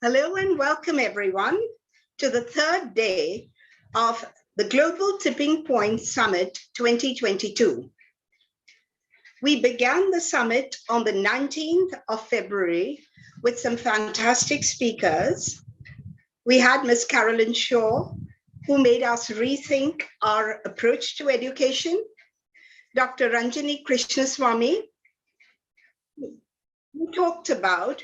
Hello and welcome everyone to the third day of the Global Tipping Point Summit 2022. We began the summit on the 19th of February with some fantastic speakers. We had Ms. Carolyn Shaw, who made us rethink our approach to education. Dr. Ranjani Krishnaswamy, who talked about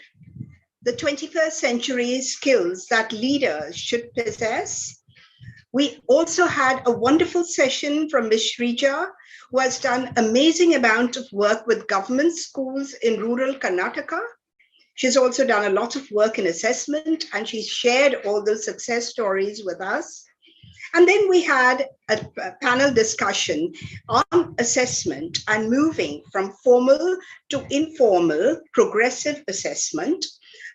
the 21st century skills that leaders should possess. We also had a wonderful session from Ms. Shrija, who has done amazing amount of work with government schools in rural Karnataka. She's also done a lot of work in assessment, and she's shared all those success stories with us. And then we had a panel discussion on assessment and moving from formal to informal progressive assessment.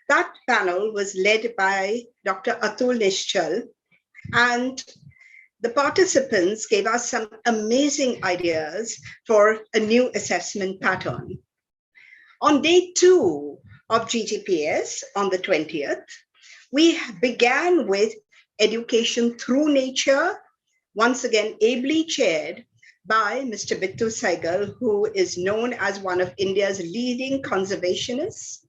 That panel was led by Dr. Atul Nishchal, and the participants gave us some amazing ideas for a new assessment pattern. On day 2 of Gtps, on the 20th, we began with Education Through Nature, once again ably chaired by Mr. Bittu Saigal, who is known as one of India's leading conservationists.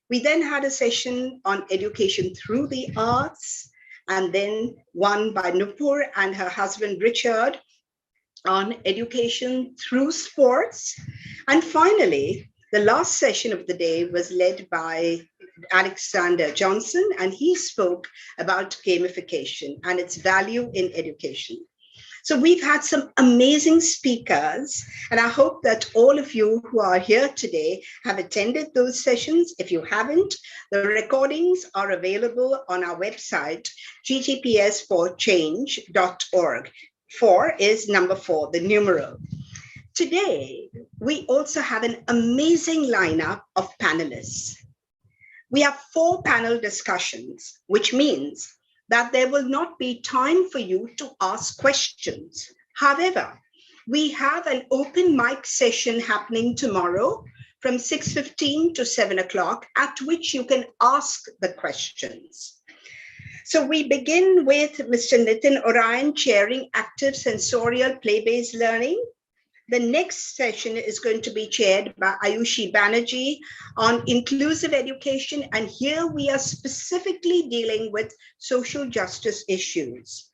We then had a session on education through the arts, and then one by Nupur and her husband Richard on education through sports. And finally, the last session of the day was led by Alexander Johnson, and he spoke about gamification and its value in education. So we've had some amazing speakers, and I hope that all of you who are here today have attended those sessions. If you haven't, the recordings are available on our website, gtpsforchange.org. 4 is number 4, the numeral. Today, we also have an amazing lineup of panelists. We have 4 panel discussions, which means that there will not be time for you to ask questions. However, we have an open mic session happening tomorrow from 6:15 to 7 o'clock, at which you can ask the questions. So we begin with Mr. Nitin Orion chairing active sensorial play-based learning. The next session is going to be chaired by Ayushi Banerjee on inclusive education. And here we are specifically dealing with social justice issues.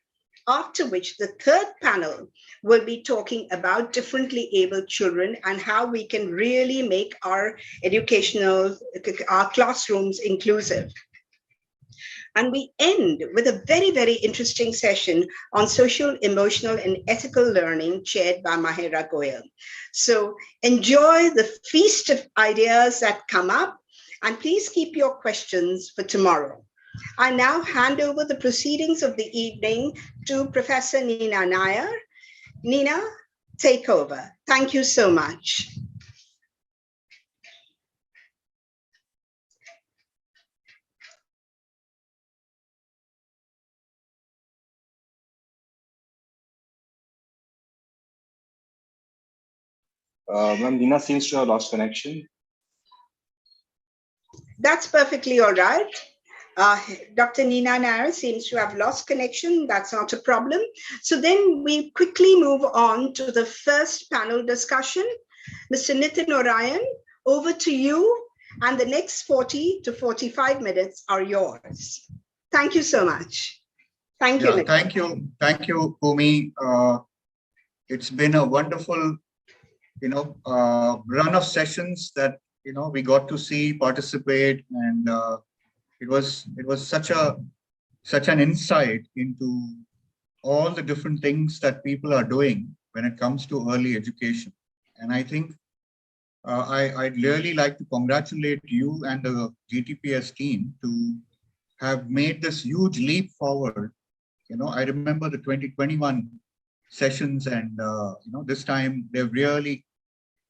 After which the third panel will be talking about differently abled children and how we can really make our our classrooms inclusive. And we end with a very, very interesting session on social, emotional, and ethical learning chaired by Mahira Goyal. So enjoy the feast of ideas that come up, and please keep your questions for tomorrow. I now hand over the proceedings of the evening to Professor Nina Nair. Nina, take over. Thank you so much. Ma'am, Nina seems to have lost connection. That's perfectly all right. Dr. Nina Nair seems to have lost connection. That's not a problem. So then we quickly move on to the first panel discussion. Mr. Nitin Orion, over to you. And the next 40 to 45 minutes are yours. Thank you so much. Thank you. Yeah, thank you, Kumi. It's been a wonderful run of sessions that we got to see, participate, and it was such an insight into all the different things that people are doing when it comes to early education. And I think I'd really like to congratulate you and the GTPS team to have made this huge leap forward. I remember the 2021 sessions, and this time they've really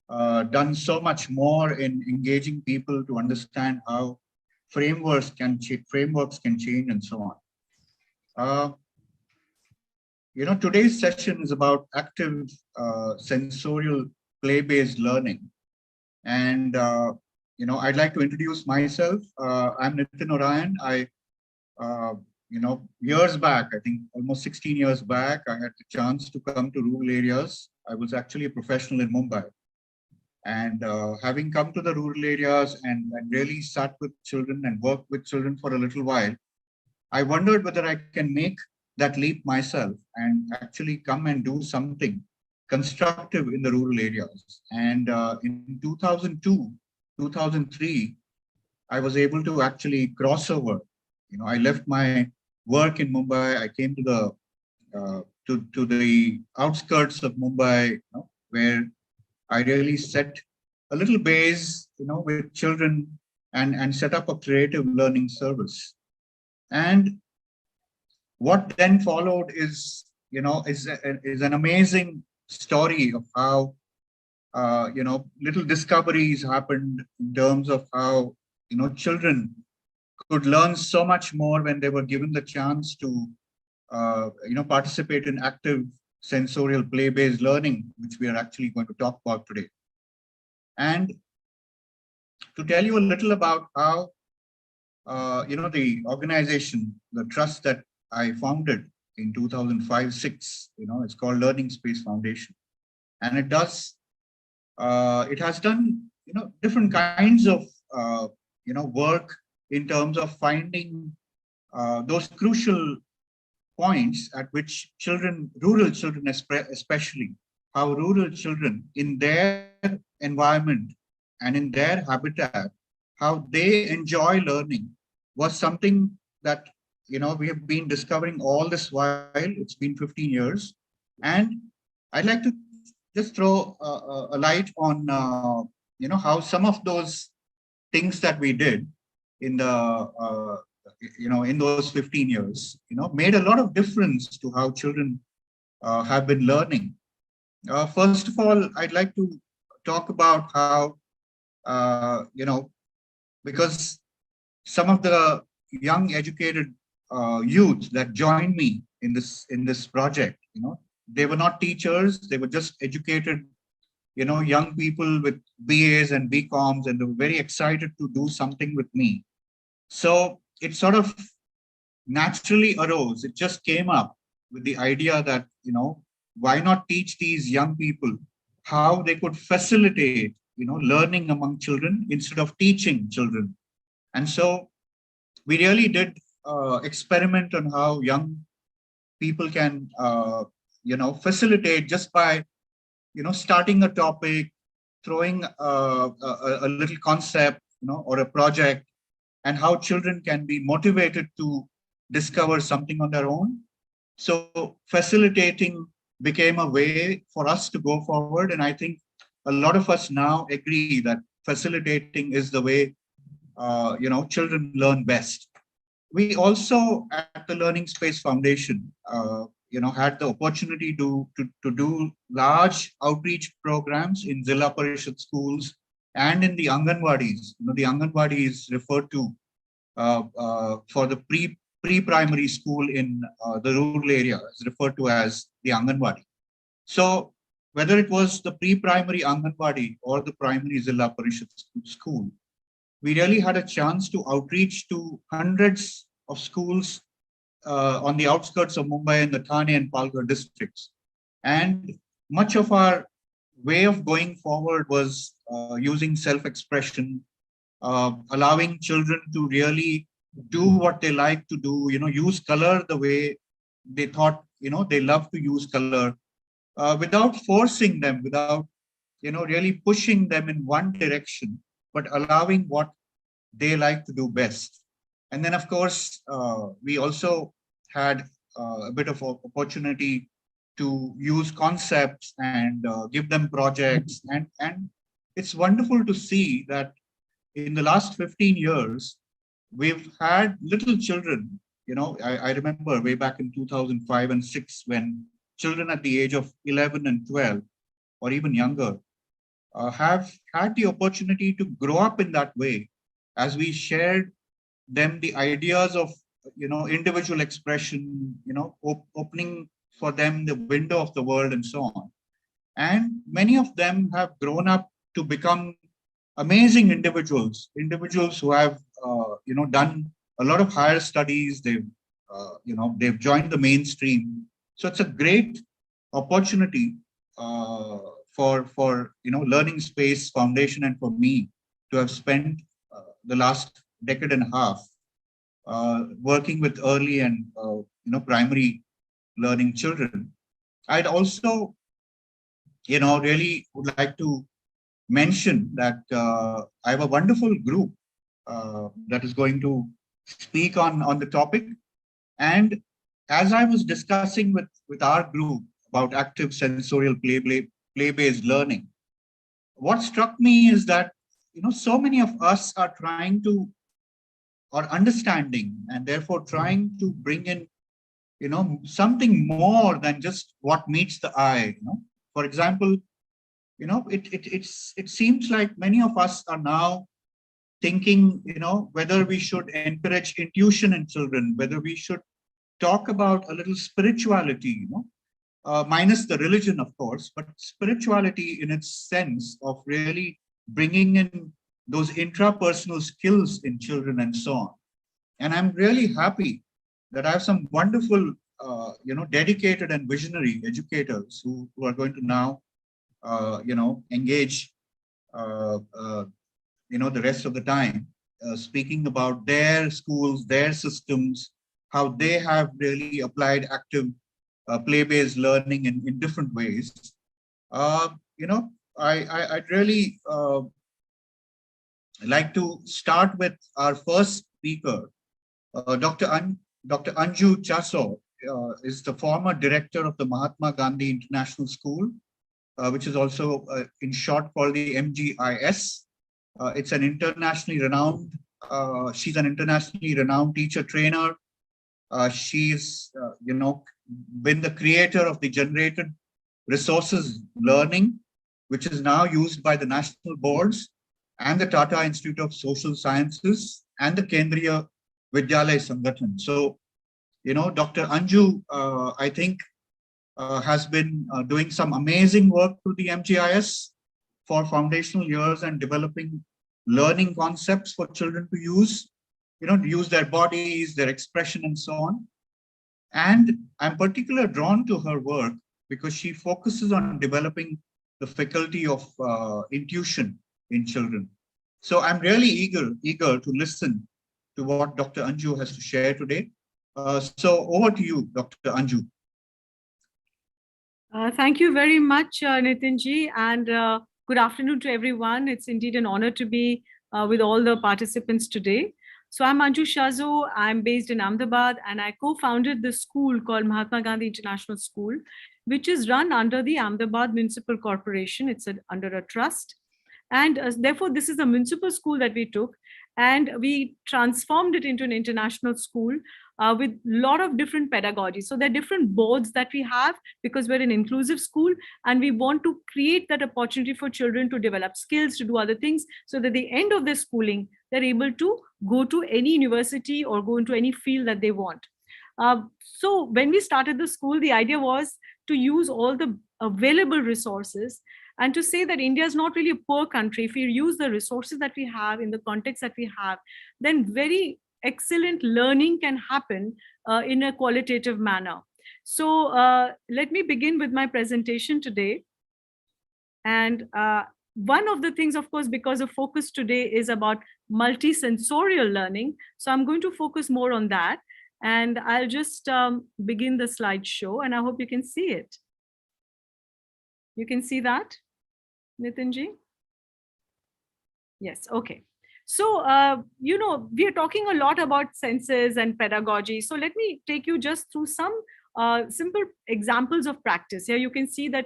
done so much more in engaging people to understand how frameworks can change and so on. Today's session is about active sensorial play-based learning, and I'd like to introduce myself. I'm Nitin Orion. Uh, Years back, I think almost 16 years back, I had the chance to come to rural areas. I was actually a professional in Mumbai. And having come to the rural areas and really sat with children and worked with children for a little while, I wondered whether I can make that leap myself and actually come and do something constructive in the rural areas. And in 2002, 2003, I was able to actually cross over. I left my work in Mumbai. I came to the to the outskirts of Mumbai, where I really set a little base, with children and set up a creative learning service. And what then followed is an amazing story of how little discoveries happened in terms of how children could learn so much more when they were given the chance to participate in active sensorial play-based learning, which we are actually going to talk about today. And to tell you a little about how the organization, the trust that I founded in 2005-06, it's called Learning Space Foundation, and it has done different kinds of work in terms of finding those crucial points at which children, rural children especially, how rural children in their environment and in their habitat, how they enjoy learning was something that we have been discovering all this while. It's been 15 years, and I'd like to just throw a light on how some of those things that we did in the in those 15 years made a lot of difference to how children have been learning. First of all, I'd like to talk about how because some of the young educated youth that joined me in this project, they were not teachers, they were just educated young people with BAs and BComs, and they were very excited to do something with me. So it sort of naturally arose. It just came up with the idea that, why not teach these young people how they could facilitate, learning among children instead of teaching children. And so we really did experiment on how young people can, facilitate just by, starting a topic, throwing a little concept, or a project, and how children can be motivated to discover something on their own. So facilitating became a way for us to go forward. And I think a lot of us now agree that facilitating is the way, children learn best. We also at the Learning Space Foundation, had the opportunity to do large outreach programs in Zilla Parishad schools and in the Anganwadis. The Anganwadi is referred to for the pre-primary school in the rural area, is referred to as the Anganwadi. So whether it was the pre-primary Anganwadi or the primary Zilla Parishad school, we really had a chance to outreach to hundreds of schools on the outskirts of Mumbai and the Thane and Palghar districts. And much of our way of going forward was using self-expression, allowing children to really do what they like to do, use color the way they thought, they love to use color, without forcing them, without, really pushing them in one direction, but allowing what they like to do best. And then, of course, we also had a bit of opportunity to use concepts and give them projects. And it's wonderful to see that in the last 15 years, we've had little children, I remember way back in 2005 and 6, when children at the age of 11 and 12, or even younger, have had the opportunity to grow up in that way, as we shared them the ideas of, individual expression, opening for them the window of the world and so on. And many of them have grown up to become amazing individuals who have, done a lot of higher studies. They've joined the mainstream. So it's a great opportunity for Learning Space Foundation and for me to have spent the last decade and a half working with early and primary learning children. I'd also really would like to mention that I have a wonderful group that is going to speak on the topic. And as I was discussing with our group about active sensorial play-based learning, what struck me is that so many of us are trying to, or understanding, and therefore trying to bring in something more than just what meets the eye. For example, it seems like many of us are now thinking, whether we should encourage intuition in children, whether we should talk about a little spirituality, minus the religion, of course, but spirituality in its sense of really bringing in those intrapersonal skills in children and so on. And I'm really happy that I have some wonderful, dedicated and visionary educators who are going to now, engage, the rest of the time, speaking about their schools, their systems, how they have really applied active play-based learning in different ways. I'd really like to start with our first speaker, Dr. Anju Chaso is the former director of the Mahatma Gandhi International School, which is also in short called the MGIS. It's an internationally renowned, she's an internationally renowned teacher trainer. She's, been the creator of the generated resources learning, which is now used by the national boards and the Tata Institute of Social Sciences and the Kendriya Vidyalaya Sangathan. So, Dr. Anju, I think, has been doing some amazing work through the MGIS for foundational years and developing learning concepts for children to use, to use their bodies, their expression, and so on. And I'm particularly drawn to her work because she focuses on developing the faculty of intuition in children. So I'm really eager to listen to what Dr. Anju has to share today. So over to you, Dr. Anju. Thank you very much, Nitinji, and good afternoon to everyone. It's indeed an honor to be with all the participants today. So I'm Anju Chaso. I'm based in Ahmedabad, and I co-founded the school called Mahatma Gandhi International School, which is run under the Ahmedabad Municipal Corporation. It's under a trust. And therefore, this is a municipal school that we took, and we transformed it into an international school with a lot of different pedagogies. So there are different boards that we have because we're an inclusive school, and we want to create that opportunity for children to develop skills, to do other things, so that at the end of their schooling, they're able to go to any university or go into any field that they want. So when we started the school, the idea was to use all the available resources and to say that India is not really a poor country. If we use the resources that we have in the context that we have, then very excellent learning can happen in a qualitative manner. So let me begin with my presentation today. And one of the things, of course, because the focus today is about multisensorial learning. So I'm going to focus more on that. And I'll just begin the slideshow, and I hope you can see it. You can see that, Nitinji? Yes, okay. So, we are talking a lot about senses and pedagogy. So let me take you just through some simple examples of practice. Here you can see that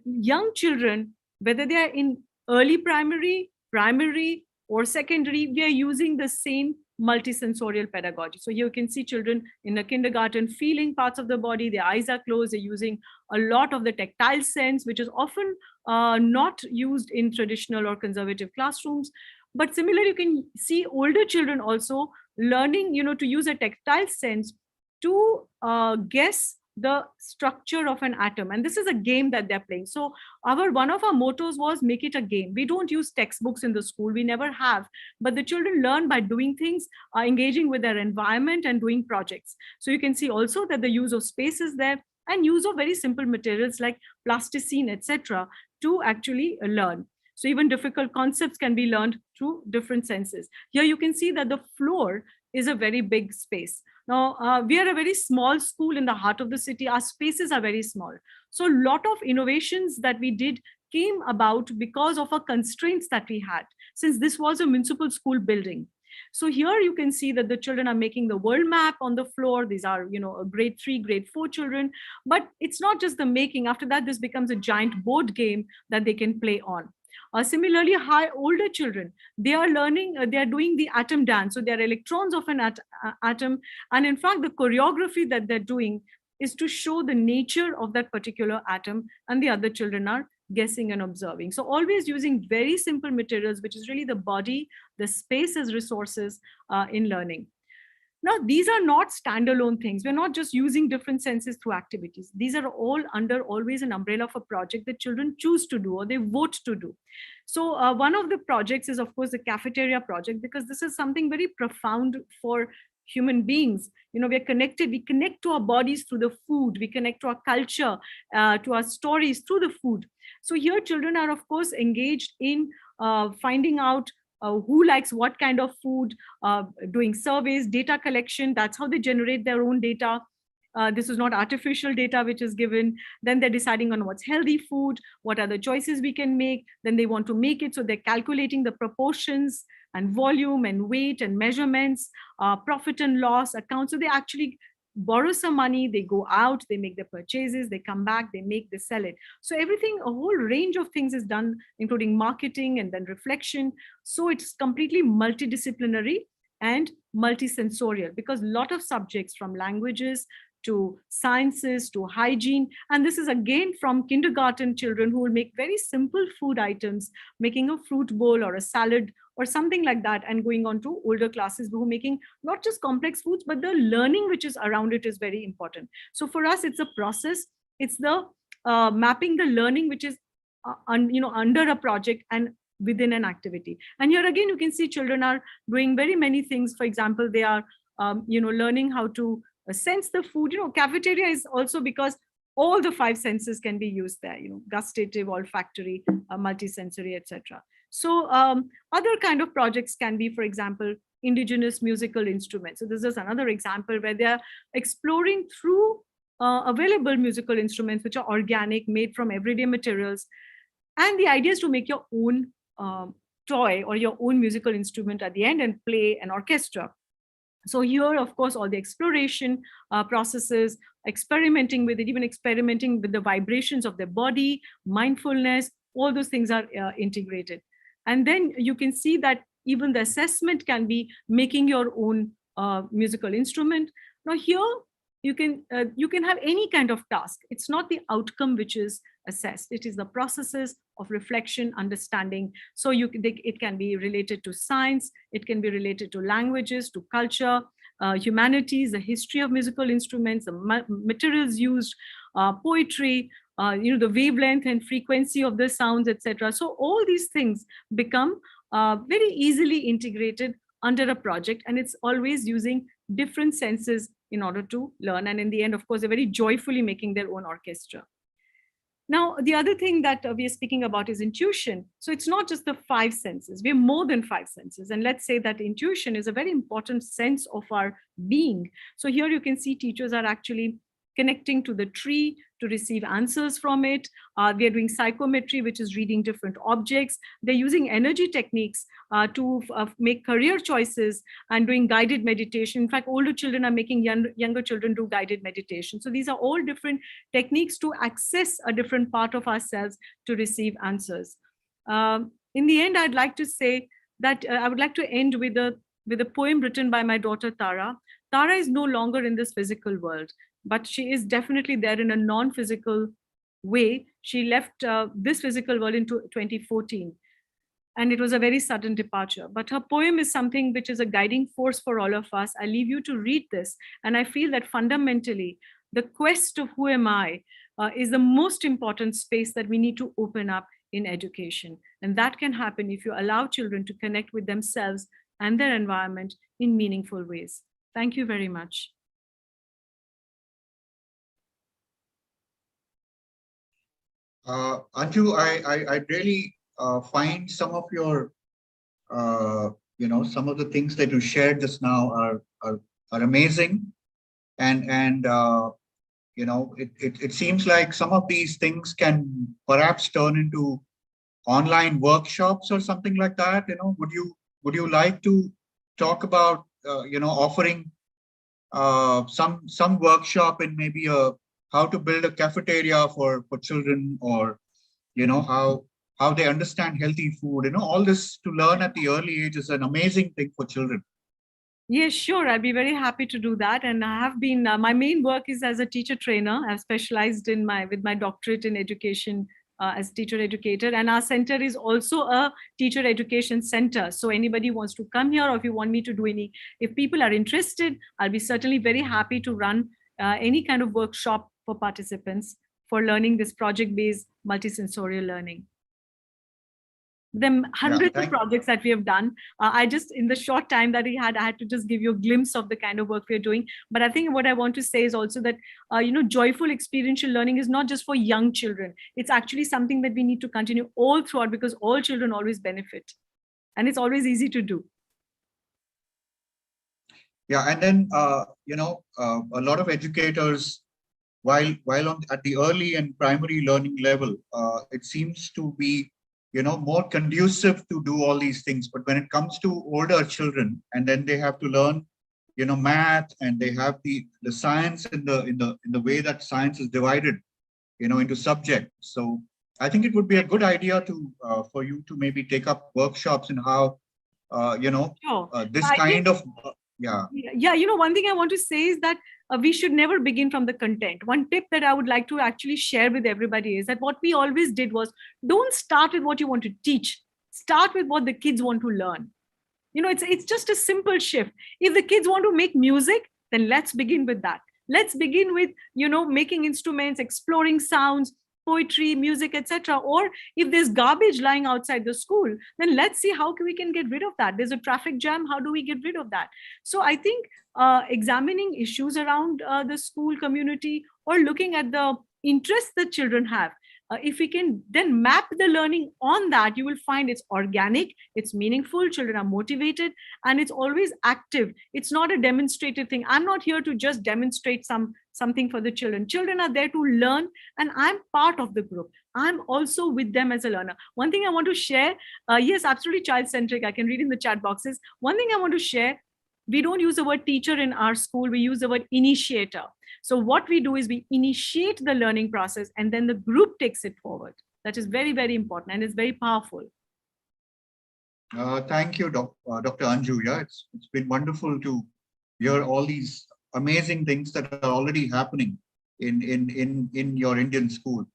young children, whether they are in early primary, primary, or secondary, we are using the same multisensorial pedagogy. So you can see children in the kindergarten feeling parts of the body, their eyes are closed, they're using a lot of the tactile sense, which is often not used in traditional or conservative classrooms. But similarly, you can see older children also learning, to use a tactile sense to guess the structure of an atom. And this is a game that they're playing. So one of our mottos was make it a game. We don't use textbooks in the school. We never have. But the children learn by doing things, engaging with their environment and doing projects. So you can see also that the use of space is there and use of very simple materials like plasticine, etc., to actually learn. So even difficult concepts can be learned through different senses. Here you can see that the floor is a very big space. Now, we are a very small school in the heart of the city. Our spaces are very small. So a lot of innovations that we did came about because of our constraints that we had, since this was a municipal school building. So here you can see that the children are making the world map on the floor. These are, grade 3, grade 4 children. But it's not just the making. After that, this becomes a giant board game that they can play on. Similarly, older children, they are learning, they are doing the atom dance. So they are electrons of an atom. And in fact, the choreography that they're doing is to show the nature of that particular atom, and the other children are guessing and observing. So always using very simple materials, which is really the body, the space as resources in learning. Now, these are not standalone things. We're not just using different senses through activities. These are all under always an umbrella of a project that children choose to do or they vote to do. So one of the projects is, of course, the cafeteria project, because this is something very profound for human beings. We're connected. We connect to our bodies through the food. We connect to our culture, to our stories through the food. So here children are, of course, engaged in finding out who likes what kind of food, doing surveys, data collection. That's how they generate their own data. This is not artificial data which is given. Then they're deciding on what's healthy food, what are the choices we can make. Then they want to make it. So they're calculating the proportions and volume and weight and measurements, profit and loss accounts. So they actually borrow some money, they go out, they make the purchases, they come back, they sell it. So everything, a whole range of things is done, including marketing and then reflection. So it's completely multidisciplinary and multisensorial, because a lot of subjects, from languages to sciences to hygiene, and this is again from kindergarten children who will make very simple food items, making a fruit bowl or a salad or something like that, and going on to older classes who are making not just complex foods, but the learning which is around it is very important. So for us, it's a process. It's the mapping the learning which is under a project and within an activity. And here again, you can see children are doing very many things. For example, they are learning how to sense the food. Cafeteria is also because all the 5 senses can be used there, gustative, olfactory, multisensory, etc. So other kind of projects can be, for example, indigenous musical instruments. So this is another example where they are exploring through available musical instruments, which are organic, made from everyday materials. And the idea is to make your own toy or your own musical instrument at the end and play an orchestra. So here, of course, all the exploration processes, experimenting with it, even experimenting with the vibrations of their body, mindfulness, all those things are integrated. And then you can see that even the assessment can be making your own musical instrument. Now here, you can have any kind of task. It's not the outcome which is assessed. It is the processes of reflection, understanding. So it can be related to science. It can be related to languages, to culture, humanities, the history of musical instruments, the materials used, poetry, the wavelength and frequency of the sounds, etc. So all these things become very easily integrated under a project, and it's always using different senses in order to learn. And in the end, of course, they're very joyfully making their own orchestra. Now, the other thing that we are speaking about is intuition. So it's not just the 5 senses. We're more than 5 senses. And let's say that intuition is a very important sense of our being. So here you can see teachers are actually connecting to the tree to receive answers from it. They're doing psychometry, which is reading different objects. They're using energy techniques to make career choices and doing guided meditation. In fact, older children are making younger children do guided meditation. So these are all different techniques to access a different part of ourselves to receive answers. In the end, I'd like to say that I would like to end with a poem written by my daughter, Tara. Tara is no longer in this physical world, but she is definitely there in a non-physical way. She left this physical world in 2014, and it was a very sudden departure. But her poem is something which is a guiding force for all of us. I leave you to read this, and I feel that fundamentally, The quest of who am I is the most important space that we need to open up in education. And that can happen if you allow children to connect with themselves and their environment in meaningful ways. Thank you very much. Anju, I really find some of your, some of the things that you shared just now are amazing. And it seems like some of these things can perhaps turn into online workshops or something like that. Would you like to talk about, offering some workshop in maybe how to build a cafeteria for children, or how they understand healthy food, all this to learn at the early age is an amazing thing for children. Yes, sure. I'd be very happy to do that. And I have been, my main work is as a teacher trainer. I've specialized with my doctorate in education as teacher educator. And our center is also a teacher education center. So anybody wants to come here, or if you want me to do if people are interested, I'll be certainly very happy to run any kind of workshop for participants for learning this project-based multisensorial learning. The hundreds of projects that we have done. I just, in the short time that I had to just give you a glimpse of the kind of work we're doing. But I think what I want to say is also that, joyful experiential learning is not just for young children. It's actually something that we need to continue all throughout, because all children always benefit. And it's always easy to do. Yeah, and then, a lot of educators, while at the early and primary learning level, it seems to be more conducive to do all these things. But when it comes to older children, and then they have to learn, math, and they have the science in the way that science is divided, into subjects. So I think it would be a good idea to for you to maybe take up workshops in how, this kind of, yeah. One thing I want to say is that we should never begin from the content. One tip that I would like to actually share with everybody is that what we always did was, don't start with what you want to teach. Start with what the kids want to learn. It's just a simple shift. If the kids want to make music, then let's begin with that. Let's begin with, making instruments, exploring sounds, poetry, music, etc. Or if there's garbage lying outside the school, then let's see how we can get rid of that. There's a traffic jam. How do we get rid of that? So I think examining issues around the school community, or looking at the interests that children have, if we can then map the learning on that, you will find it's organic, it's meaningful, children are motivated, and it's always active. It's not a demonstrative thing. I'm not here to just demonstrate something for the children. Children are there to learn, and I'm part of the group. I'm also with them as a learner. One thing I want to share, yes, absolutely child-centric. I can read in the chat boxes. One thing I want to share, we don't use the word teacher in our school. We use the word initiator. So what we do is we initiate the learning process, and then the group takes it forward. That is very, very important, and it's very powerful. Thank you, Dr. Anju. Yeah, it's been wonderful to hear all these amazing things that are already happening in your Indian school.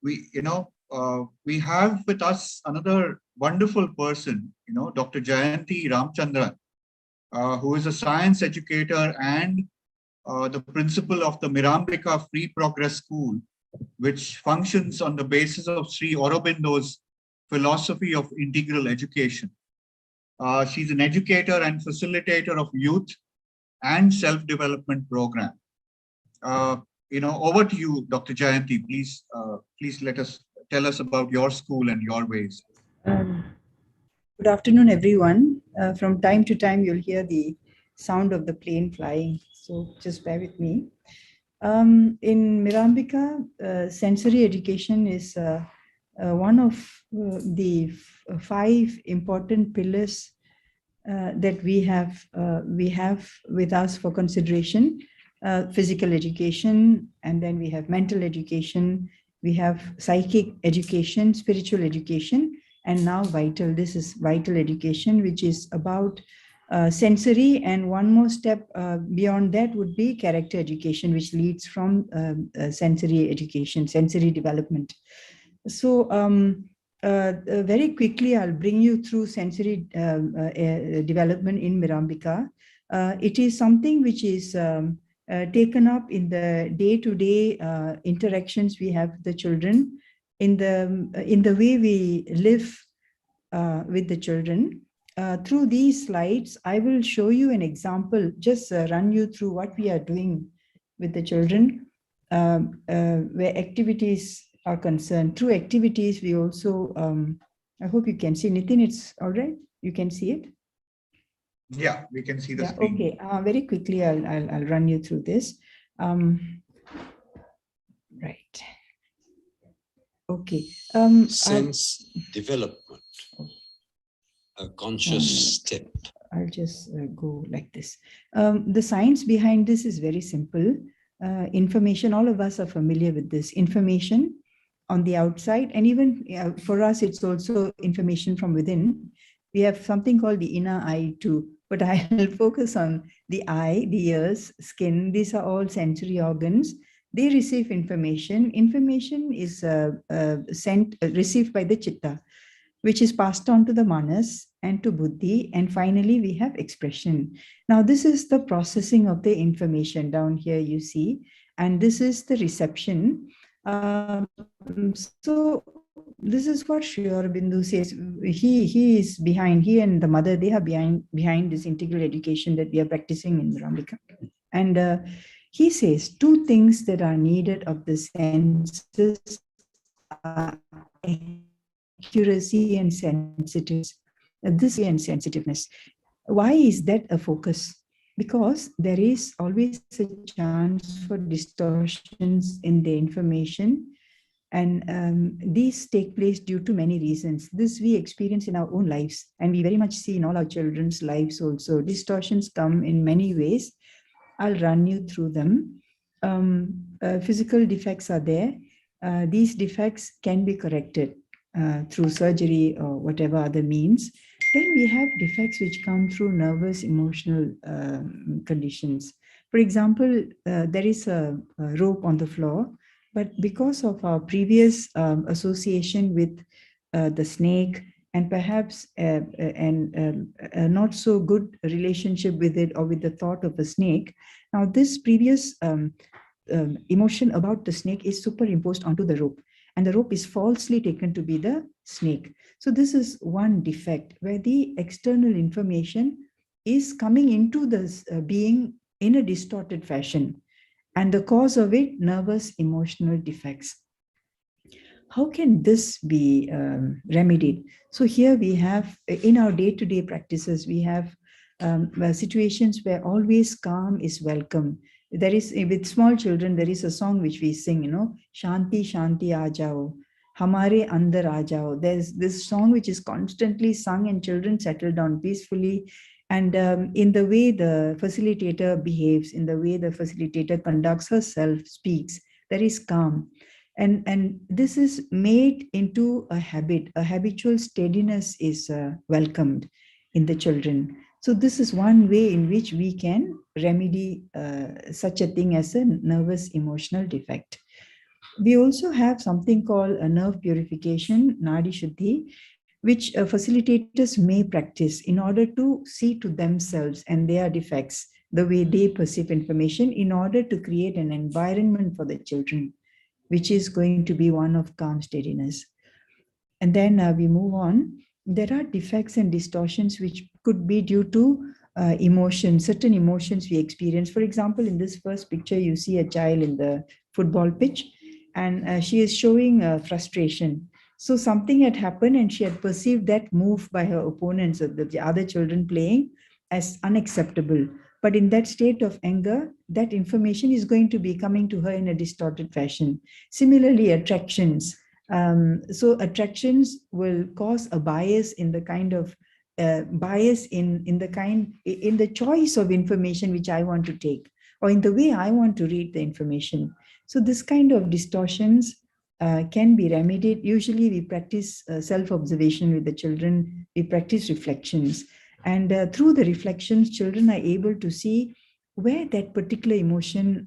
We have with us another wonderful person, Dr. Jayanti Ramchandran, who is a science educator and the principal of the Mirambika Free Progress School, which functions on the basis of Sri Aurobindo's philosophy of integral education. She's an educator and facilitator of youth and self-development program. Over to you, Dr. Jayanti. Please tell us about your school and your ways. Good afternoon, everyone. From time to time, you'll hear the sound of the plane flying, so just bear with me. In Mirambika, sensory education is one of the 5 important pillars that we have with us for consideration. Physical education, and then we have mental education, we have psychic education, spiritual education, and now vital. This is vital education, which is about sensory, and one more step beyond that would be character education, which leads from sensory education, sensory development. So very quickly, I'll bring you through sensory development in Mirambika. It is something which is taken up in the day-to-day interactions we have with the children, in the way we live with the children. Through these slides, I will show you an example, just run you through what we are doing with the children, where activities are concerned. Through activities, we also, I hope you can see. Nitin, it's all right? You can see it? Yeah, we can see the Yeah, screen. okay. Very quickly, I'll run you through this. Right. Okay. Sense development, a conscious step. I'll just go like this. The science behind this is very simple. Information, all of us are familiar with this. Information on the outside, and even for us, it's also information from within. We have something called the inner eye too, but I'll focus on the eye, the ears, skin. These are all sensory organs. They receive information. Information is received by the chitta, which is passed on to the manas and to buddhi, and finally we have expression. Now this is the processing of the information down here you see, and this is the reception. So this is what Sri Aurobindo says. He is behind, he and the mother, they are behind this integral education that we are practicing in Mirambika. And he says 2 things that are needed of the senses are accuracy and sensitiveness. This and sensitiveness. Why is that a focus? Because there is always a chance for distortions in the information, and these take place due to many reasons. This we experience in our own lives, and we very much see in all our children's lives also. Distortions come in many ways. I'll run you through them. Physical defects are there. These defects can be corrected through surgery or whatever other means. Then we have defects which come through nervous, emotional conditions. For example, there is a rope on the floor, but because of our previous association with the snake, and perhaps a not so good relationship with it, or with the thought of a snake, now this previous emotion about the snake is superimposed onto the rope, and the rope is falsely taken to be the snake. So this is one defect, where the external information is coming into this being in a distorted fashion, and the cause of it, nervous emotional defects. How can this be remedied? So here we have, in our day-to-day practices, we have situations where always calm is welcome. There is, with small children, there is a song which we sing, Shanti, Shanti aa jao, Hamare andar aa jao. There's this song which is constantly sung, and children settle down peacefully. And in the way the facilitator behaves, in the way the facilitator conducts herself, speaks, there is calm. And this is made into a habit. A habitual steadiness is welcomed in the children. So this is one way in which we can remedy such a thing as a nervous emotional defect. We also have something called a nerve purification, Nadi Shuddhi, which facilitators may practice in order to see to themselves and their defects, the way they perceive information, in order to create an environment for the children, which is going to be one of calm steadiness. And then we move on. There are defects and distortions which could be due to emotions, certain emotions we experience. For example, in this first picture, you see a child in the football pitch, and she is showing frustration. So something had happened, and she had perceived that move by her opponents, or the other children playing, as unacceptable. But in that state of anger, that information is going to be coming to her in a distorted fashion. Similarly, attractions. So attractions will cause a bias in the kind of bias in the choice of information which I want to take, or in the way I want to read the information. So this kind of distortions can be remedied. Usually we practice self-observation with the children. We practice reflections. And through the reflections, children are able to see where that particular emotion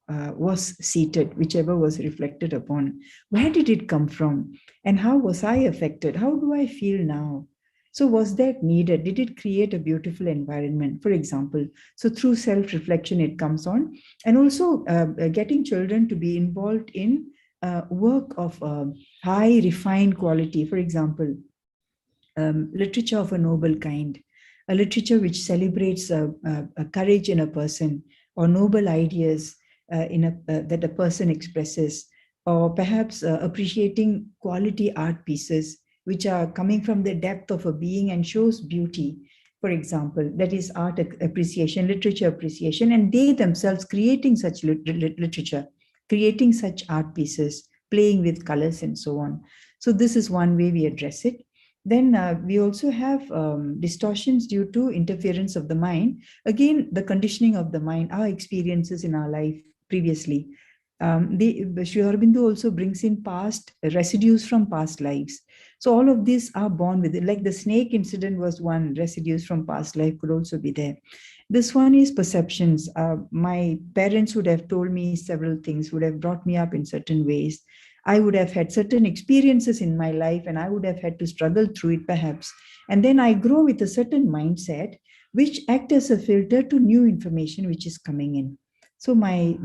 was seated, whichever was reflected upon. Where did it come from? And how was I affected? How do I feel now? So was that needed? Did it create a beautiful environment, for example? So through self-reflection, it comes on. And also getting children to be involved in work of high refined quality. For example, literature of a noble kind, a literature which celebrates a courage in a person, or noble ideas that a person expresses, or perhaps appreciating quality art pieces which are coming from the depth of a being and shows beauty. For example, that is art appreciation, literature appreciation, and they themselves creating such literature, creating such art pieces, playing with colors and so on. So this is one way we address it. Then we also have distortions due to interference of the mind. Again, the conditioning of the mind, our experiences in our life previously. Sri Aurobindo also brings in past residues from past lives. So all of these are born with it. Like the snake incident was one, residues from past life could also be there. This one is perceptions. My parents would have told me several things, would have brought me up in certain ways. I would have had certain experiences in my life and I would have had to struggle through it perhaps. And then I grow with a certain mindset which act as a filter to new information which is coming in. So my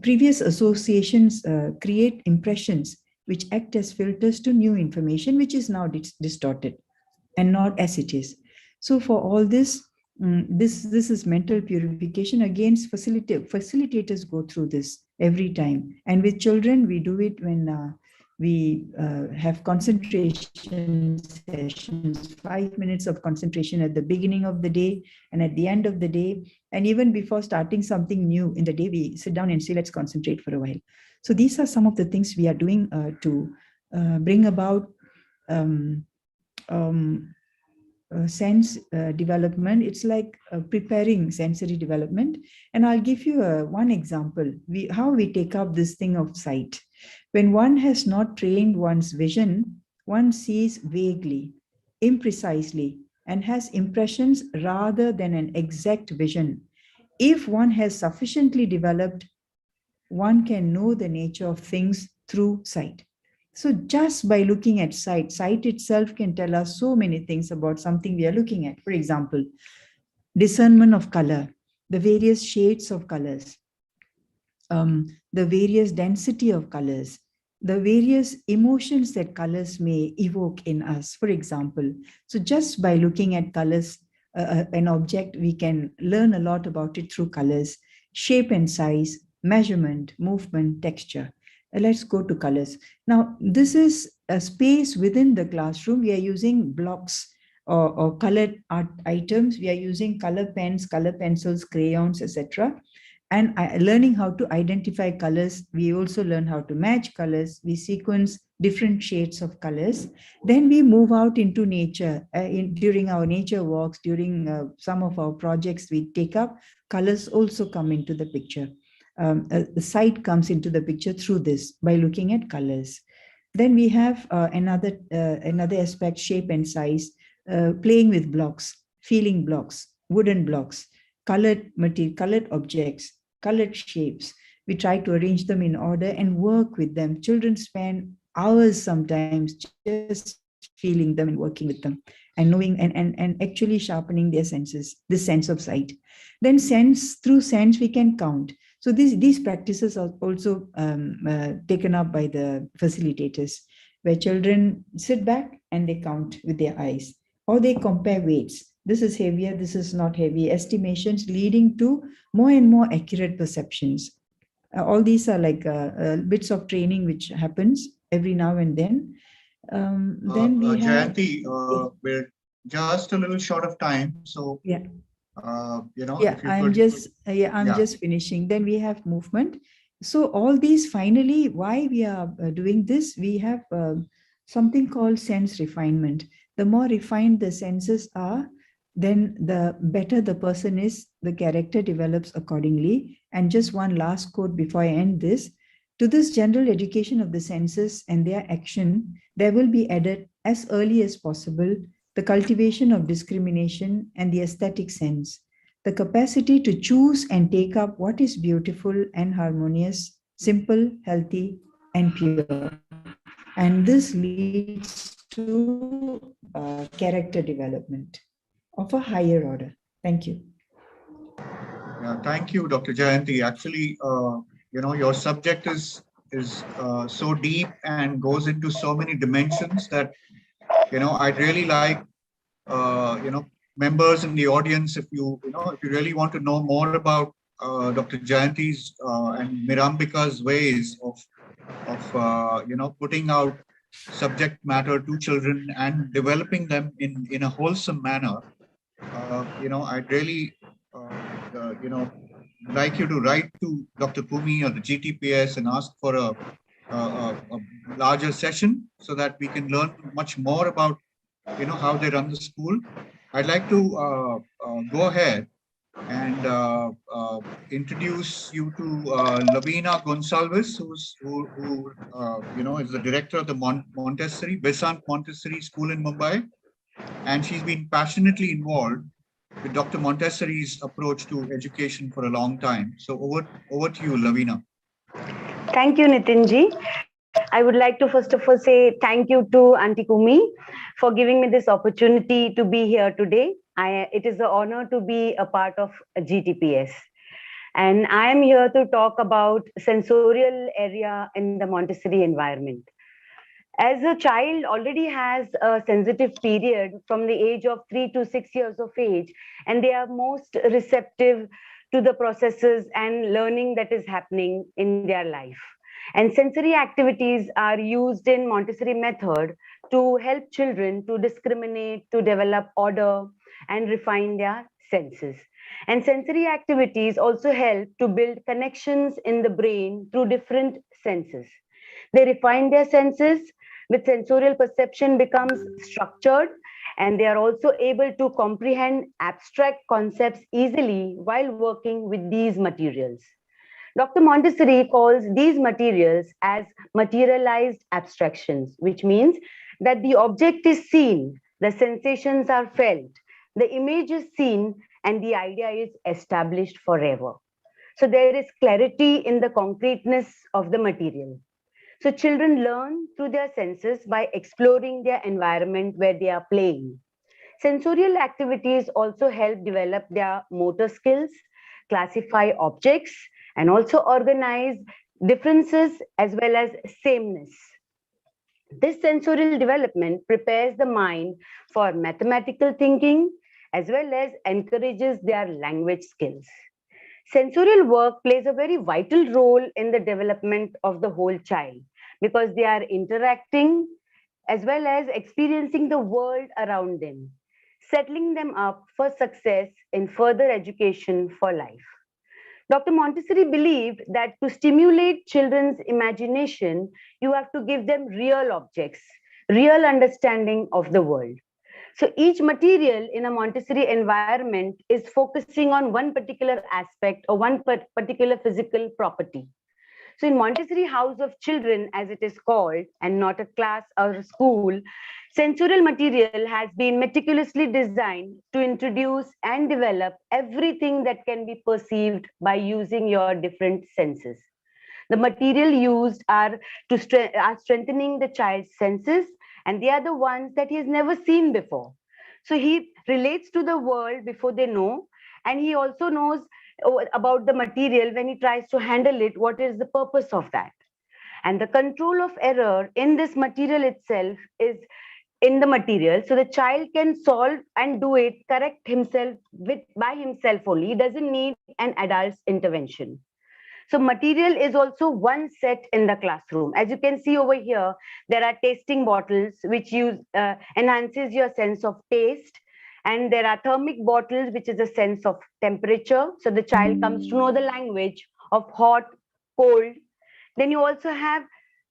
previous associations create impressions which act as filters to new information which is now distorted and not as it is. So for all this, this is mental purification. Again, facilitators go through this every time. And with children, we do it when we have concentration sessions, 5 minutes of concentration at the beginning of the day and at the end of the day. And even before starting something new in the day, we sit down and say, let's concentrate for a while. So these are some of the things we are doing to bring about sense development. It's like preparing sensory development. And I'll give you one example, how we take up this thing of sight. When one has not trained one's vision, one sees vaguely, imprecisely, and has impressions rather than an exact vision. If one has sufficiently developed, one can know the nature of things through sight. So just by looking at sight, sight itself can tell us so many things about something we are looking at. For example, discernment of color, the various shades of colors, the various density of colors, the various emotions that colors may evoke in us, for example. So just by looking at colors, an object, we can learn a lot about it through colors, shape and size, measurement, movement, texture. Let's go to colors. Now, this is a space within the classroom. We are using blocks or colored art items. We are using color pens, color pencils, crayons, etc. And learning how to identify colors. We also learn how to match colors. We sequence different shades of colors. Then we move out into nature. During our nature walks, during some of our projects we take up, colors also come into the picture. The sight comes into the picture through this, by looking at colors. Then we have another aspect, shape and size, playing with blocks, feeling blocks, wooden blocks, colored material, colored objects, colored shapes. We try to arrange them in order and work with them. Children spend hours sometimes just feeling them and working with them and knowing and actually sharpening their senses, this sense of sight. Then through sense we can count. So these practices are also taken up by the facilitators, where children sit back and they count with their eyes, or they compare weights. This is heavier, this is not heavy. Estimations leading to more and more accurate perceptions. All these are like bits of training which happens every now and then. Then we have Jayanti, we're just a little short of time, so yeah. If you I'm could, just finishing. Then we have movement. So all these, finally, why we are doing this, we have something called sense refinement. The more refined the senses are, then the better the person is, the character develops accordingly. And just one last quote before I end this. To this general education of the senses and their action, there will be added as early as possible the cultivation of discrimination and the aesthetic sense, the capacity to choose and take up what is beautiful and harmonious, simple, healthy, and pure. And this leads to character development of a higher order. Thank you. Yeah, thank you, Dr. Jayanti. Actually, your subject is so deep and goes into so many dimensions that, I'd really like, members in the audience, if you really want to know more about Dr. Jayanti's and Mirambika's ways of putting out subject matter to children and developing them in a wholesome manner, I'd really, like you to write to Dr. Kumi or the GTPS and ask for a larger session so that we can learn much more about, how they run the school. I'd like to go ahead and introduce you to Lavina Gonsalves, who is the director of the Montessori, Besant Montessori School in Mumbai. And she's been passionately involved with Dr. Montessori's approach to education for a long time. So over to you, Lavina. Thank you, Nitinji. I would like to first of all say thank you to Auntie Kumi for giving me this opportunity to be here today. It is an honor to be a part of GTPS. And I am here to talk about sensorial area in the Montessori environment. As a child already has a sensitive period from the age of 3 to 6 years of age, and they are most receptive to the processes and learning that is happening in their life. And sensory activities are used in Montessori method to help children to discriminate, to develop order and refine their senses. And sensory activities also help to build connections in the brain through different senses. They refine their senses, with sensorial perception becomes structured, and they are also able to comprehend abstract concepts easily while working with these materials. Dr. Montessori calls these materials as materialized abstractions, which means that the object is seen, the sensations are felt, the image is seen, and the idea is established forever. So there is clarity in the concreteness of the material. So children learn through their senses by exploring their environment where they are playing. Sensorial activities also help develop their motor skills, classify objects, and also organize differences as well as sameness. This sensorial development prepares the mind for mathematical thinking as well as encourages their language skills. Sensorial work plays a very vital role in the development of the whole child because they are interacting as well as experiencing the world around them, settling them up for success in further education for life. Dr. Montessori believed that to stimulate children's imagination, you have to give them real objects, real understanding of the world. So each material in a Montessori environment is focusing on one particular aspect or one particular physical property. So in Montessori House of Children, as it is called, and not a class or a school, sensorial material has been meticulously designed to introduce and develop everything that can be perceived by using your different senses. The material used are strengthening the child's senses, and they are the ones that he has never seen before. So he relates to the world before they know, and he also knows about the material when he tries to handle it, what is the purpose of that. And the control of error in this material itself is in the material, so the child can solve and do it, correct himself by himself only. He doesn't need an adult's intervention. So material is also one set in the classroom. As you can see over here, there are tasting bottles which enhances your sense of taste. And there are thermic bottles, which is a sense of temperature. So the child comes to know the language of hot, cold. Then you also have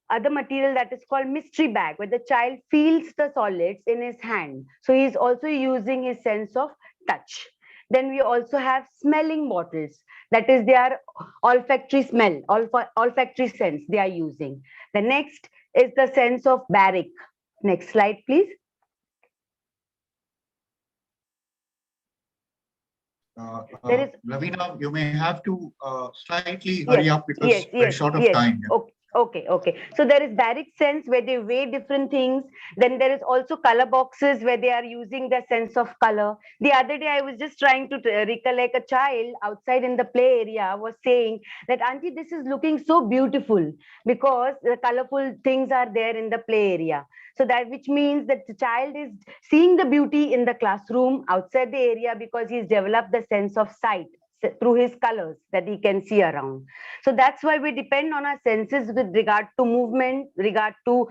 other material that is called mystery bag, where the child feels the solids in his hand. So he's also using his sense of touch. Then we also have smelling bottles. That is their olfactory smell, olfactory sense they are using. The next is the sense of barrick. Next slide, please. Lavina, you may have to slightly hurry up because we're short of time. Okay. Okay, okay. So there is direct sense where they weigh different things. Then there is also color boxes where they are using their sense of color. The other day, I was just trying to recollect a child outside in the play area was saying that, Auntie, this is looking so beautiful because the colorful things are there in the play area. So that which means that the child is seeing the beauty in the classroom outside the area because he's developed the sense of sight through his colors that he can see around. So that's why we depend on our senses with regard to movement, regard to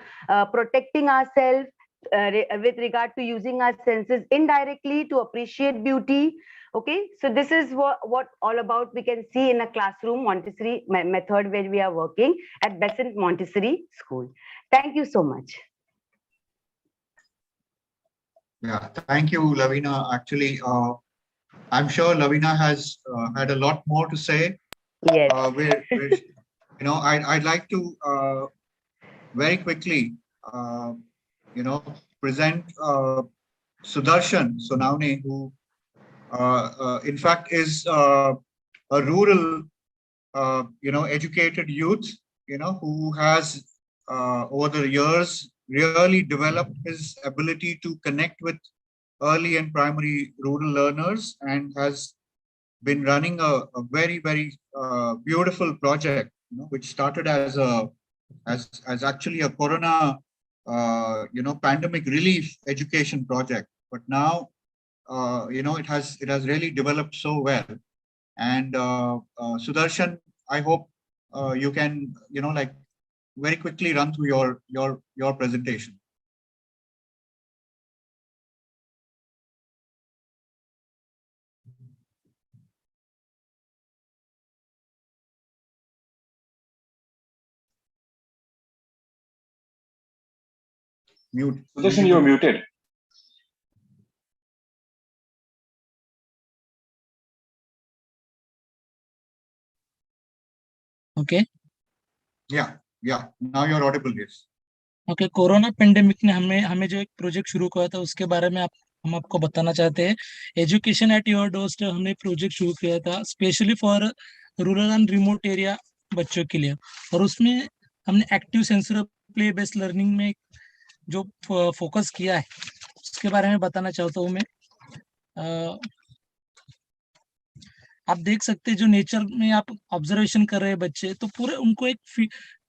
protecting ourselves, with regard to using our senses indirectly to appreciate beauty. Okay, so this is what all about we can see in a classroom Montessori method where we are working at Besant Montessori School. Thank you so much. Yeah, thank you, Lavina. Actually, I'm sure Lavina has had a lot more to say. Yes. I'd like to very quickly, present Sudarshan Sonaune, who in fact is a rural, educated youth, who has over the years really developed his ability to connect with early and primary rural learners and has been running a very, very beautiful project, which started as actually a corona, pandemic relief education project. But now, it has really developed so well. And Sudarshan, I hope you can, very quickly run through your presentation. Mute. Sudarshan, you're muted. Okay. Yeah. Now you're audible. Yes. Okay, corona pandemic ने हमें जो एक project शुरू किया था उसके बारे में हम आपको बताना चाहते हैं। एजुकेशन एट योर डोरस्टेप हमने प्रोजेक्ट शुरू किया था specially for rural and remote area बच्चों के लिए, और उसमें हमने active sensor play based learning में जो फोकस किया है उसके बारे में बताना चाहता हूँ मैं। आप देख सकते हैं जो नेचर में आप ऑब्जर्वेशन कर रहे हैं बच्चे, तो पूरे उनको एक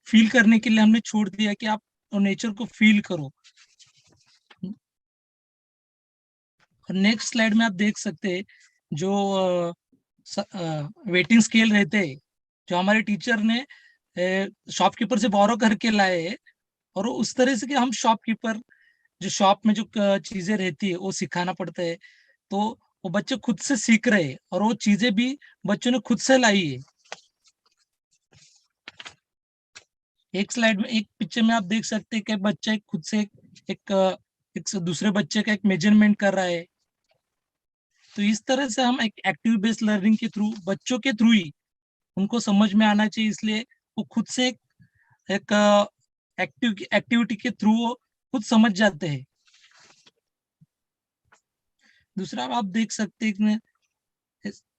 फील करने के लिए हमने छोड़ दिया कि आप नेचर को फील करो। और नेक्स्ट स्लाइड में आप देख सकते हैं जो वेटिंग स्केल रहते हैं जो हमारे टीचर ने शॉपकीपर से बोरो करके लाए हैं, और उस तरह से कि हम शॉपकीपर जो शॉप में जो चीजें रहती है वो सिखाना पड़ता है, तो वो बच्चे खुद से सीख रहे हैं और वो चीजें भी बच्चों ने खुद से लाई है। एक स्लाइड में एक पिक्चर में आप देख सकते हैं कि बच्चा खुद से एक दूसरे बच्चे का एक मेजरमेंट कर रहा है। तो इस तरह से हम एक एक्टिव बेस्ड लर्निंग के थ्रू बच्चों के थ्रू ही उनको समझ में आना चाहिए, इसलिए वो खुद से एक एक्टिविटी के थ्रू वो खुद समझ जाते हैं। दूसरा आप देख सकते हैं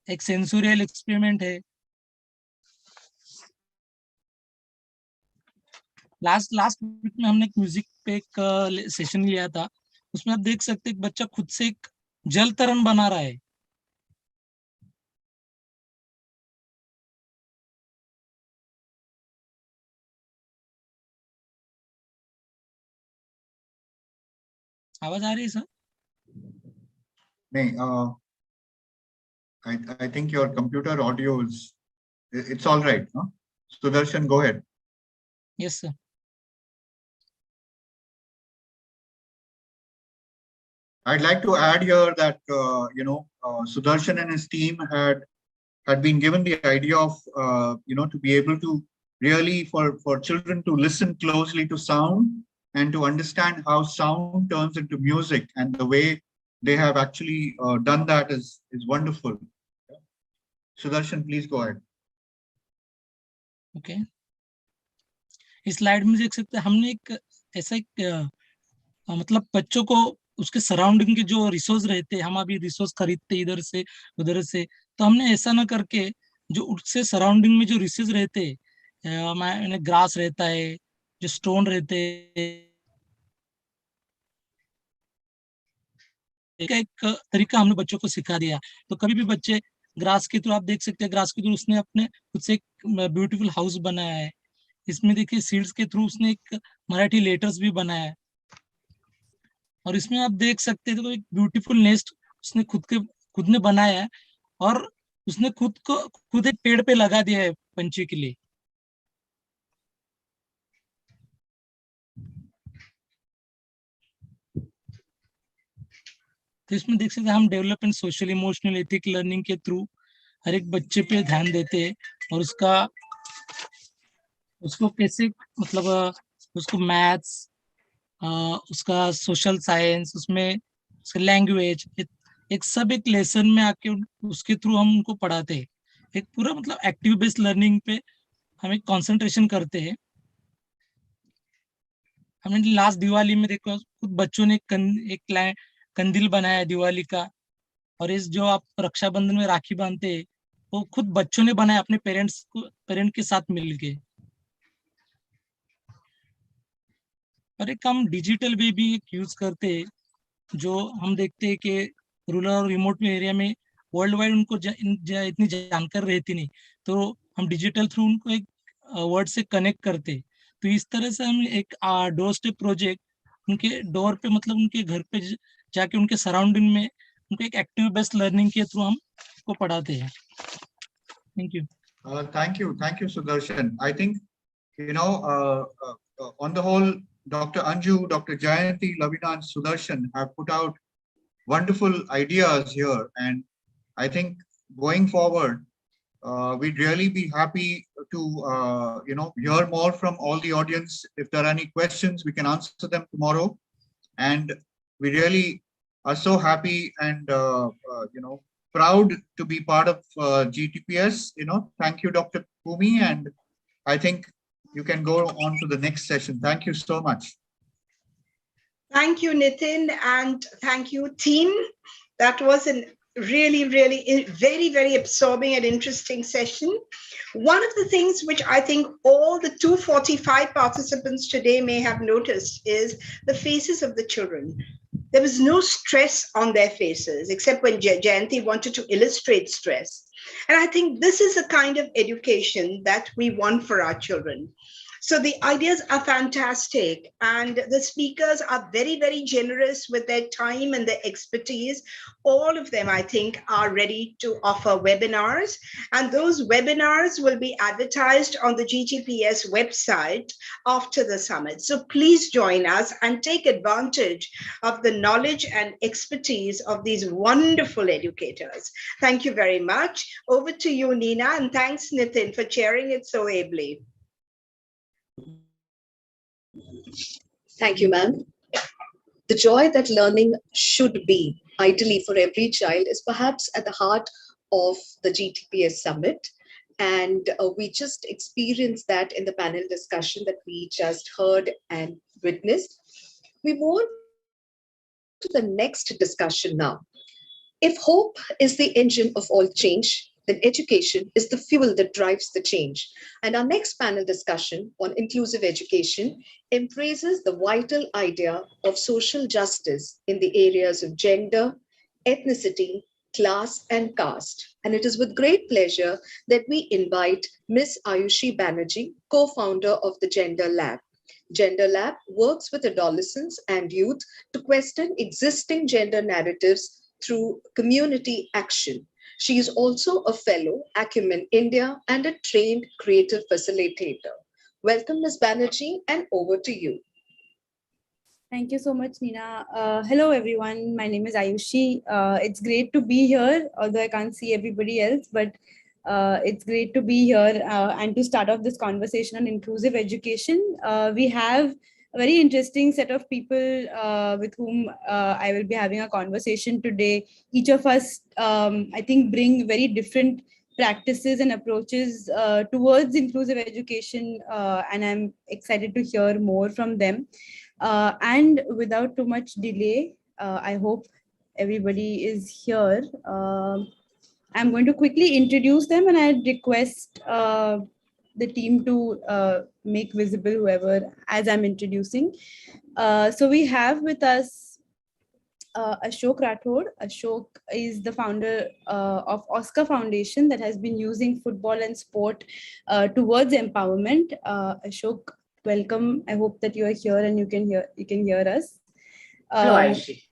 एक सेंसोरियल एक्सपेरिमेंट है। लास्ट वीक में हमने एक म्यूजिक पे एक सेशन लिया था, उसमें आप देख सकते हैं बच्चा खुद से एक जल तरंग बना रहा है। आवाज आ रही है सर? नहीं, I think your computer audio is, it's all right, no? Sudarshan, go ahead. Yes, sir. I'd like to add here that, Sudarshan and his team had been given the idea of, to be able to really for children to listen closely to sound and to understand how sound turns into music, and the way they have actually done that is wonderful. Sudarshan, please go ahead. Okay. इस slide में देख सकते हैं हमने एक ऐसा एक मतलब बच्चों को उसके सराउंडिंग के जो रिसोर्स रहते हैं, हम अभी रिसोर्स खरीदते इधर से उधर से, तो हमने ऐसा ना करके जो उससे सराउंडिंग में जो रिसोर्स रहते हैं मैंने ग्रास रहता है, जो स्टोन रहते हैं, एक तरीका हमने बच्चों को सिखा दिया। तो कभी भी बच्चे ग्रास के थ्रू, आप देख सकते हैं ग्रास के थ्रू उसने अपने खुद से एक ब्यूटीफुल हाउस बनाया है। इसमें देखिए सीड्स के थ्रू उसने एक मराठी लेटर्स भी बनाया है, और इसमें आप देख सकते हैं तो एक ब्यूटीफुल नेस्ट उसने खुद ने बनाया है, और उसने खुद एक पेड़ पे लगा दिया है पंछी के लिए। तो इसमें देख सकते हैं हम development social emotional ethic learning के थ्रू हर एक बच्चे पे ध्यान देते हैं, और उसको कैसे मतलब उसको मैथ्स, उसका सोशल साइंस, उसमें उसका लैंग्वेज, एक सब एक लेसन में आके उसके थ्रू हम उनको पढ़ाते हैं। एक पूरा मतलब एक्टिव बेस्ड लर्निंग पे हम एक कंसंट्रेशन करते हैं। हमने लास्ट दिवाली में देखो खुद बच्चों ने एक कंदील बनाया है दिवाली का, और इस जो आप रक्षाबंधन में राखी बांधते हैं वो खुद बच्चों ने बनाया अपने पेरेंट के साथ मिलके। और एक हम डिजिटल वे भी एक यूज करते हैं, जो हम देखते हैं कि रूरल और रिमोट एरिया में वर्ल्ड वाइड उनको इतनी जानकारी रहती नहीं, तो हम डिजिटल थ्रू उनको एक वर्ड से कनेक्ट करते हैं। तो इस तरह से हम एक डोर स्टेप प्रोजेक्ट उनके डोर पे, मतलब उनके घर पे जाके उनके सराउंडिंग में उनको एक एक्टिव बेस्ड लर्निंग के थ्रू हम को पढ़ाते हैं। Thank you. Thank you, Sudarshan. I think, on the whole, Dr. Anju, Dr. Jayanti, Lavina, and Sudarshan have put out wonderful ideas here. And I think going forward, we'd really be happy to, hear more from all the audience. If there are any questions, we can answer them tomorrow. And we really are so happy and, proud to be part of GTPS. Thank you, Dr. Kumi. And I think you can go on to the next session. Thank you so much. Thank you, Nitin, and thank you, team. That was a really, really very, very absorbing and interesting session. One of the things which I think all the 245 participants today may have noticed is the faces of the children. There was no stress on their faces, except when Jayanti wanted to illustrate stress. And I think this is the kind of education that we want for our children. So the ideas are fantastic, and the speakers are very, very generous with their time and their expertise. All of them, I think, are ready to offer webinars, and those webinars will be advertised on the GTPS website after the summit. So please join us and take advantage of the knowledge and expertise of these wonderful educators. Thank you very much. Over to you, Nina, and thanks, Nitin, for chairing it so ably. Thank you, ma'am. The joy that learning should be, ideally for every child, is perhaps at the heart of the GTPS Summit. And we just experienced that in the panel discussion that we just heard and witnessed. We move on to the next discussion now. If hope is the engine of all change, then education is the fuel that drives the change. And our next panel discussion on inclusive education embraces the vital idea of social justice in the areas of gender, ethnicity, class, and caste. And it is with great pleasure that we invite Ms. Ayushi Banerjee, co-founder of the Gender Lab. Gender Lab works with adolescents and youth to question existing gender narratives through community action. She is also a fellow Acumen India and a trained creative facilitator. Welcome, Ms. Banerjee, and over to you. Thank you so much, Nina. Hello, everyone. My name is Ayushi. It's great to be here, although I can't see everybody else, but it's great to be here and to start off this conversation on inclusive education. We have a very interesting set of people with whom I will be having a conversation today. Each of us, I think, bring very different practices and approaches towards inclusive education, and I'm excited to hear more from them. And without too much delay, I hope everybody is here. I'm going to quickly introduce them, and I'd request the team to make visible whoever as I'm introducing. So we have with us Ashok Rathod. Ashok is the founder of Oscar Foundation that has been using football and sport towards empowerment. Ashok, welcome. I hope that you are here and you can hear us. Hello, Ayushi.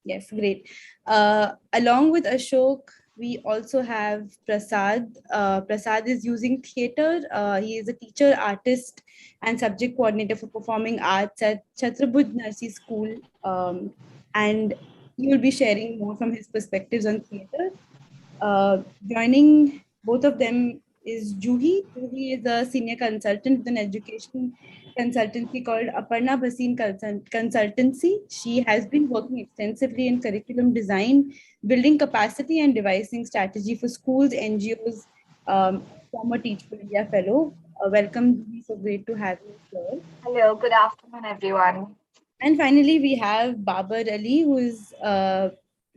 Yes, great. Along with Ashok, we also have Prasad. Prasad is using theater. He is a teacher, artist, and subject coordinator for performing arts at Chhatrapati Narsi School. And he will be sharing more from his perspectives on theater. Joining both of them is Juhi. Juhi is a senior consultant with an education consultancy called Aparna Bhasin Consultancy. She has been working extensively in curriculum design, building capacity and devising strategy for schools, NGOs, former Teachable India Fellow. Welcome, Juhi. So great to have you here. Hello, good afternoon, everyone. And finally, we have Babar Ali, who is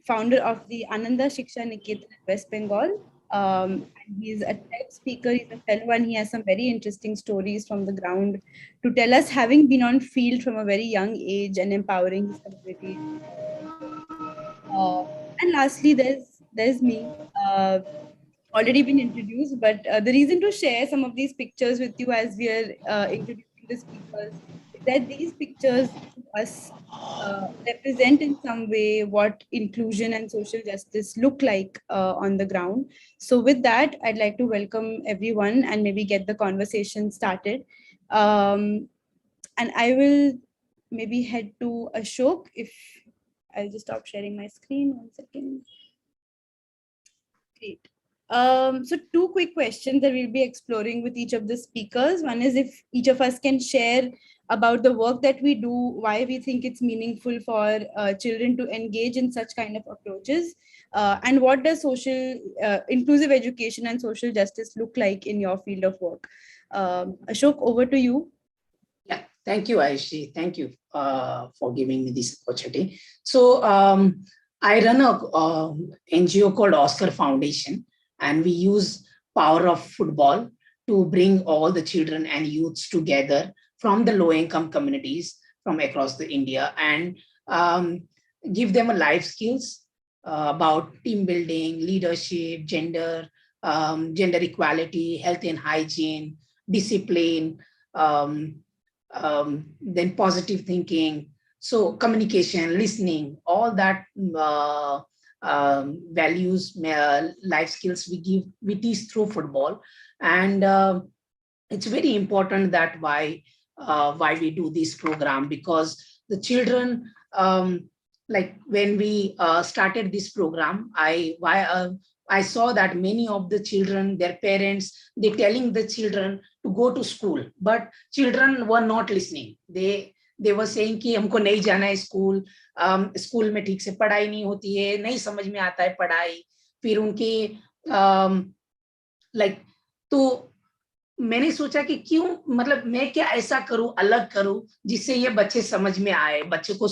founder of the Ananda Shiksha Niketan in West Bengal. And he's a TED speaker, he's a fellow, and he has some very interesting stories from the ground to tell us, having been on field from a very young age and empowering his community. And lastly, there's me. Already been introduced, but the reason to share some of these pictures with you as we are introducing the speakers is that these pictures to us represent in some way what inclusion and social justice look like on the ground. So with that, I'd like to welcome everyone and maybe get the conversation started. And I will maybe head to Ashok. If I'll just stop sharing my screen 1 second. Great. So 2 quick questions that we'll be exploring with each of the speakers. One is if each of us can share about the work that we do, why we think it's meaningful for children to engage in such kind of approaches, and what does social inclusive education and social justice look like in your field of work. Ashok, over to you. Yeah, thank you, Aishi. Thank you for giving me this opportunity. So I run a NGO called Oscar Foundation, and we use power of football to bring all the children and youths together from the low-income communities from across the India and give them a life skills about team building, leadership, gender equality, health and hygiene, discipline, then positive thinking, so communication, listening, all that values, life skills we teach through football. And it's very important that why we do this program, because the children, like when we started this program, I saw that many of the children, their parents, they're telling the children to go to school, but children were not listening. They were saying कि हमको नहीं जाना है school, school में ठीक से पढ़ाई नहीं होती है, नहीं समझ में आता है पढ़ाई, फिर उनकी लाइक तो मैंने सोचा कि क्यों, मतलब मैं क्या ऐसा करूं, अलग करूं जिससे ये बच्चे समझ में आए, बच्चे को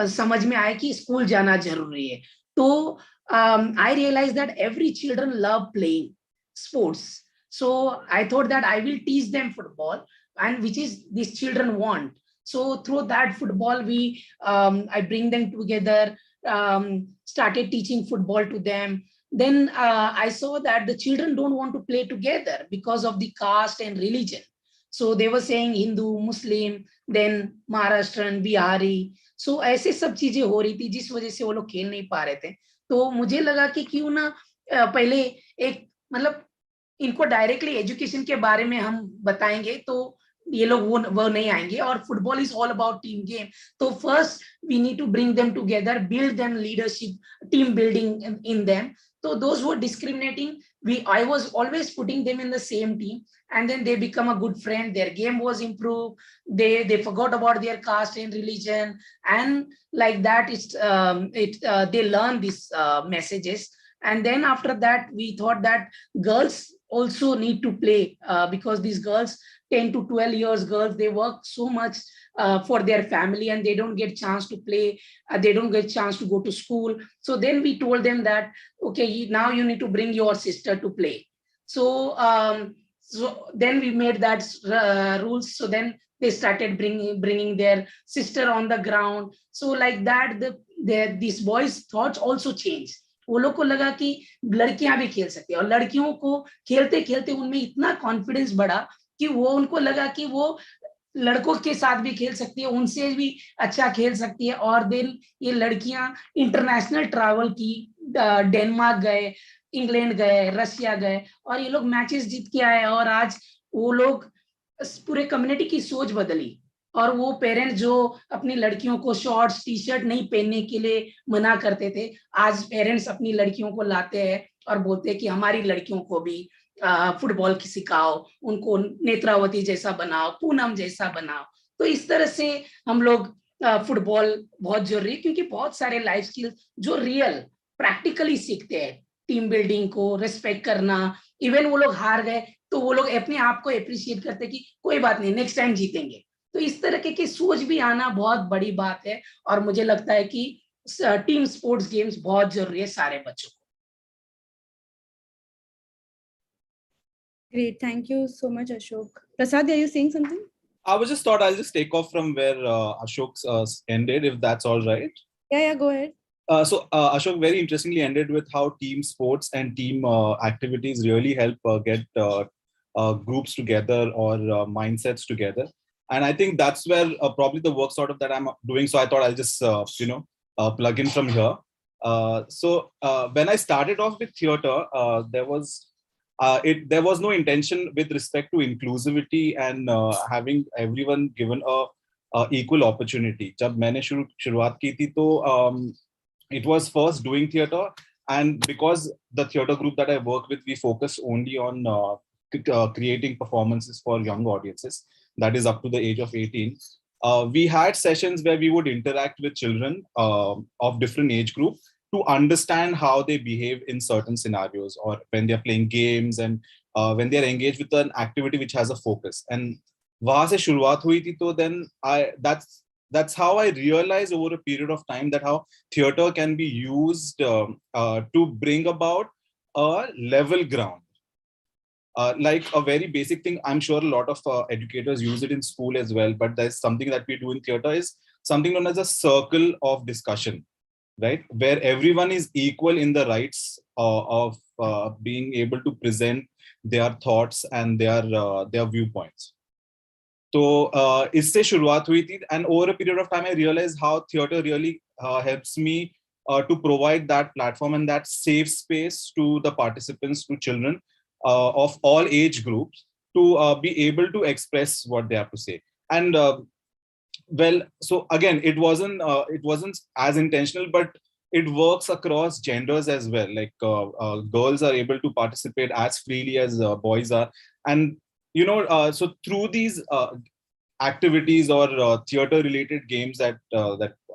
समझ में आए कि स्कूल जाना जरूरी है. तो I realized that every children love playing sports, so I thought that I will teach them football, and which is these children want. So through that football, I bring them together, started teaching football to them. Then I saw that the children don't want to play together because of the caste and religion. So they were saying Hindu, Muslim, then Maharashtrian, Bihari. So ऐसे सब चीजें हो रही थी जिस वजह से वो लोग खेल नहीं पा रहे थे. तो मुझे लगा कि क्यों ना पहले एक मतलब इनको डायरेक्टली एजुकेशन के बारे में हम बताएंगे तो ये लोग वो नहीं आएंगे. और football is all about team game. तो first we need to bring them together, build them leadership, team building in them. So those who were discriminating, I was always putting them in the same team, and then they become a good friend. Their game was improved. They forgot about their caste and religion, and like that, they learn these messages. And then after that, we thought that girls also need to play because these girls, 10 to 12 years girls, they work so much for their family and they don't get chance to play. They don't get chance to go to school. So then we told them that, okay, now you need to bring your sister to play. So then we made that rules. So then they started bringing their sister on the ground. So like that, these boys' thoughts also changed. वो लोग को लगा कि लड़कियां भी खेल सकती है, और लड़कियों को खेलते खेलते उनमें इतना कॉन्फिडेंस बढ़ा कि वो उनको लगा कि वो लड़कों के साथ भी खेल सकती है, उनसे भी अच्छा खेल सकती है। और देन ये लड़कियां इंटरनेशनल ट्रैवल की, डेनमार्क गए, इंग्लैंड गए, रशिया गए, और ये लोग मैचेस जीत के आए। और आज वो लोग, पूरे कम्युनिटी की सोच बदली। और वो पेरेंट्स जो अपनी लड़कियों को शॉर्ट्स टी शर्ट नहीं पहनने के लिए मना करते थे, आज पेरेंट्स अपनी लड़कियों को लाते हैं और बोलते हैं कि हमारी लड़कियों को भी फुटबॉल की सिखाओ, उनको नेत्रावती जैसा बनाओ, पूनम जैसा बनाओ। तो इस तरह से हम लोग, फुटबॉल बहुत जरूरी है, क्योंकि बहुत सारे लाइफ स्किल्स जो रियल प्रैक्टिकली सीखते हैं, टीम बिल्डिंग को, रिस्पेक्ट करना। इवन वो लोग हार गए तो वो लोग अपने आप को अप्रिशिएट करते कि कोई बात नहीं, नेक्स्ट टाइम जीतेंगे। तो इस तरह की सोच भी आना बहुत बड़ी बात है। और मुझे लगता है कि टीम स्पोर्ट्स गेम्स बहुत जरूरी है सारे बच्चों को। Great. Thank you so much, Ashok. Prasad, are you saying something? I was just thought I'll just take off from where Ashok ended, if that's all right. Yeah, go ahead. So Ashok very interestingly ended with how team sports and team activities really help get groups together or mindsets together. And I think that's where probably the work sort of that I'm doing. So I thought I'll just, plug in from here. So when I started off with theater, there was no intention with respect to inclusivity and having everyone given a equal opportunity. जब मैंने शुरुआत की थी तो it was first doing theater, and because the theater group that I work with, we focus only on creating performances for young audiences, that is up to the age of 18. We had sessions where we would interact with children of different age group to understand how they behave in certain scenarios, or when they're playing games, and when they're engaged with an activity which has a focus. And वहां से शुरुआत हुई थी, तो then that's how I realized over a period of time that how theater can be used to bring about a level ground. Like a very basic thing, I'm sure a lot of educators use it in school as well, but there's something that we do in theater is something known as a circle of discussion, right? Where everyone is equal in the rights of being able to present their thoughts and their viewpoints. तो इससे शुरुआत हुई थी, and over a period of time I realized how theater really helps me to provide that platform and that safe space to the participants, to children of all age groups, to be able to express what they have to say. And well, so again, it wasn't as intentional, but it works across genders as well. Like girls are able to participate as freely as boys are. And so through these activities or theater-related games that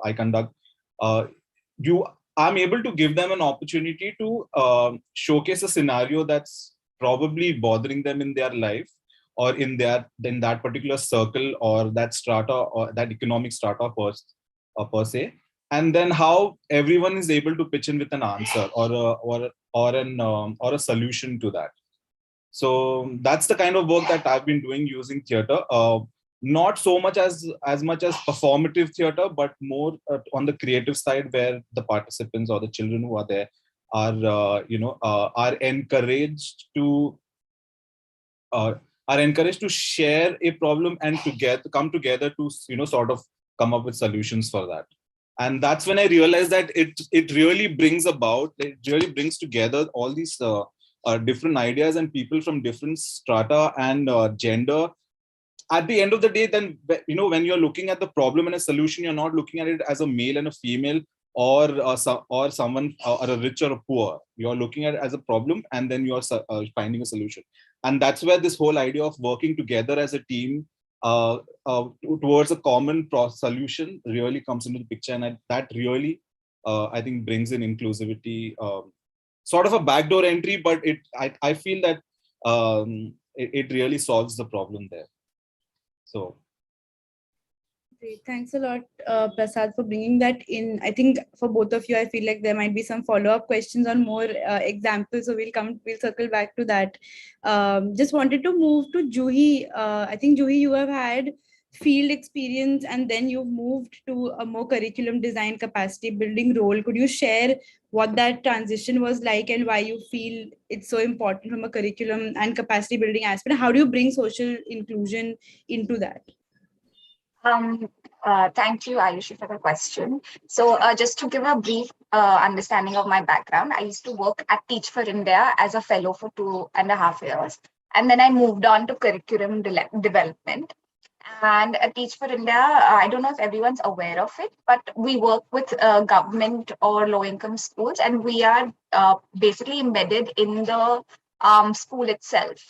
I conduct, I'm able to give them an opportunity to showcase a scenario that's probably bothering them in their life, or in that particular circle, or that strata, or that economic strata per se, and then how everyone is able to pitch in with an answer or a solution to that. So that's the kind of work that I've been doing using theater. Not so much as much as performative theater, but more on the creative side, where the participants or the children who are there are encouraged to share a problem and come together to sort of come up with solutions for that. And that's when I realized that it really brings together all these different ideas and people from different strata and gender. At the end of the day, then, when you're looking at the problem and a solution, you're not looking at it as a male and a female, or someone, or a rich or a poor. You're looking at it as a problem, and then you're finding a solution. And that's where this whole idea of working together as a team towards a common solution really comes into the picture. And that really, I think, brings in inclusivity, sort of a backdoor entry, but I feel that it really solves the problem there. So Great. Thanks a lot, Prasad, for bringing that in. I think for both of you, I feel like there might be some follow-up questions on more examples. So we'll circle back to that. Just wanted to move to Juhi. I think Juhi, you have had field experience and then you've moved to a more curriculum design capacity building role. Could you share what that transition was like and why you feel it's so important from a curriculum and capacity building aspect? How do you bring social inclusion into that? Thank you, Ayushi, for the question. So just to give a brief understanding of my background, I used to work at Teach for India as a fellow for 2.5 years. And then I moved on to curriculum development. And at Teach for India, I don't know if everyone's aware of it, but we work with government or low-income schools, and we are basically embedded in the school itself.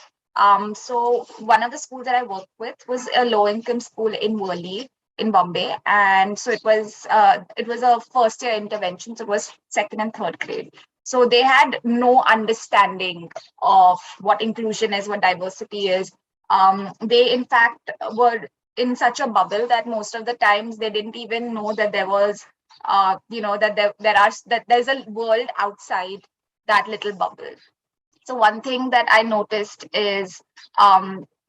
So one of the schools that I worked with was a low-income school in Worli, in Bombay, and so it was a first-year intervention. So it was second and third grade. So they had no understanding of what inclusion is, what diversity is. They in fact were in such a bubble that most of the times they didn't even know that there was, that there's a world outside that little bubble. So one thing that I noticed is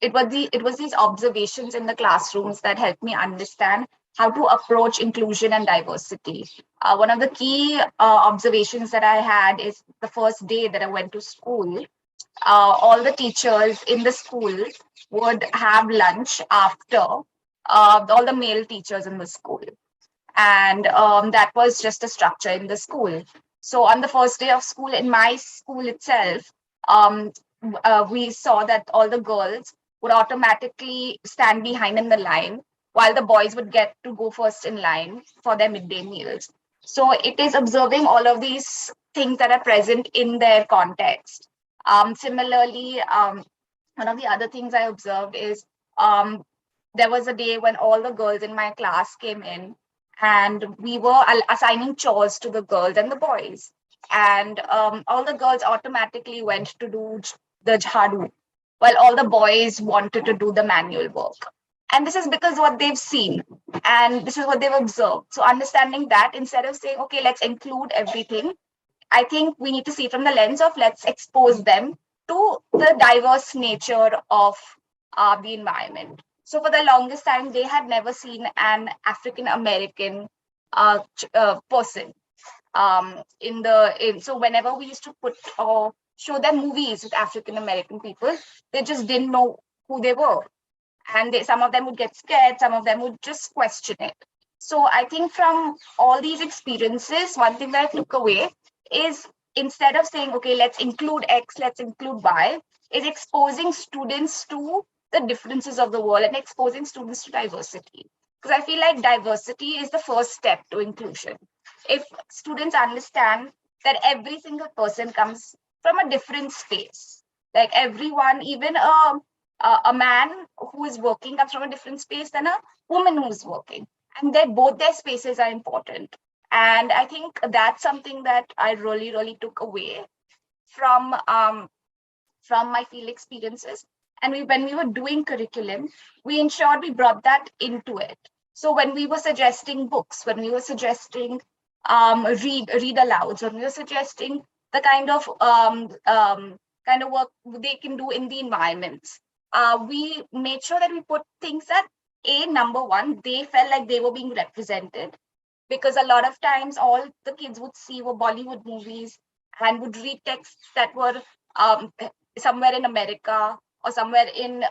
it was these observations in the classrooms that helped me understand how to approach inclusion and diversity. One of the key observations that I had is the first day that I went to school. All the teachers in the school would have lunch after all the male teachers in the school. And that was just a structure in the school. So on the first day of school, in my school itself, we saw that all the girls would automatically stand behind in the line, while the boys would get to go first in line for their midday meals. So it is observing all of these things that are present in their context. Similarly, one of the other things I observed is there was a day when all the girls in my class came in, and we were assigning chores to the girls and the boys. And all the girls automatically went to do the jhadu, while all the boys wanted to do the manual work. And this is because what they've seen and this is what they've observed. So understanding that, instead of saying, okay, let's include everything, I think we need to see from the lens of let's expose them to the diverse nature of the environment. So for the longest time, they had never seen an African American person. So whenever we used to put or show them movies with African American people, they just didn't know who they were, and some of them would get scared, some of them would just question it. So I think from all these experiences, one thing that I took away is, instead of saying, okay, let's include X, let's include Y, is exposing students to the differences of the world and exposing students to diversity. Because I feel like diversity is the first step to inclusion. If students understand that every single person comes from a different space, like everyone, even a man who is working comes from a different space than a woman who is working, and both their spaces are important. And I think that's something that I really took away from my field experiences. And when we were doing curriculum, we ensured we brought that into it. So when we were suggesting books, when we were suggesting read alouds, when we were suggesting the kind of work they can do in the environments, we made sure that we put things that, number one, they felt like they were being represented, because a lot of times all the kids would see were Bollywood movies and would read texts that were somewhere in America or somewhere in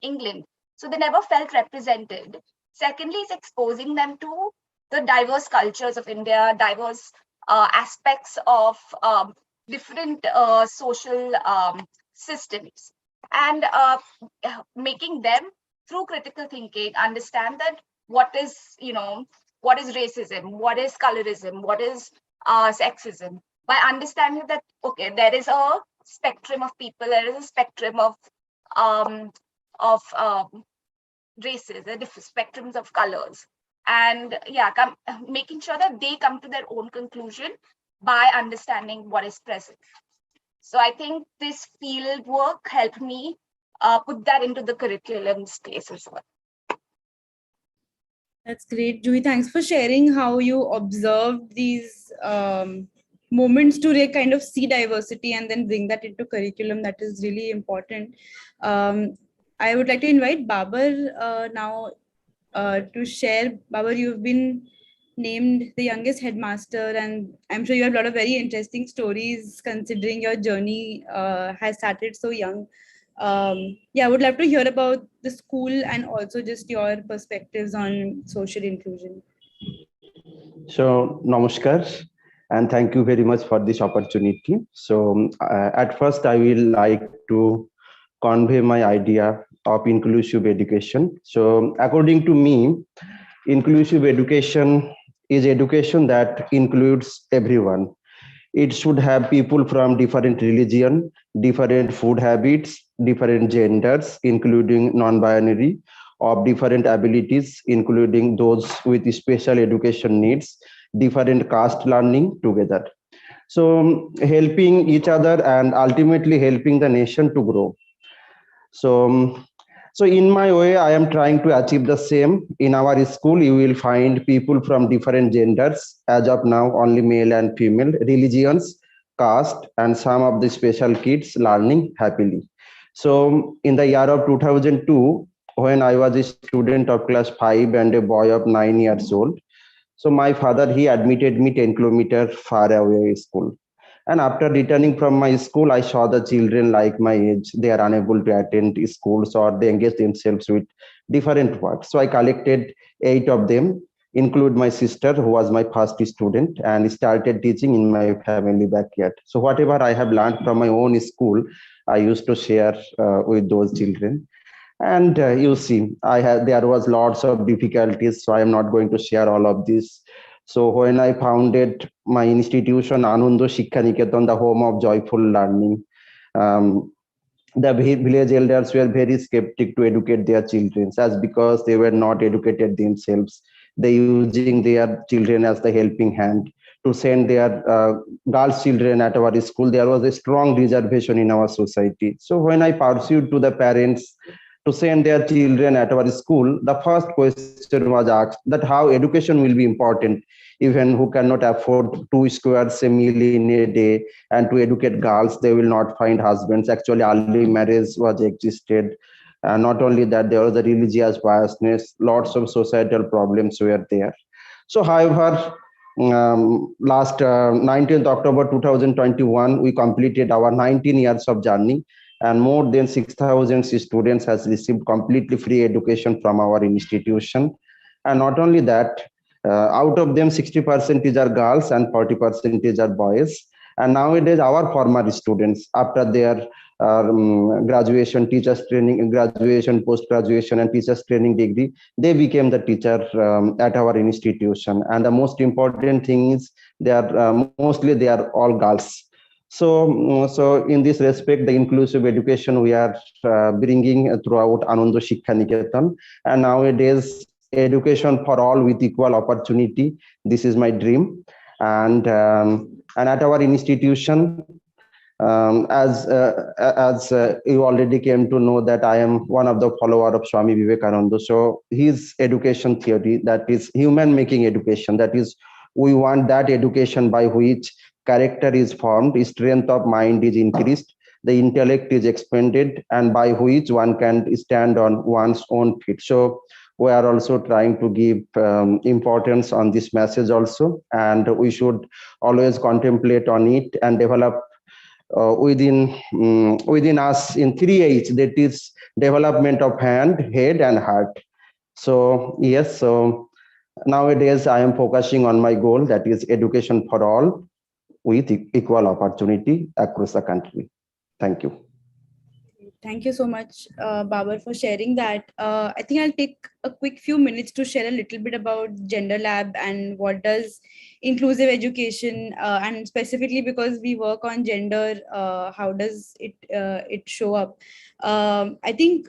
England. So they never felt represented. Secondly, it's exposing them to the diverse cultures of India, diverse aspects of different social systems, and making them, through critical thinking, understand that what is racism, what is colorism, what is sexism, by understanding that, okay, there is a spectrum of people, there is a spectrum of races, there are different spectrums of colors, and making sure that they come to their own conclusion by understanding what is present. So I think this field work helped me put that into the curriculum space as well. That's great, Juhi. Thanks for sharing how you observed these moments to kind of see diversity and then bring that into curriculum. That is really important. I would like to invite Babar now to share. Babar, you've been named the youngest headmaster, and I'm sure you have a lot of very interesting stories considering your journey has started so young. Yeah, I would love to hear about the school and also just your perspectives on social inclusion. So, namaskar, and thank you very much for this opportunity. So, at first, I will like to convey my idea of inclusive education. So, according to me, inclusive education is education that includes everyone. It should have people from different religion, different food habits, different genders, including non-binary, of different abilities, including those with special education needs, different caste learning together. So helping each other and ultimately helping the nation to grow. So, so in my way, I am trying to achieve the same. In our school, you will find people from different genders. As of now, only male and female, religions, caste, and some of the special kids learning happily. So in the year of 2002, when I was a student of class 5 and a boy of 9 years old, so my father, he admitted me 10 kilometers far away school. And after returning from my school, I saw the children like my age, they are unable to attend schools or they engage themselves with different work. So I collected 8 of them, include my sister, who was my first student, and started teaching in my family backyard. So whatever I have learned from my own school, I used to share with those children. And you see, there was lots of difficulties, so I am not going to share all of this. So when I founded my institution, Anando Shiksha Niketan, the home of joyful learning, um, the village elders were very skeptic to educate their children, as because they were not educated themselves. They using their children as the helping hand to send their girls children at our school. There was a strong reservation in our society. So when I pursued to the parents to send their children at our school, the first question was asked that how education will be important, even who cannot afford 2 squares a meal in a day, and to educate girls, they will not find husbands. Actually, early marriage was existed. Not only that, there was a religious biasness, lots of societal problems were there. So, however, last 19th October 2021, we completed our 19 years of journey, and more than 6,000 students has received completely free education from our institution. And not only that, out of them 60% are girls and 40% are boys. And nowadays our former students, after their graduation, teachers training, graduation, post graduation, and teachers training degree, they became the teacher at our institution. And the most important thing is they are mostly they are all girls. So in this respect, the inclusive education we are bringing throughout Anando Shiksha Niketan, and nowadays education for all with equal opportunity. This is my dream, and at our institution, as you already came to know that I am one of the follower of Swami Vivekananda. So his education theory, that is human making education, that is we want that education by which character is formed, strength of mind is increased, the intellect is expanded, and by which one can stand on one's own feet. So we are also trying to give importance on this message also, and we should always contemplate on it and develop within us in 3H, that is development of hand, head, and heart. So yes, so nowadays I am focusing on my goal, that is education for all with equal opportunity across the country. Thank you. Thank you so much, Babar, for sharing that. I think I'll take a quick few minutes to share a little bit about Gender Lab and what does inclusive education, and specifically because we work on gender, how does it show up? I think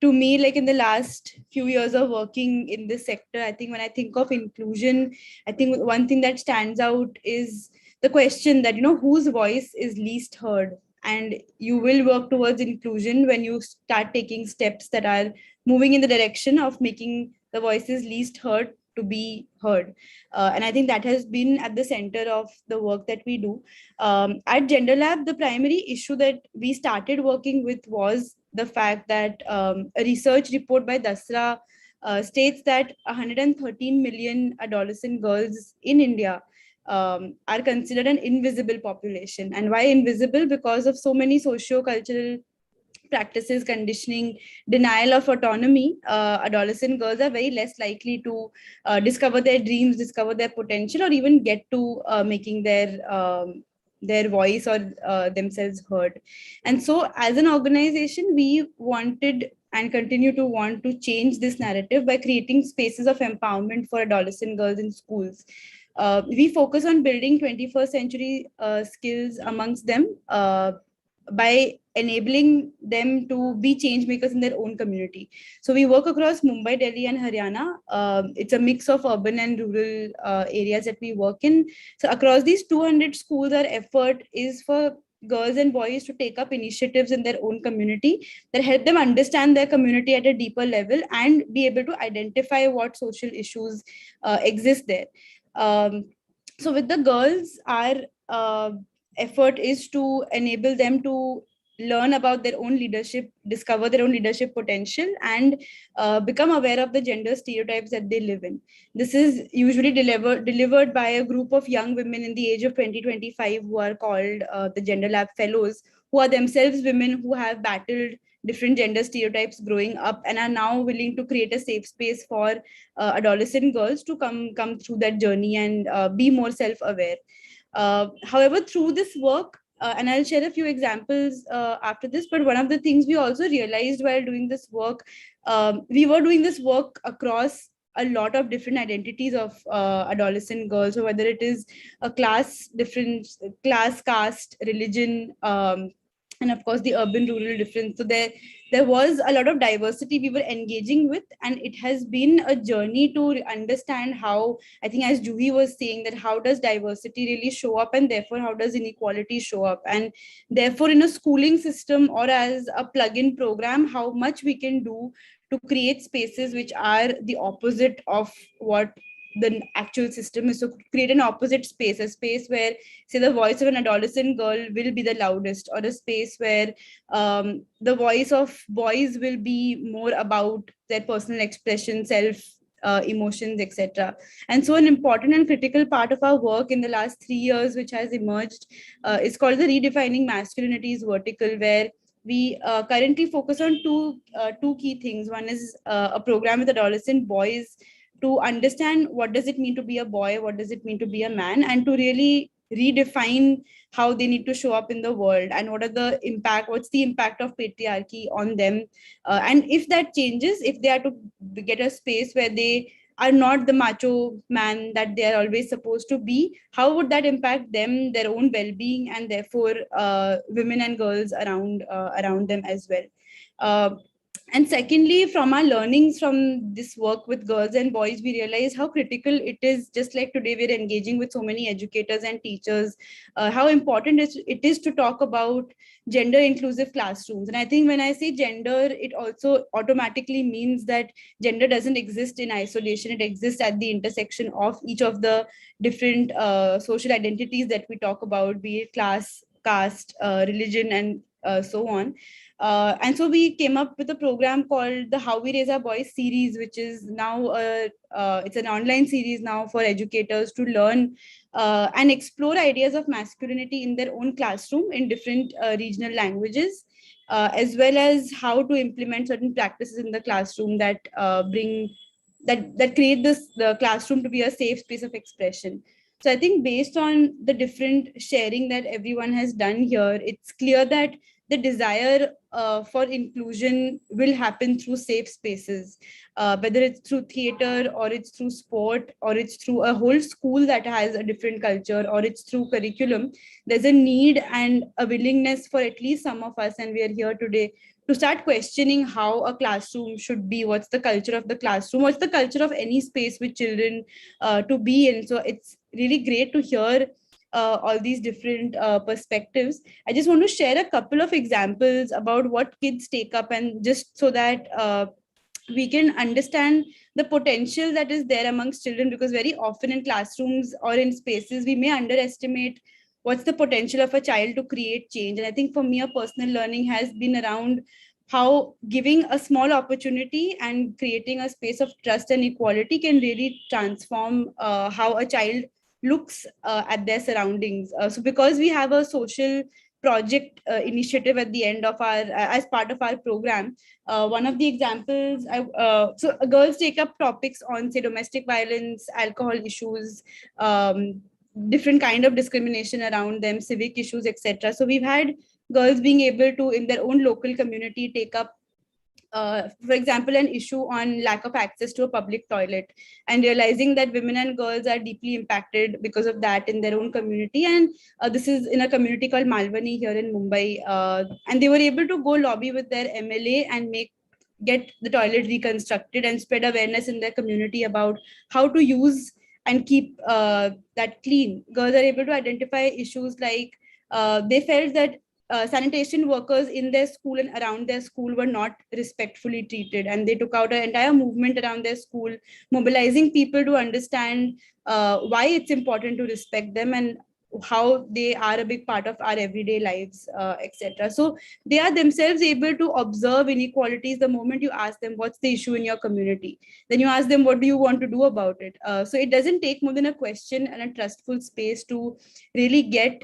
to me, like in the last few years of working in this sector, I think when I think of inclusion, I think one thing that stands out is the question that, whose voice is least heard. And you will work towards inclusion when you start taking steps that are moving in the direction of making the voices least heard to be heard. And I think that has been at the center of the work that we do. At Gender Lab, the primary issue that we started working with was the fact that a research report by Dasra states that 113 million adolescent girls in India are considered an invisible population. And why invisible? Because of so many socio-cultural practices, conditioning, denial of autonomy. Adolescent girls are very less likely to discover their dreams, discover their potential, or even get to making their voice or themselves heard. And so as an organization, we wanted and continue to want to change this narrative by creating spaces of empowerment for adolescent girls in schools. We focus on building 21st century skills amongst them by enabling them to be change makers in their own community. So we work across Mumbai, Delhi, and Haryana. It's a mix of urban and rural areas that we work in. So across these 200 schools, our effort is for girls and boys to take up initiatives in their own community that help them understand their community at a deeper level and be able to identify what social issues exist there. So with the girls, our effort is to enable them to learn about their own leadership, discover their own leadership potential, and become aware of the gender stereotypes that they live in. This is usually delivered by a group of young women in the age of 20-25 who are called the Gender Lab Fellows, who are themselves women who have battled different gender stereotypes growing up and are now willing to create a safe space for adolescent girls to come through that journey and be more self-aware. However, through this work, and I'll share a few examples after this, but one of the things we also realized while doing this work, we were doing this work across a lot of different identities of adolescent girls. So whether it is a class difference, class, caste, religion, and of course the urban rural difference. So there was a lot of diversity we were engaging with, and it has been a journey to understand how, I think as Juhi was saying, that how does diversity really show up, and therefore how does inequality show up, and therefore in a schooling system or as a plug-in program, how much we can do to create spaces which are the opposite of what the actual system is. So create an opposite space, a space where, say, the voice of an adolescent girl will be the loudest, or a space where the voice of boys will be more about their personal expression, self emotions, etc. And so an important and critical part of our work in the last 3 years, which has emerged, is called the Redefining Masculinities vertical, where we currently focus on two key things. One is a program with adolescent boys to understand what does it mean to be a boy, what does it mean to be a man, and to really redefine how they need to show up in the world, and what's the impact of patriarchy on them, and if that changes, if they are to get a space where they are not the macho man that they are always supposed to be, how would that impact them, their own well-being, and therefore women and girls around them as well. And secondly, from our learnings from this work with girls and boys, we realize how critical it is, just like today we're engaging with so many educators and teachers, how important it is to talk about gender inclusive classrooms. And I think when I say gender, it also automatically means that gender doesn't exist in isolation. It exists at the intersection of each of the different social identities that we talk about, be it class, caste, religion, and so on. And so we came up with a program called the How We Raise Our Boys series, which is now it's an online series now for educators to learn and explore ideas of masculinity in their own classroom in different regional languages, as well as how to implement certain practices in the classroom that create the classroom to be a safe space of expression. So I think based on the different sharing that everyone has done here, it's clear that the desire for inclusion will happen through safe spaces, whether it's through theater, or it's through sport, or it's through a whole school that has a different culture, or it's through curriculum. There's a need and a willingness for at least some of us, and we are here today to start questioning how a classroom should be, what's the culture of the classroom, what's the culture of any space with children to be in. So it's really great to hear all these different perspectives. I just want to share a couple of examples about what kids take up, and just so that we can understand the potential that is there amongst children, because very often in classrooms or in spaces, we may underestimate what's the potential of a child to create change. And I think for me, a personal learning has been around how giving a small opportunity and creating a space of trust and equality can really transform how a child looks at their surroundings. So because we have a social project initiative at the end of our as part of our program, one of the examples, girls take up topics on, say, domestic violence, alcohol issues, different kind of discrimination around them, civic issues, etc. So we've had girls being able to, in their own local community, take up for example, an issue on lack of access to a public toilet, and realizing that women and girls are deeply impacted because of that in their own community. And this is in a community called Malvani here in Mumbai. And they were able to go lobby with their MLA and get the toilet reconstructed and spread awareness in their community about how to use and keep that clean. Girls are able to identify issues like they felt that sanitation workers in their school and around their school were not respectfully treated, and they took out an entire movement around their school, mobilizing people to understand why it's important to respect them and how they are a big part of our everyday lives, etc. So they are themselves able to observe inequalities the moment you ask them what's the issue in your community. Then you ask them, what do you want to do about it? So it doesn't take more than a question and a trustful space to really get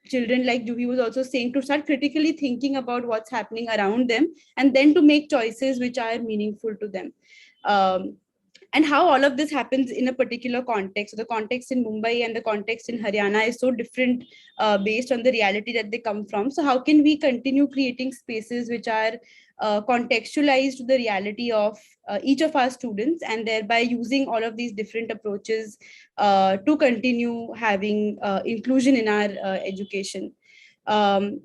children, like Juhi was also saying, to start critically thinking about what's happening around them, and then to make choices which are meaningful to them. And how all of this happens in a particular context. So the context in Mumbai and the context in Haryana is so different based on the reality that they come from. So how can we continue creating spaces which are contextualized to the reality of each of our students, and thereby using all of these different approaches to continue having inclusion in our education. Moving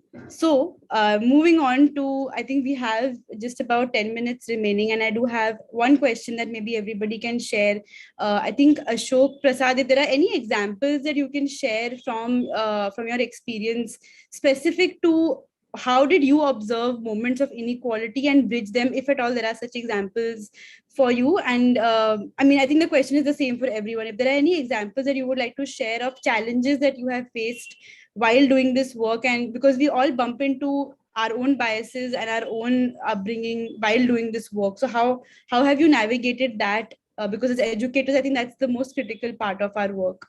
on to, I think we have just about 10 minutes remaining, and I do have one question that maybe everybody can share. I think Ashok, Prasad, if there are any examples that you can share from your experience specific to how did you observe moments of inequality and bridge them, if at all there are such examples for you. And I mean, I think the question is the same for everyone. If there are any examples that you would like to share of challenges that you have faced while doing this work, and because we all bump into our own biases and our own upbringing while doing this work. So how have you navigated that? Because as educators, I think that's the most critical part of our work.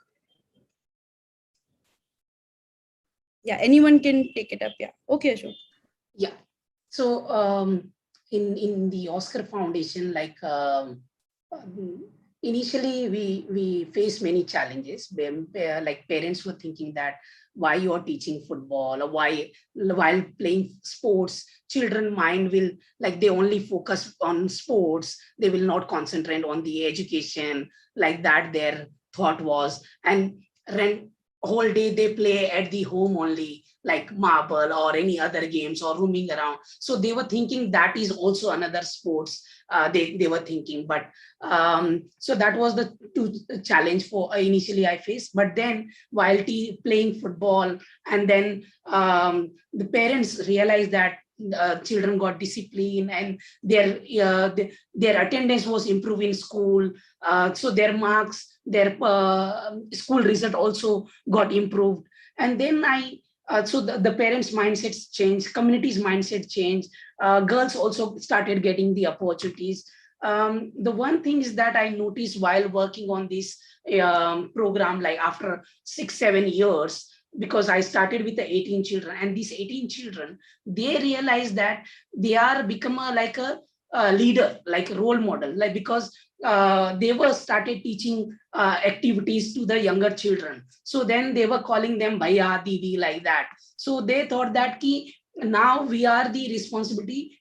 Yeah, anyone can take it up. Yeah. Okay, Ashok. Yeah. So in the Oscar Foundation, like initially we faced many challenges. Like parents were thinking that why you are teaching football, or why while playing sports, children mind will, like, they only focus on sports, they will not concentrate on the education, like that their thought was. And whole day they play at the home only, like marble or any other games, or roaming around. So they were thinking that is also another sports. They were thinking, but so that was the challenge for initially I faced. But then while playing football, and then the parents realized that children got discipline, and their attendance was improved in school. So their marks, their school result also got improved. And then so the parents' mindsets changed, community's mindset changed. Girls also started getting the opportunities. The one thing is that I noticed while working on this program, like after 6-7 years, because I started with the 18 children, and these 18 children, they realized that they are become like a leader, like a role model, like, because they were started teaching activities to the younger children. So then they were calling them Bhaiya, Didi, like that. So they thought that now we have responsibility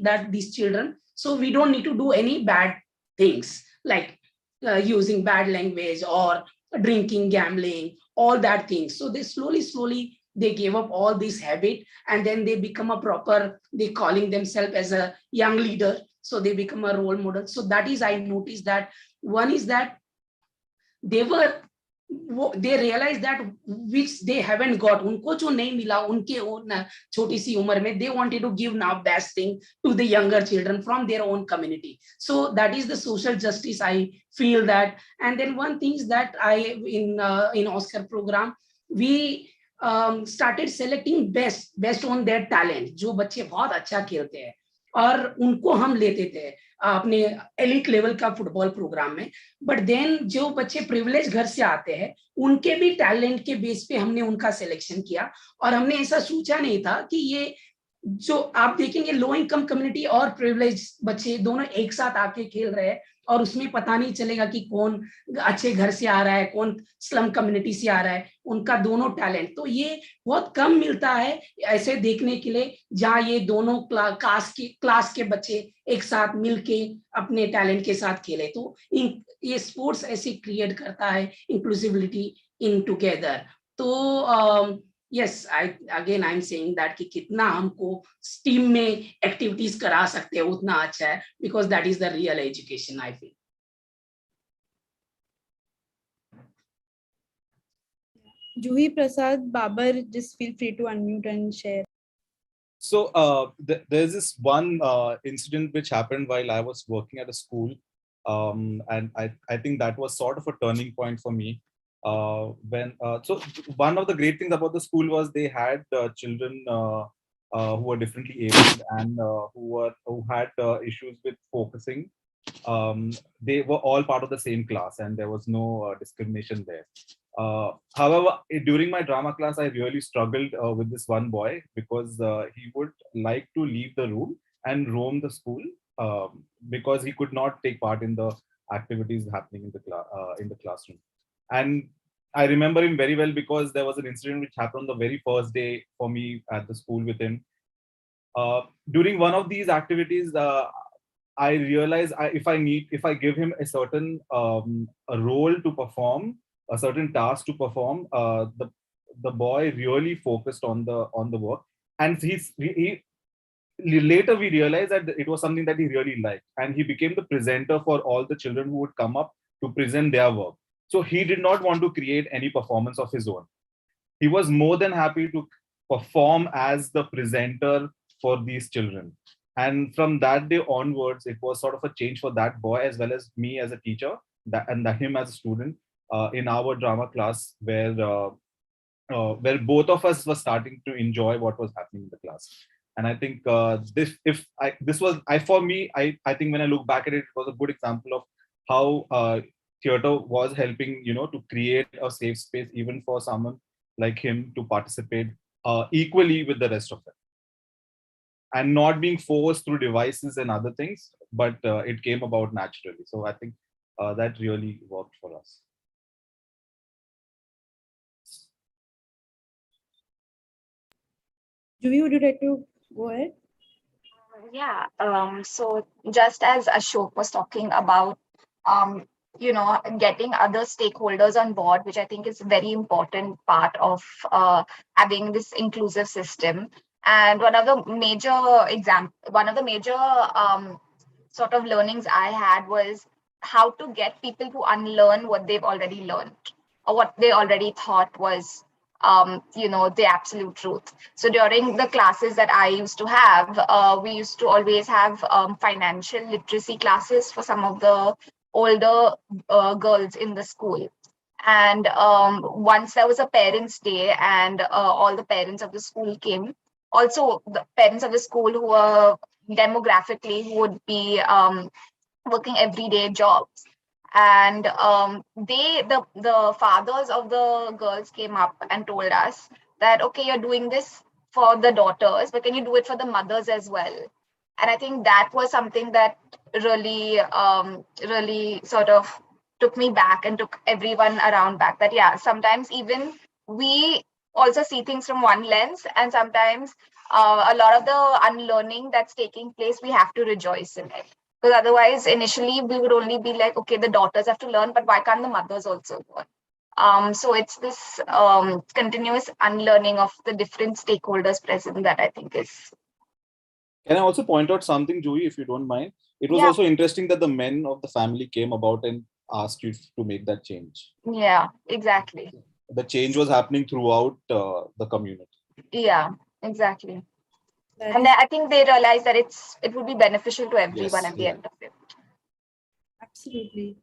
that these children, so we don't need to do any bad things, like using bad language or drinking, gambling, all that things. So they slowly they gave up all this habit, and then they become a proper, they calling themselves as a young leader. So they become a role model. So that is, I noticed that one is that they were they realize that which they haven't got, उनको जो नहीं मिला उनके own छोटी सी उम्र में, they wanted to give now best thing to the younger children from their own community. So that is the social justice, I feel that. And then one thing is that in Oscar program, we started selecting based on their talent. जो बच्चे बहुत अच्छा खेलते हैं और उनको हम लेते थे अपने एलिट लेवल का फुटबॉल प्रोग्राम में. बट देन जो बच्चे प्रिविलेज घर से आते हैं उनके भी टैलेंट के बेस पे हमने उनका सिलेक्शन किया. और हमने ऐसा सोचा नहीं था कि ये जो आप देखेंगे लो इनकम कम्युनिटी और प्रिविलेज बच्चे दोनों एक साथ आके खेल रहे हैं और उसमें पता नहीं चलेगा कि कौन अच्छे घर से आ रहा है, कौन स्लम कम्युनिटी से आ रहा है, उनका दोनों टैलेंट. तो ये बहुत कम मिलता है ऐसे देखने के लिए जहाँ ये दोनों क्लास के बच्चे एक साथ मिलके अपने टैलेंट के साथ खेले. तो ये स्पोर्ट्स ऐसे क्रिएट करता है इंक्लूसिविटी इन टुगेदर. तो yes, I'm saying that कि कितना हमको टीम में एक्टिविटीज करा सकते हैं उतना अच्छा है, because that is the real education, I feel. Juhi Prasad, Babar, just feel free to unmute and share. So there's this one incident which happened while I was working at a school, and I think that was sort of a turning point for me. So one of the great things about the school was they had children who were differently abled and who had issues with focusing. They were all part of the same class and there was no discrimination there. However, during my drama class, I really struggled with this one boy because he would like to leave the room and roam the school because he could not take part in the activities happening in the classroom. And I remember him very well because there was an incident which happened on the very first day for me at the school with him. During one of these activities, I realized if I give him a certain a role to perform, a certain task to perform, the boy really focused on the work, and he later we realized that it was something that he really liked, and he became the presenter for all the children who would come up to present their work. So he did not want to create any performance of his own. He was more than happy to perform as the presenter for these children. And from that day onwards, it was sort of a change for that boy as well as me as a teacher and him as a student in our drama class, where both of us were starting to enjoy what was happening in the class. And I think for me, I think when I look back at it, it was a good example of how theater was helping, to create a safe space even for someone like him to participate equally with the rest of them. And not being forced through devices and other things, but it came about naturally. So I think that really worked for us. Juhi, would you like to go ahead? Yeah. So just as Ashok was talking about, getting other stakeholders on board, which I think is a very important part of having this inclusive system. And one of the major sort of learnings I had was how to get people to unlearn what they've already learned or what they already thought was the absolute truth. So during the classes that I used to have, we used to always have financial literacy classes for some of the older girls in the school. And once there was a parents' day and all the parents of the school came, also the parents of the school who were demographically who would be working everyday jobs. And the fathers of the girls came up and told us that, okay, you're doing this for the daughters, but can you do it for the mothers as well? And I think that was something that really, really sort of took me back and took everyone around back. That, yeah, sometimes even we also see things from one lens, and sometimes a lot of the unlearning that's taking place, we have to rejoice in it. Because otherwise, initially, we would only be like, okay, the daughters have to learn, but why can't the mothers also learn? So it's this continuous unlearning of the different stakeholders present that I think is. Can I also point out something, Juhi, if you don't mind? It was also interesting that the men of the family came about and asked you to make that change. Yeah, exactly. The change was happening throughout the community. Yeah, exactly. And I think they realized that it would be beneficial to everyone at the end of it. Absolutely.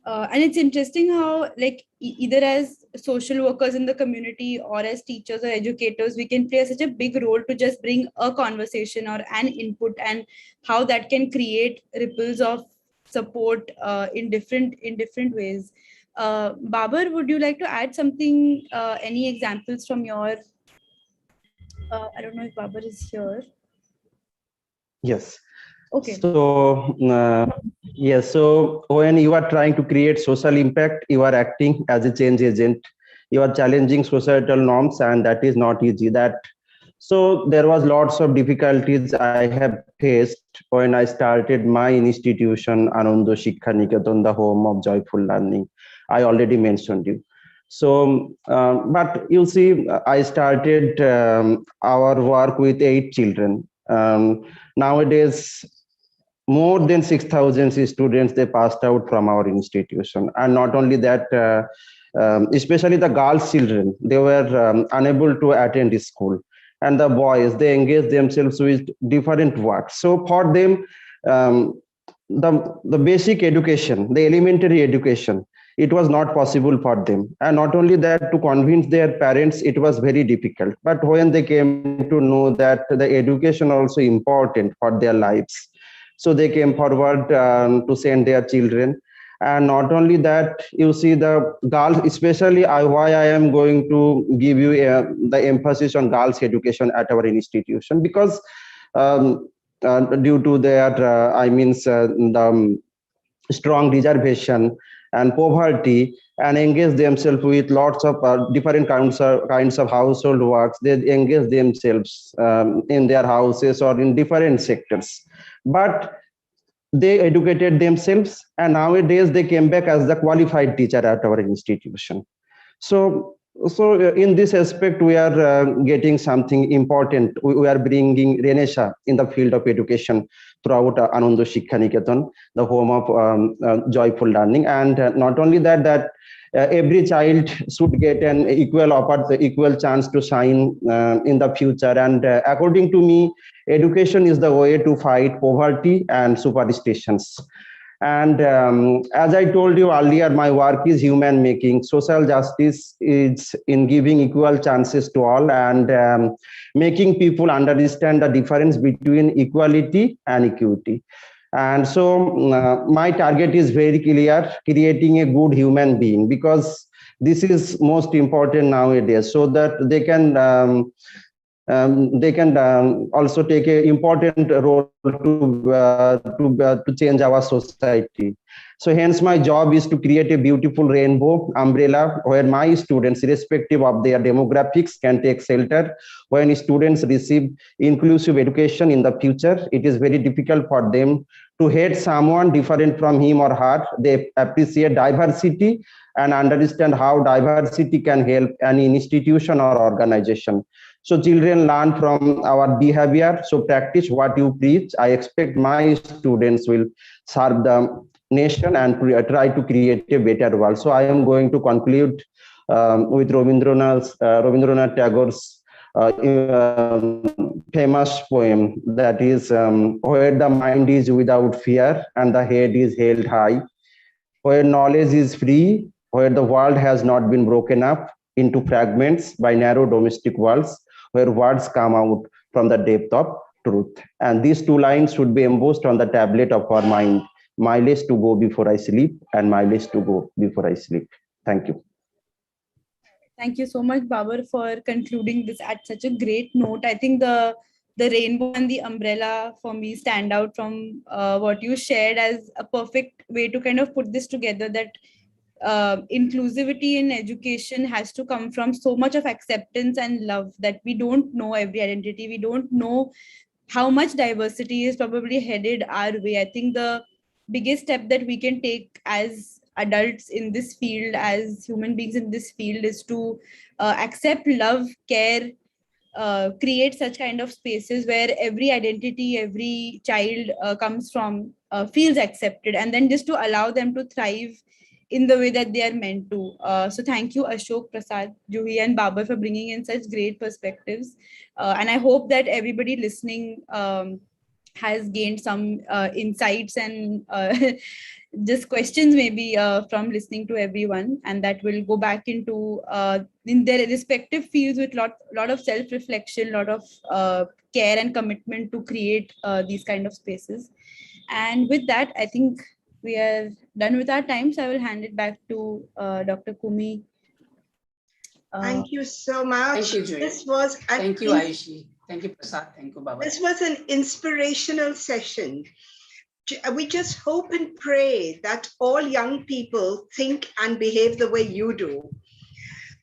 And it's interesting how, like, either as social workers in the community or as teachers or educators, we can play such a big role to just bring a conversation or an input, and how that can create ripples of support in different ways. Babar, would you like to add something? Any examples from your? I don't know if Babar is here. Yes. Okay. So, yes, so when you are trying to create social impact, you are acting as a change agent. You are challenging societal norms, and that is not easy. So there was lots of difficulties I have faced when I started my institution, Ananda Shiksha Niketan, the home of joyful learning. I already mentioned you. So, but you see, I started our work with 8 children. Nowadays, more than 6,000 students they passed out from our institution, and not only that, especially the girls children, they were unable to attend school, and the boys they engage themselves with different work. So for them, um, the basic education, the elementary education, it was not possible for them, and not only that, to convince their parents it was very difficult. But when they came to know that the education also important for their lives, so they came forward to send their children. And not only that, you see the girls, especially why I am going to give you the emphasis on girls education at our institution, because due to their the strong reservation and poverty, and engage themselves with lots of different kinds of household works. They engage themselves in their houses or in different sectors, but they educated themselves, and nowadays they came back as the qualified teacher at our institution. So in this aspect, we are getting something important. We are bringing renaissance in the field of education throughout Ananda Shiksha Niketan, the home of joyful learning. And not only that every child should get an equal chance to shine in the future. And according to me, education is the way to fight poverty and superstitions. And as I told you earlier, my work is human making. Social justice is in giving equal chances to all, and making people understand the difference between equality and equity. And so my target is very clear: creating a good human being, because this is most important nowadays, so that they can also take an important role to change our society. So hence my job is to create a beautiful rainbow umbrella where my students, irrespective of their demographics, can take shelter. When students receive inclusive education in the future, it is very difficult for them to hate someone different from him or her. They appreciate diversity and understand how diversity can help any institution or organization. So children learn from our behavior. So practice what you preach. I expect my students will serve the nation and try to create a better world. So I am going to conclude with Rabindranath Tagore's famous poem, that is, where the mind is without fear and the head is held high, where knowledge is free, where the world has not been broken up into fragments by narrow domestic walls, where words come out from the depth of truth. And these 2 lines should be embossed on the tablet of our mind: mileage to go before I sleep, and mileage to go before I sleep. Thank you. Thank you so much, Babar, for concluding this at such a great note. I think the rainbow and the umbrella for me stand out from what you shared as a perfect way to kind of put this together, that inclusivity in education has to come from so much of acceptance and love, that we don't know every identity. We don't know how much diversity is probably headed our way. I think the biggest step that we can take as adults in this field, as human beings in this field, is to accept, love, care, create such kind of spaces where every identity, every child comes from, feels accepted, and then just to allow them to thrive in the way that they are meant to. So thank you, Ashok, Prasad, Juhi, and Babar for bringing in such great perspectives. And I hope that everybody listening has gained some insights and just questions maybe from listening to everyone, and that will go back into in their respective fields with lot of self-reflection, lot of care and commitment to create these kind of spaces. And with that, I think we are done with our time, so I will hand it back to Dr. Kumi. Thank you so much. Thank you, Joy. This was Thank you, Ayushi. Thank you, Prasad. Thank you, Baba. This was an inspirational session. We just hope and pray that all young people think and behave the way you do.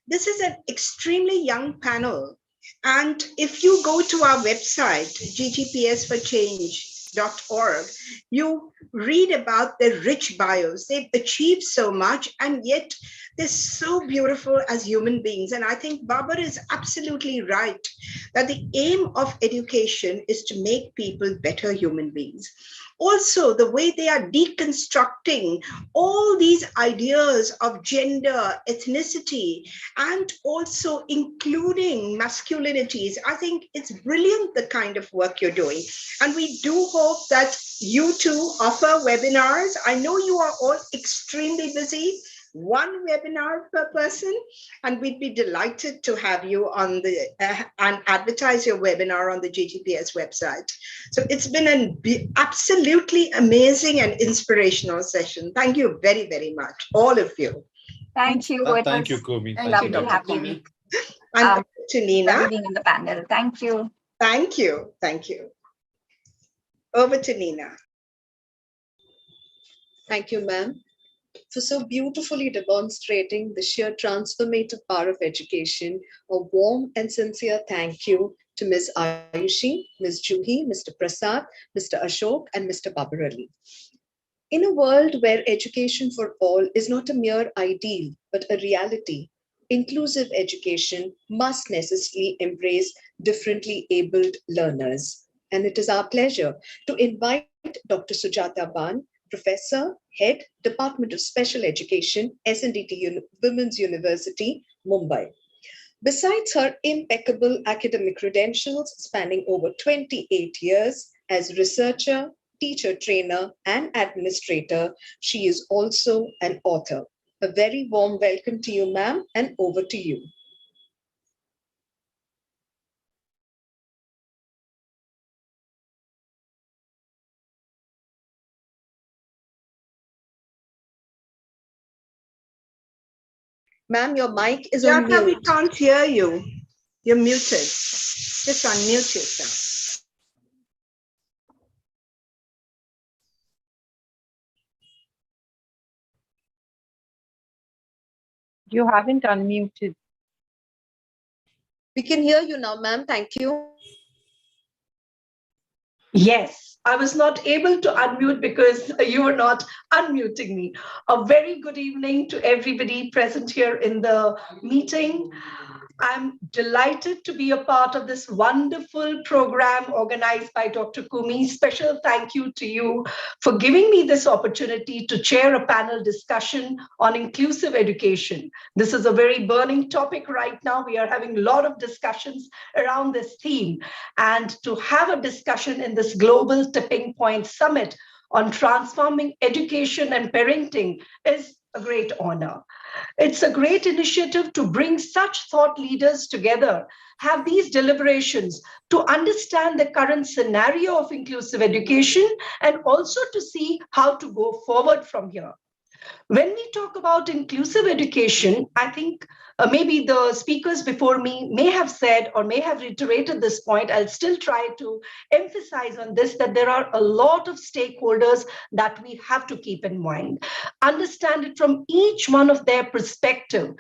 This is an extremely young panel. And if you go to our website, gtpsforchange.org, you read about their rich bios. They've achieved so much, and yet they're so beautiful as human beings. And I think Babar is absolutely right that the aim of education is to make people better human beings. Also, the way they are deconstructing all these ideas of gender, ethnicity, and also including masculinities. I think it's brilliant, the kind of work you're doing. And we do hope that you too offer webinars. I know you are all extremely busy. One webinar per person, and we'd be delighted to have you on the and advertise your webinar on the GTPS website. So it's been an absolutely amazing and inspirational session. Thank you very, very much, all of you. Thank you. Thank you, Kumi. Thank you, Dr. have Kumi. you. And to Nina. Being in the panel. Thank you. Thank you. Thank you. Over to Nina. Thank you, ma'am, for so beautifully demonstrating the sheer transformative power of education. A warm and sincere thank you to Ms. Ayushi, Ms. Juhi, Mr. Prasad, Mr. Ashok, and Mr. Babar Ali. In a world where education for all is not a mere ideal, but a reality, inclusive education must necessarily embrace differently abled learners. And it is our pleasure to invite Dr. Sujata Ban, Professor, Head, Department of Special Education, SNDT Women's University, Mumbai. Besides her impeccable academic credentials spanning over 28 years as researcher, teacher trainer, and administrator, she is also an author. A very warm welcome to you, ma'am, and over to you. Ma'am, your mic is on mute. We can't hear you. You're muted. Just unmute yourself. You haven't unmuted. We can hear you now, ma'am. Thank you. Yes, I was not able to unmute because you were not unmuting me. A very good evening to everybody present here in the meeting. I'm delighted to be a part of this wonderful program organized by Dr. Kumi. Special thank you to you for giving me this opportunity to chair a panel discussion on inclusive education. This is a very burning topic right now. We are having a lot of discussions around this theme. And to have a discussion in this Global Tipping Point Summit on transforming education and parenting is a great honor. It's a great initiative to bring such thought leaders together, have these deliberations to understand the current scenario of inclusive education and also to see how to go forward from here. When we talk about inclusive education, I think maybe the speakers before me may have said or may have reiterated this point. I'll still try to emphasize on this, that there are a lot of stakeholders that we have to keep in mind, understand it from each one of their perspective,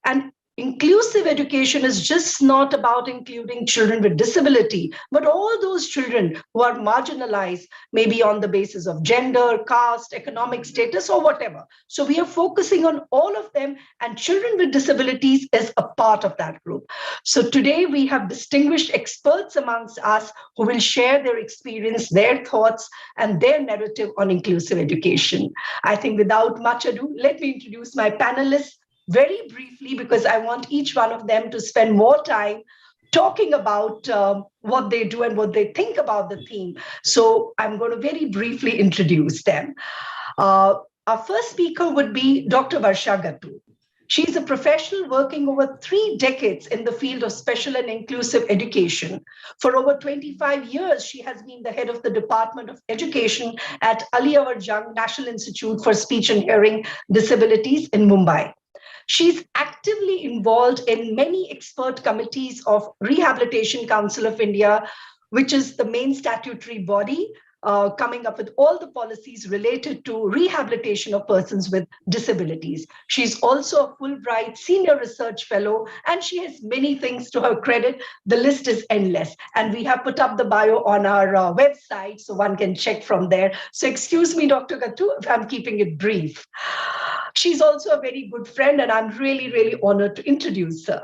and inclusive education is just not about including children with disability, but all those children who are marginalized, maybe on the basis of gender, caste, economic status, or whatever. So we are focusing on all of them, and children with disabilities is a part of that group. So today we have distinguished experts amongst us who will share their experience, their thoughts, and their narrative on inclusive education. I think without much ado, let me introduce my panelists very briefly, because I want each one of them to spend more time talking about what they do and what they think about the theme. So I'm going to very briefly introduce them. Our first speaker would be Dr. Varsha Gattu. She's a professional working over 3 decades in the field of special and inclusive education. For over 25 years, she has been the head of the Department of Education at Aliawar Jung National Institute for Speech and Hearing Disabilities in Mumbai. She's actively involved in many expert committees of Rehabilitation Council of India, which is the main statutory body coming up with all the policies related to rehabilitation of persons with disabilities. She's also a Fulbright Senior Research Fellow, and she has many things to her credit. The list is endless, and we have put up the bio on our website, so one can check from there. So excuse me, Dr. Gattu, if I'm keeping it brief. She's also a very good friend, and I'm really, really honored to introduce her.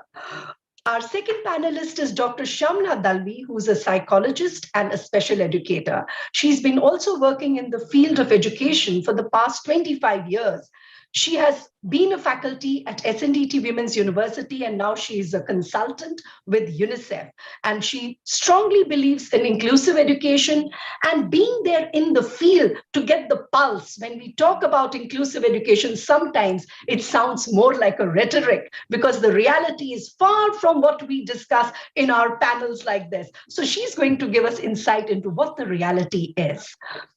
Our second panelist is Dr. Shamna Dalvi, who's a psychologist and a special educator. She's been also working in the field of education for the past 25 years. She has been a faculty at SNDT Women's University, and now she is a consultant with UNICEF. And she strongly believes in inclusive education and being there in the field to get the pulse. When we talk about inclusive education, sometimes it sounds more like a rhetoric, because the reality is far from what we discuss in our panels like this. So she's going to give us insight into what the reality is.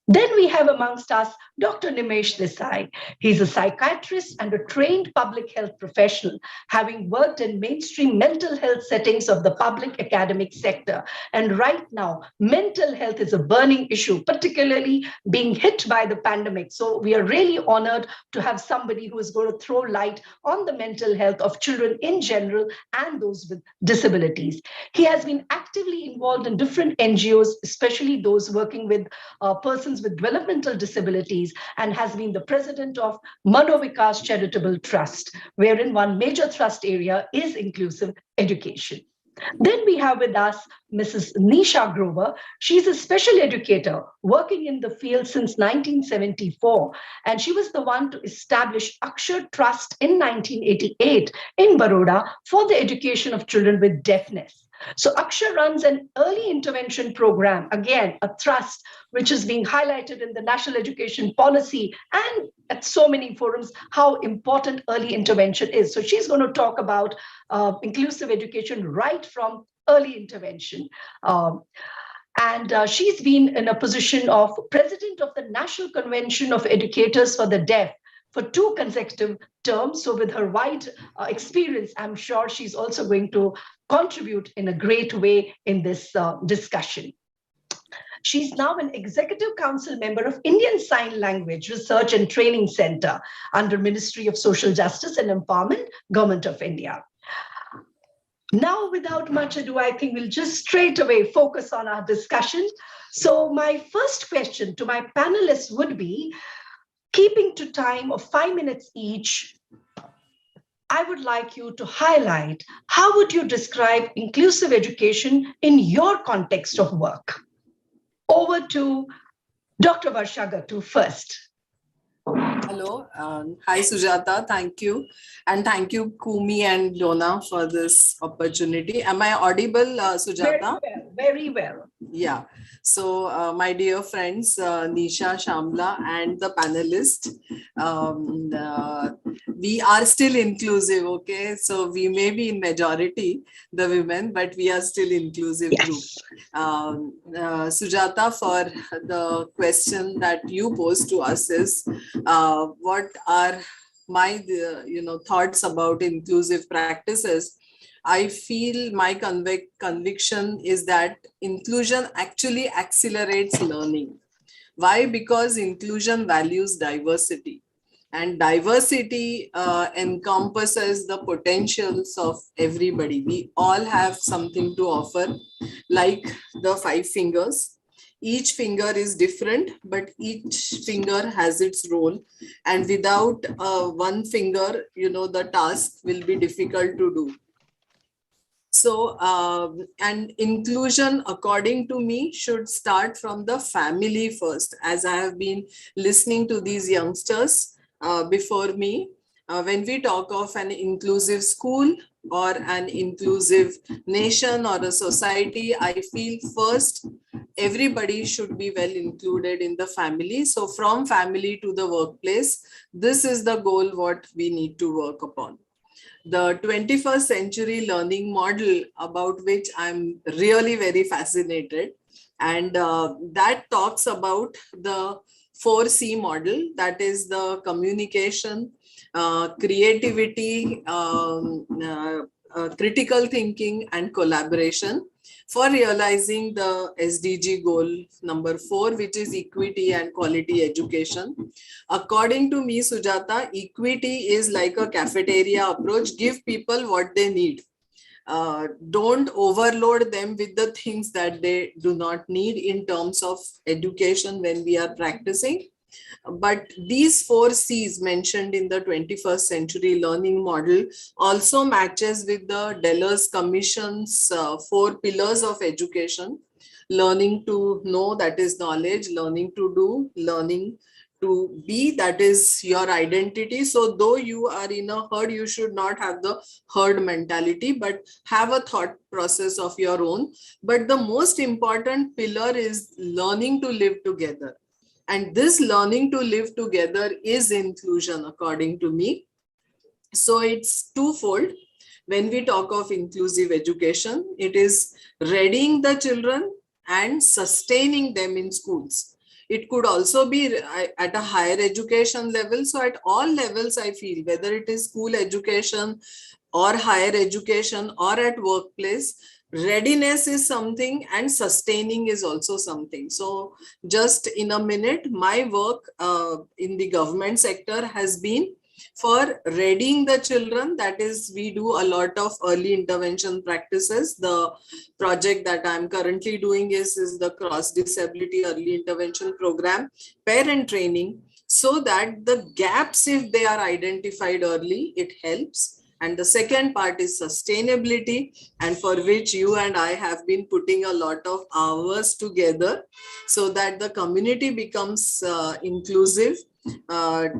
Then we have amongst us Dr. Nimesh Desai. He's a psychiatrist and a trained public health professional, having worked in mainstream mental health settings of the public academic sector. And right now, mental health is a burning issue, particularly being hit by the pandemic. So we are really honored to have somebody who is going to throw light on the mental health of children in general and those with disabilities. He has been actively involved in different NGOs, especially those working with persons with developmental disabilities, and has been the president of Manovikas Charitable Trust, wherein one major thrust area is inclusive education. Then we have with us Mrs. Nisha Grover. She's a special educator working in the field since 1974, and she was the one to establish Akshar Trust in 1988 in Baroda for the education of children with deafness. So Akshar runs an early intervention program, again, a thrust, which is being highlighted in the National Education Policy and at so many forums, how important early intervention is. So she's going to talk about inclusive education right from early intervention. She's been in a position of president of the National Convention of Educators for the Deaf for 2 consecutive terms. So with her wide experience, I'm sure she's also going to contribute in a great way in this discussion. She's now an executive council member of Indian Sign Language Research and Training Center under Ministry of Social Justice and Empowerment, Government of India. Now, without much ado, I think we'll just straight away focus on our discussion. So my first question to my panelists would be, keeping to time of 5 minutes each, I would like you to highlight, how would you describe inclusive education in your context of work? Over to Dr. Varsha Gattu first. Hello. Hi, Sujata. Thank you. And thank you, Kumi and Donna, for this opportunity. Am I audible, Sujata? Very well. Very well. Yeah. So, my dear friends, Nisha, Shamla, and the panelists, we are still inclusive, okay? So, we may be in majority, the women, but we are still inclusive group. Sujata, for the question that you posed to us is, what are my thoughts about inclusive practices? I feel my conviction is that inclusion actually accelerates learning. Why? Because inclusion values diversity. And diversity encompasses the potentials of everybody. We all have something to offer, like the 5 fingers. Each finger is different, but each finger has its role. And without one finger, the task will be difficult to do. So, and inclusion, according to me, should start from the family first. As I have been listening to these youngsters before me, when we talk of an inclusive school or an inclusive nation or a society, I feel first everybody should be well included in the family. So from family to the workplace, this is the goal what we need to work upon. The 21st century learning model, about which I'm really very fascinated, and that talks about the 4C model, that is the communication, creativity, critical thinking, and collaboration, for realizing the SDG goal number 4, which is equity and quality education. According to me, Sujata, equity is like a cafeteria approach. Give people what they need. Don't overload them with the things that they do not need in terms of education when we are practicing. But these 4 C's mentioned in the 21st century learning model also matches with the Delors Commission's 4 pillars of education: learning to know, that is knowledge; learning to do; learning to be, that is your identity. So though you are in a herd, you should not have the herd mentality, but have a thought process of your own. But the most important pillar is learning to live together. And this learning to live together is inclusion, according to me. So it's twofold. When we talk of inclusive education, it is readying the children and sustaining them in schools. It could also be at a higher education level. So at all levels, I feel, whether it is school education or higher education or at workplace, readiness is something and sustaining is also something. So just in a minute, my work in the government sector has been for readying the children. That is, we do a lot of early intervention practices. The project that I'm currently doing is the Cross Disability Early Intervention Program, parent training, so that the gaps, if they are identified early, it helps. And the second part is sustainability, and for which you and I have been putting a lot of hours together so that the community becomes inclusive. I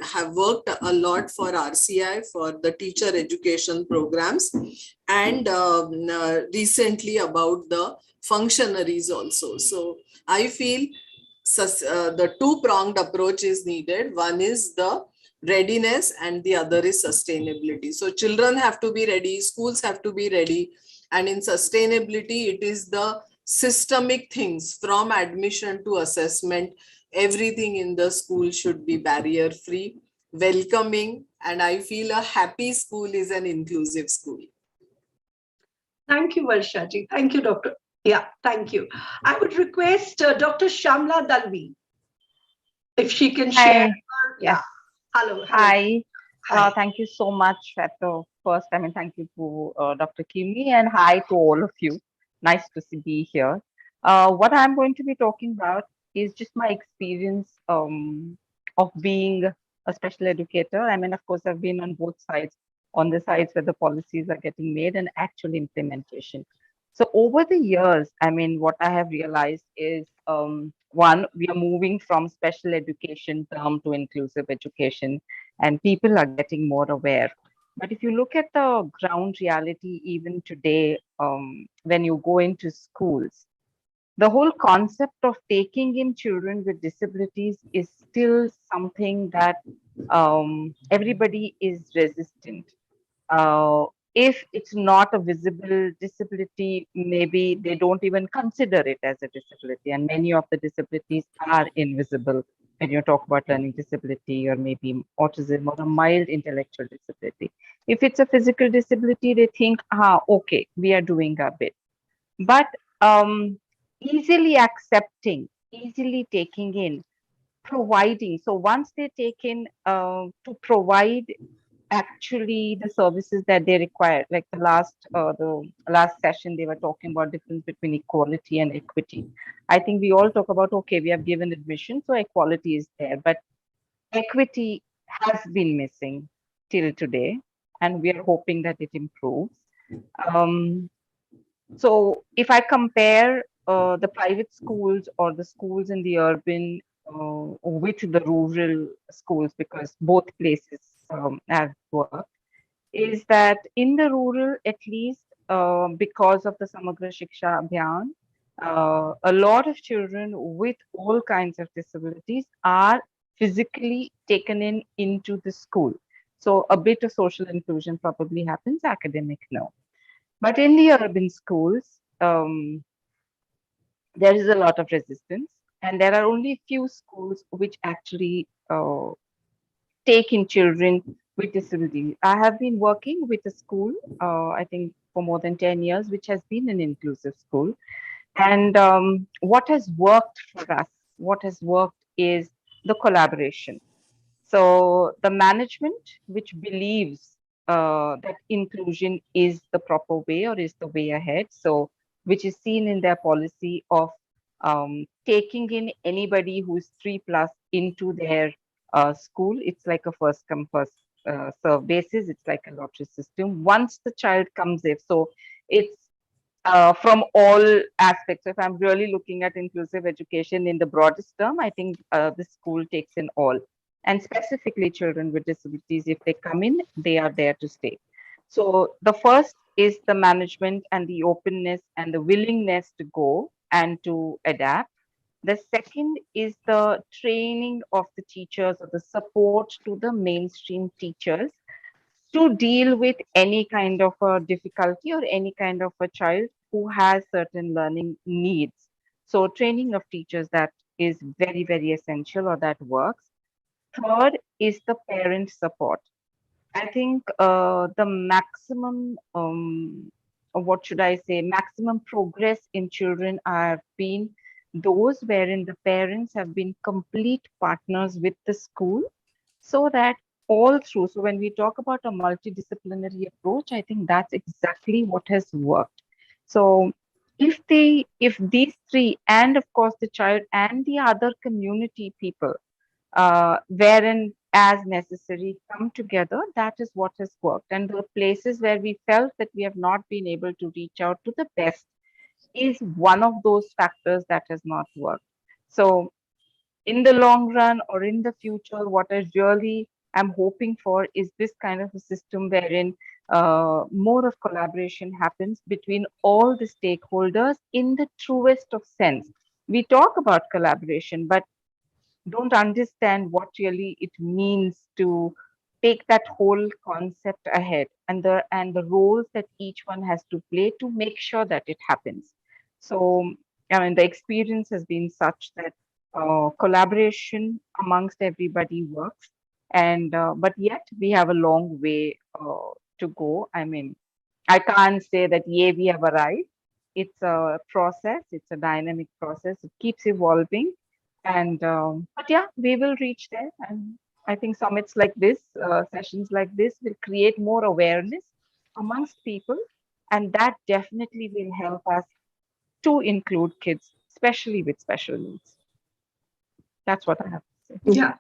have worked a lot for RCI, for the teacher education programs, and recently about the functionaries also. So I feel the two-pronged approach is needed. One is the readiness and the other is sustainability. So children have to be ready, schools have to be ready, and in sustainability, it is the systemic things from admission to assessment. Everything in the school should be barrier free, welcoming, and I feel a happy school is an inclusive school. Thank you, Varshaji. Thank you, Doctor. Yeah, thank you. I would request Dr. Shamla Dalvi, if she can share. Yeah. Hello. Hi. Hi. Thank you so much. First, thank you to Dr. Kimi, and hi to all of you. Nice to be here. What I'm going to be talking about is just my experience of being a special educator. Of course, I've been on both sides, on the sides where the policies are getting made and actual implementation. So over the years, what I have realized is, one, we are moving from special education term to inclusive education, and people are getting more aware. But if you look at the ground reality, even today, when you go into schools, the whole concept of taking in children with disabilities is still something that everybody is resistant. If it's not a visible disability, maybe they don't even consider it as a disability. And many of the disabilities are invisible when you talk about learning disability or maybe autism or a mild intellectual disability. If it's a physical disability, they think, okay, we are doing our bit. But easily accepting, easily taking in providing. So once they're taken to provide actually the services that they require, like the last session, they were talking about difference between equality and equity. I think we all talk about, okay, we have given admission, so equality is there, but equity has been missing till today, and we are hoping that it improves. So if I compare the private schools or the schools in the urban with the rural schools, because both places have worked, is that in the rural, at least because of the Samagra Shiksha Abhiyan, a lot of children with all kinds of disabilities are physically taken into the school. So a bit of social inclusion probably happens, academic no. But in the urban schools, there is a lot of resistance, and there are only few schools which actually take in children with disability. I have been working with a school, I think for more than 10 years, which has been an inclusive school. And what has worked for us, what has worked is the collaboration. So the management, which believes that inclusion is the proper way or is the way ahead, so which is seen in their policy of taking in anybody who's 3+ into their school. It's like a first come first serve basis. It's like a lottery system. Once the child comes in, so it's from all aspects. So if I'm really looking at inclusive education in the broadest term, I think the school takes in all. And specifically children with disabilities, if they come in, they are there to stay. So the first is the management and the openness and the willingness to go and to adapt. The second is the training of the teachers or the support to the mainstream teachers to deal with any kind of a difficulty or any kind of a child who has certain learning needs. So training of teachers, that is very, very essential, or that works. Third is the parent support. I think the maximum, or what should I say, maximum progress in children have been those wherein the parents have been complete partners with the school, so that all through, so when we talk about a multidisciplinary approach, I think that's exactly what has worked. So if these three, and of course the child and the other community people, wherein as necessary come together, that is what has worked. And the places where we felt that we have not been able to reach out to the best is one of those factors that has not worked. So in the long run or in the future, what I really am hoping for is this kind of a system wherein more of collaboration happens between all the stakeholders in the truest of sense. We talk about collaboration, but don't understand what really it means to take that whole concept ahead, and the roles that each one has to play to make sure that it happens. So I mean, the experience has been such that collaboration amongst everybody works, and but yet we have a long way to go. I mean, I can't say that yeah, we have arrived. It's a process, it's a dynamic process, it keeps evolving. And but yeah, we will reach there. And I think summits like this, sessions like this will create more awareness amongst people. And that definitely will help us to include kids, especially with special needs. That's what I have to say. Yeah.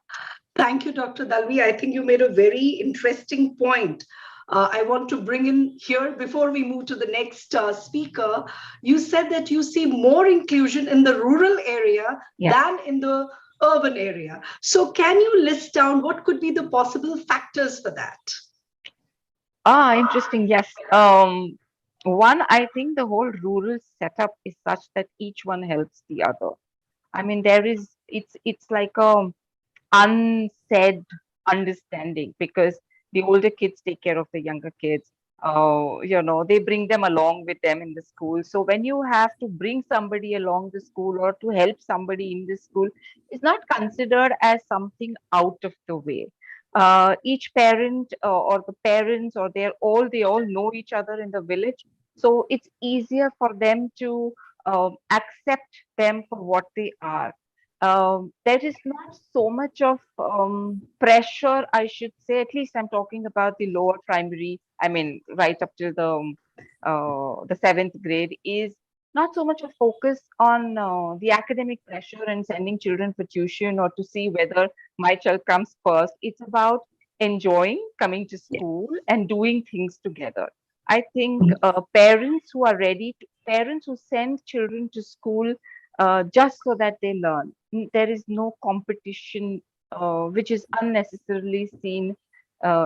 Thank you, Dr. Dalvi. I think you made a very interesting point. I want to bring in here before we move to the next speaker. You said that you see more inclusion in the rural area than in the urban area. So can you list down what could be the possible factors for that? Interesting. Yes. One, I think the whole rural setup is such that each one helps the other. I mean, it's like a unsaid understanding, because the older kids take care of the younger kids. They bring them along with them in the school. So when you have to bring somebody along the school or to help somebody in the school, it's not considered as something out of the way. Each parent or the parents, or they all know each other in the village, so it's easier for them to accept them for what they are. there is not so much of pressure, I should say. At least I'm talking about the lower primary. I mean, right up till the seventh grade is not so much a focus on the academic pressure and sending children for tuition or to see whether my child comes first. It's about enjoying coming to school and doing things together. I think parents who are ready, parents who send children to school just so that they learn. There is no competition which is unnecessarily seen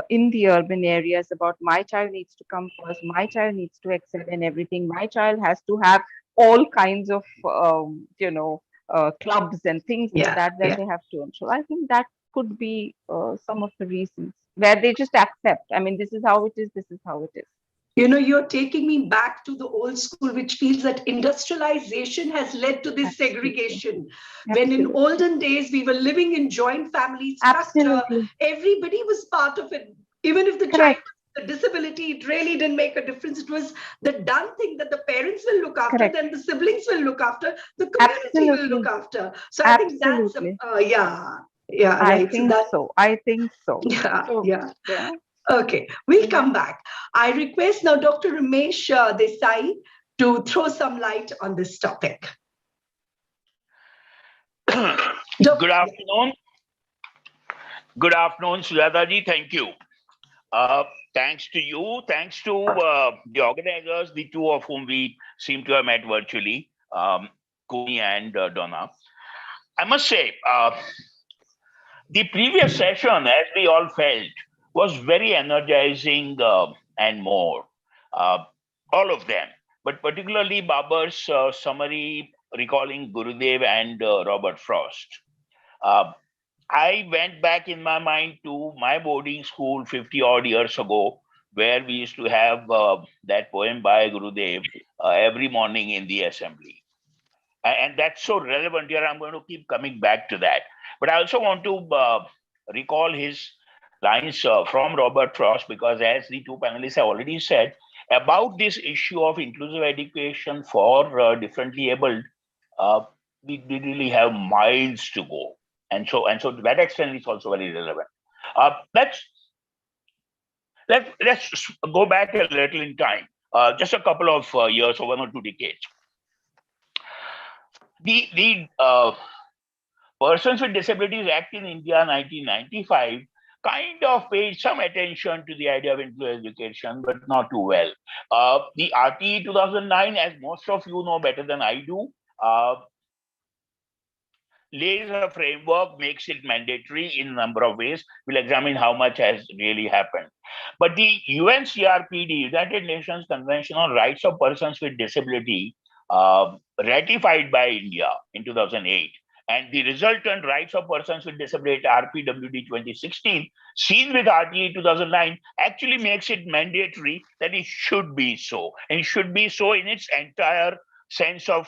in the urban areas about my child needs to come first, my child needs to excel in everything, my child has to have all kinds of clubs and things like that they have to ensure. I think that could be some of the reasons where they just accept. I mean, this is how it is. This is how it is. You know, you're taking me back to the old school, which feels that industrialization has led to this segregation. When in olden days, we were living in joint family structure, everybody was part of it. Even if the child had a disability, it really didn't make a difference. It was the done thing that the parents will look after, then the siblings will look after, the community will look after. So I think that's, I think so. I think so. Yeah. Okay, we'll come back. I request now Dr. Ramesh Desai to throw some light on this topic. Good afternoon. Good afternoon, Sujata ji. Thank you. Thanks to you. Thanks to the organizers, the two of whom we seem to have met virtually, Kuni and Donna. I must say, the previous session, as we all felt, was very energizing and more. All of them, but particularly Babar's summary recalling Gurudev and Robert Frost. I went back in my mind to my boarding school 50 odd years ago, where we used to have that poem by Gurudev every morning in the assembly. And that's so relevant here. I'm going to keep coming back to that. But I also want to recall his lines from Robert Frost, because as the two panelists have already said, about this issue of inclusive education for differently abled, we really have miles to go. And so to that extent, it's also very relevant. Let's go back a little in time, just a couple of years or 1 or 2 decades. The Persons with Disabilities Act in India 1995 kind of paid some attention to the idea of inclusive education, but not too well. The RTE 2009, as most of you know better than I do, lays a framework, makes it mandatory in a number of ways. We'll examine how much has really happened. But the UNCRPD, United Nations Convention on Rights of Persons with Disability, ratified by India in 2008, and the resultant Rights of Persons with Disability, RPWD 2016, seen with RTE 2009, actually makes it mandatory that it should be so. And it should be so in its entire sense of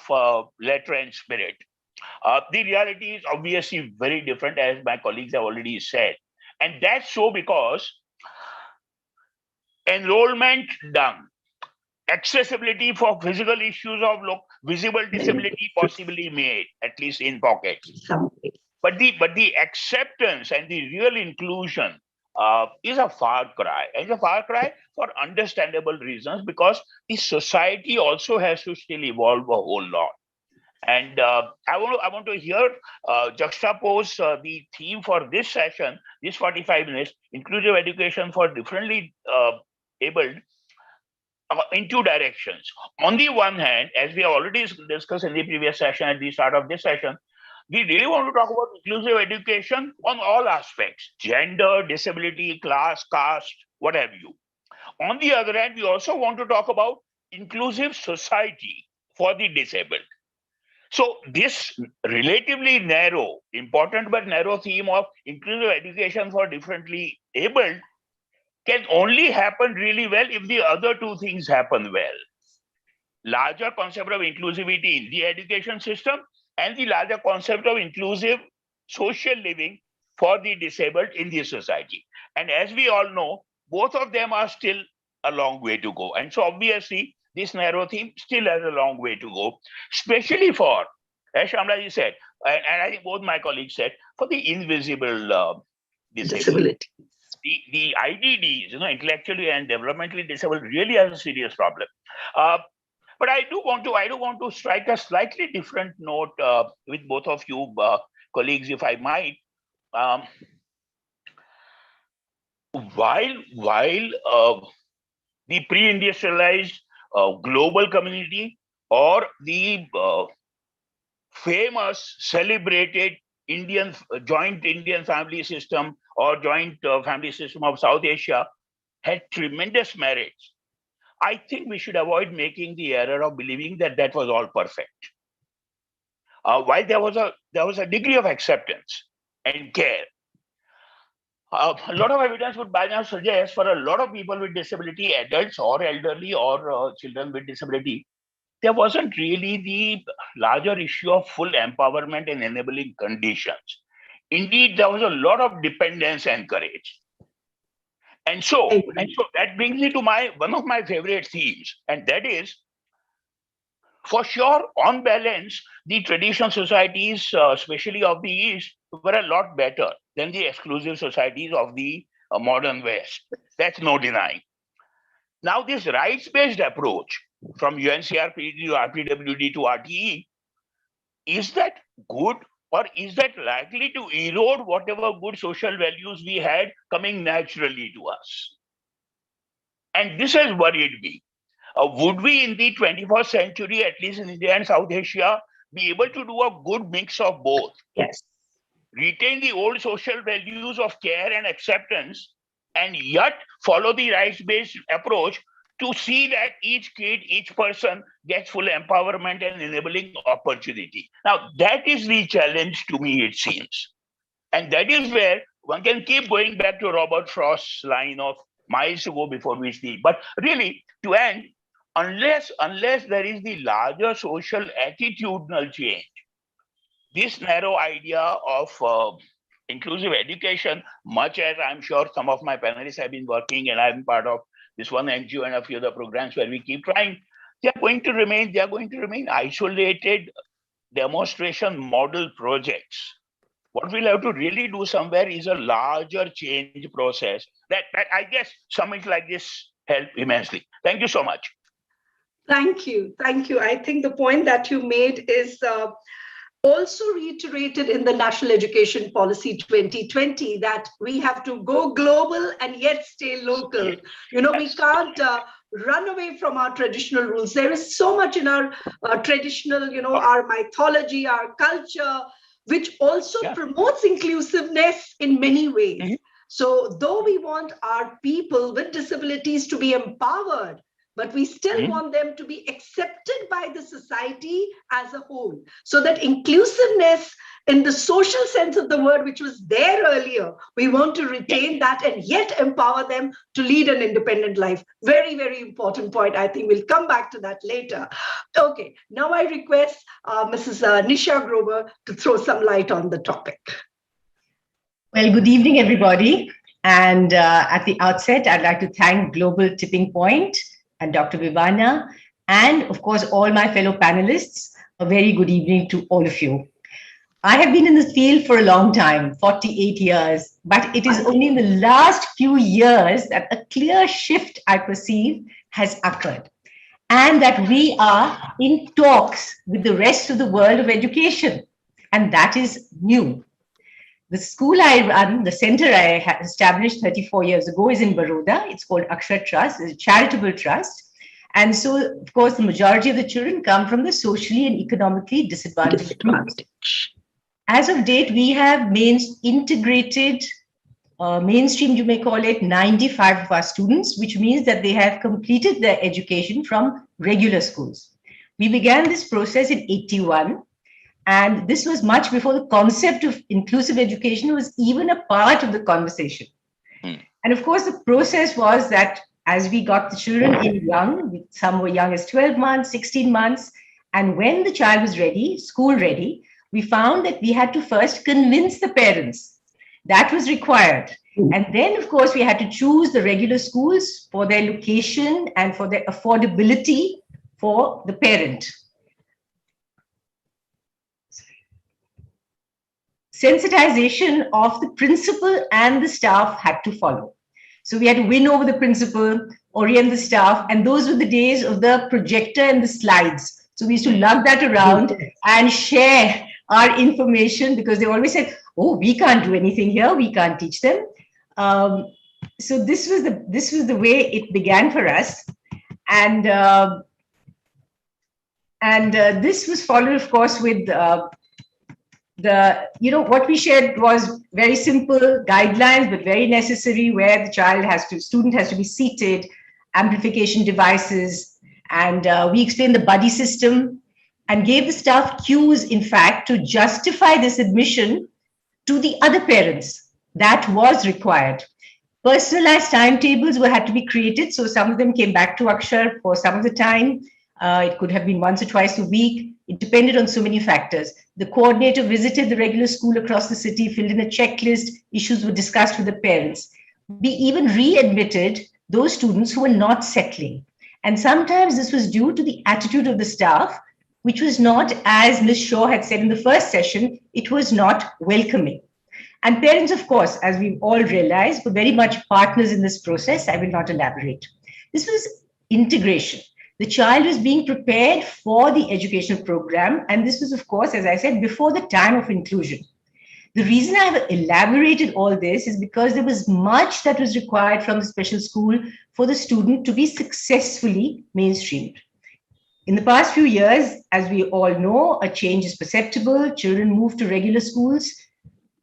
letter and spirit. The reality is obviously very different, as my colleagues have already said. And that's so because enrollment done, accessibility for physical issues of visible disability possibly made, at least in pockets. But the acceptance and the real inclusion is a far cry. And it's a far cry for understandable reasons, because the society also has to still evolve a whole lot. And I want to here juxtapose the theme for this session, this 45 minutes, inclusive education for differently abled, in two directions. On the one hand, as we have already discussed in the previous session, at the start of this session, we really want to talk about inclusive education on all aspects: gender, disability, class, caste, what have you. On the other hand, we also want to talk about inclusive society for the disabled. So this relatively narrow, important but narrow theme of inclusive education for differently abled can only happen really well if the other two things happen well. Larger concept of inclusivity in the education system and the larger concept of inclusive social living for the disabled in the society. And as we all know, both of them are still a long way to go. And so obviously, this narrow theme still has a long way to go, especially for, as Shamlaji said, and I think both my colleagues said, for the invisible disability. The IDDs, intellectually and developmentally disabled, really has a serious problem. But I do want to strike a slightly different note with both of you colleagues, if I might. While the pre-industrialized global community or the famous celebrated joint Indian family system or joint family system of South Asia had tremendous merits, I think we should avoid making the error of believing that that was all perfect. While there was a degree of acceptance and care, a lot of evidence would by now suggest for a lot of people with disability, adults or elderly or children with disability, there wasn't really the larger issue of full empowerment and enabling conditions. Indeed, there was a lot of dependence encouraged. And so that brings me to one of my favorite themes, and that is, for sure, on balance, the traditional societies, especially of the East, were a lot better than the exclusive societies of the modern West. That's no denying. Now, this rights-based approach from UNCRPD to RPWD to RTE, is that good, or is that likely to erode whatever good social values we had coming naturally to us? And this has worried me. Would we in the 21st century, at least in India and South Asia, be able to do a good mix of both? Yes. Retain the old social values of care and acceptance, and yet follow the rights-based approach to see that each kid, each person gets full empowerment and enabling opportunity. Now, that is the challenge to me, it seems. And that is where one can keep going back to Robert Frost's line of miles to go before we sleep. But really, to end, unless there is the larger social attitudinal change, this narrow idea of inclusive education, much as I'm sure some of my panelists have been working, and I'm part of this one NGO and a few other programs where we keep trying, they are going to remain isolated demonstration model projects. What we'll have to really do somewhere is a larger change process that I guess summits like this help immensely. Thank you so much. Thank you. I think the point that you made is also reiterated in the National Education Policy 2020, that we have to go global and yet stay local. We can't run away from our traditional rules. There is so much in our traditional, our mythology, our culture, which also promotes inclusiveness in many ways. So though we want our people with disabilities to be empowered, but we still want them to be accepted by the society as a whole. So that inclusiveness in the social sense of the word, which was there earlier, we want to retain that and yet empower them to lead an independent life. Very, very important point. I think we'll come back to that later. Okay, now I request Mrs. Nisha Grover to throw some light on the topic. Well, good evening, everybody. And at the outset, I'd like to thank Global Tipping Point and Dr. Vivana, and of course, all my fellow panelists. A very good evening to all of you. I have been in this field for a long time, 48 years, but it is only in the last few years that a clear shift, I perceive, has occurred, and that we are in talks with the rest of the world of education, and that is new. The school I run, the center I established 34 years ago, is in Baroda. It's called Akshar Trust. It's a charitable trust. And so, of course, the majority of the children come from the socially and economically disadvantaged groups. As of date, we have integrated, mainstream, you may call it, 95 of our students, which means that they have completed their education from regular schools. We began this process in 81. And this was much before the concept of inclusive education was even a part of the conversation. And of course, the process was that as we got the children in young, some were young as 12 months, 16 months, and when the child was ready, school ready, we found that we had to first convince the parents. That was required. And then, of course, we had to choose the regular schools for their location and for their affordability for the parent. sensitization of the principal and the staff had to follow. So we had to win over the principal, orient the staff, and those were the days of the projector and the slides. So we used to lug that around and share our information, because they always said, oh, we can't do anything here, we can't teach them. So this was the way it began for us. And this was followed, of course, with what we shared was very simple guidelines, but very necessary, where the student has to be seated, amplification devices, and we explained the buddy system and gave the staff cues, in fact, to justify this admission to the other parents. That was required. Personalized timetables had to be created. So some of them came back to Akshar for some of the time. It could have been once or twice a week. It depended on so many factors. The coordinator visited the regular school across the city, filled in a checklist, issues were discussed with the parents. We even readmitted those students who were not settling. And sometimes this was due to the attitude of the staff, which was not, as Ms. Shaw had said in the first session, it was not welcoming. And parents, of course, as we've all realized, were very much partners in this process. I will not elaborate. This was integration. The child was being prepared for the educational program. And this was, of course, as I said, before the time of inclusion. The reason I've elaborated all this is because there was much that was required from the special school for the student to be successfully mainstreamed. In the past few years, as we all know, a change is perceptible. Children move to regular schools.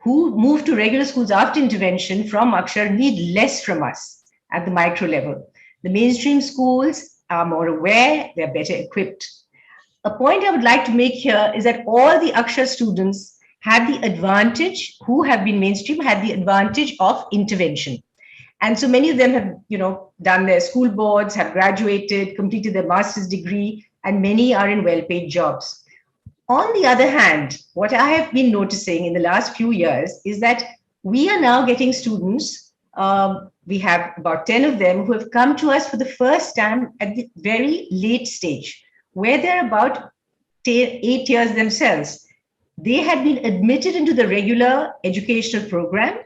Who move to regular schools after intervention from Akshar need less from us at the micro level. The mainstream schools are more aware, they're better equipped. A point I would like to make here is that all the Akshar students had the advantage, who have been mainstream, had the advantage of intervention. And so many of them have, done their school boards, have graduated, completed their master's degree, and many are in well-paid jobs. On the other hand, what I have been noticing in the last few years is that we are now getting students, we have about 10 of them who have come to us for the first time at the very late stage, where they're about 8 years themselves. They had been admitted into the regular educational program,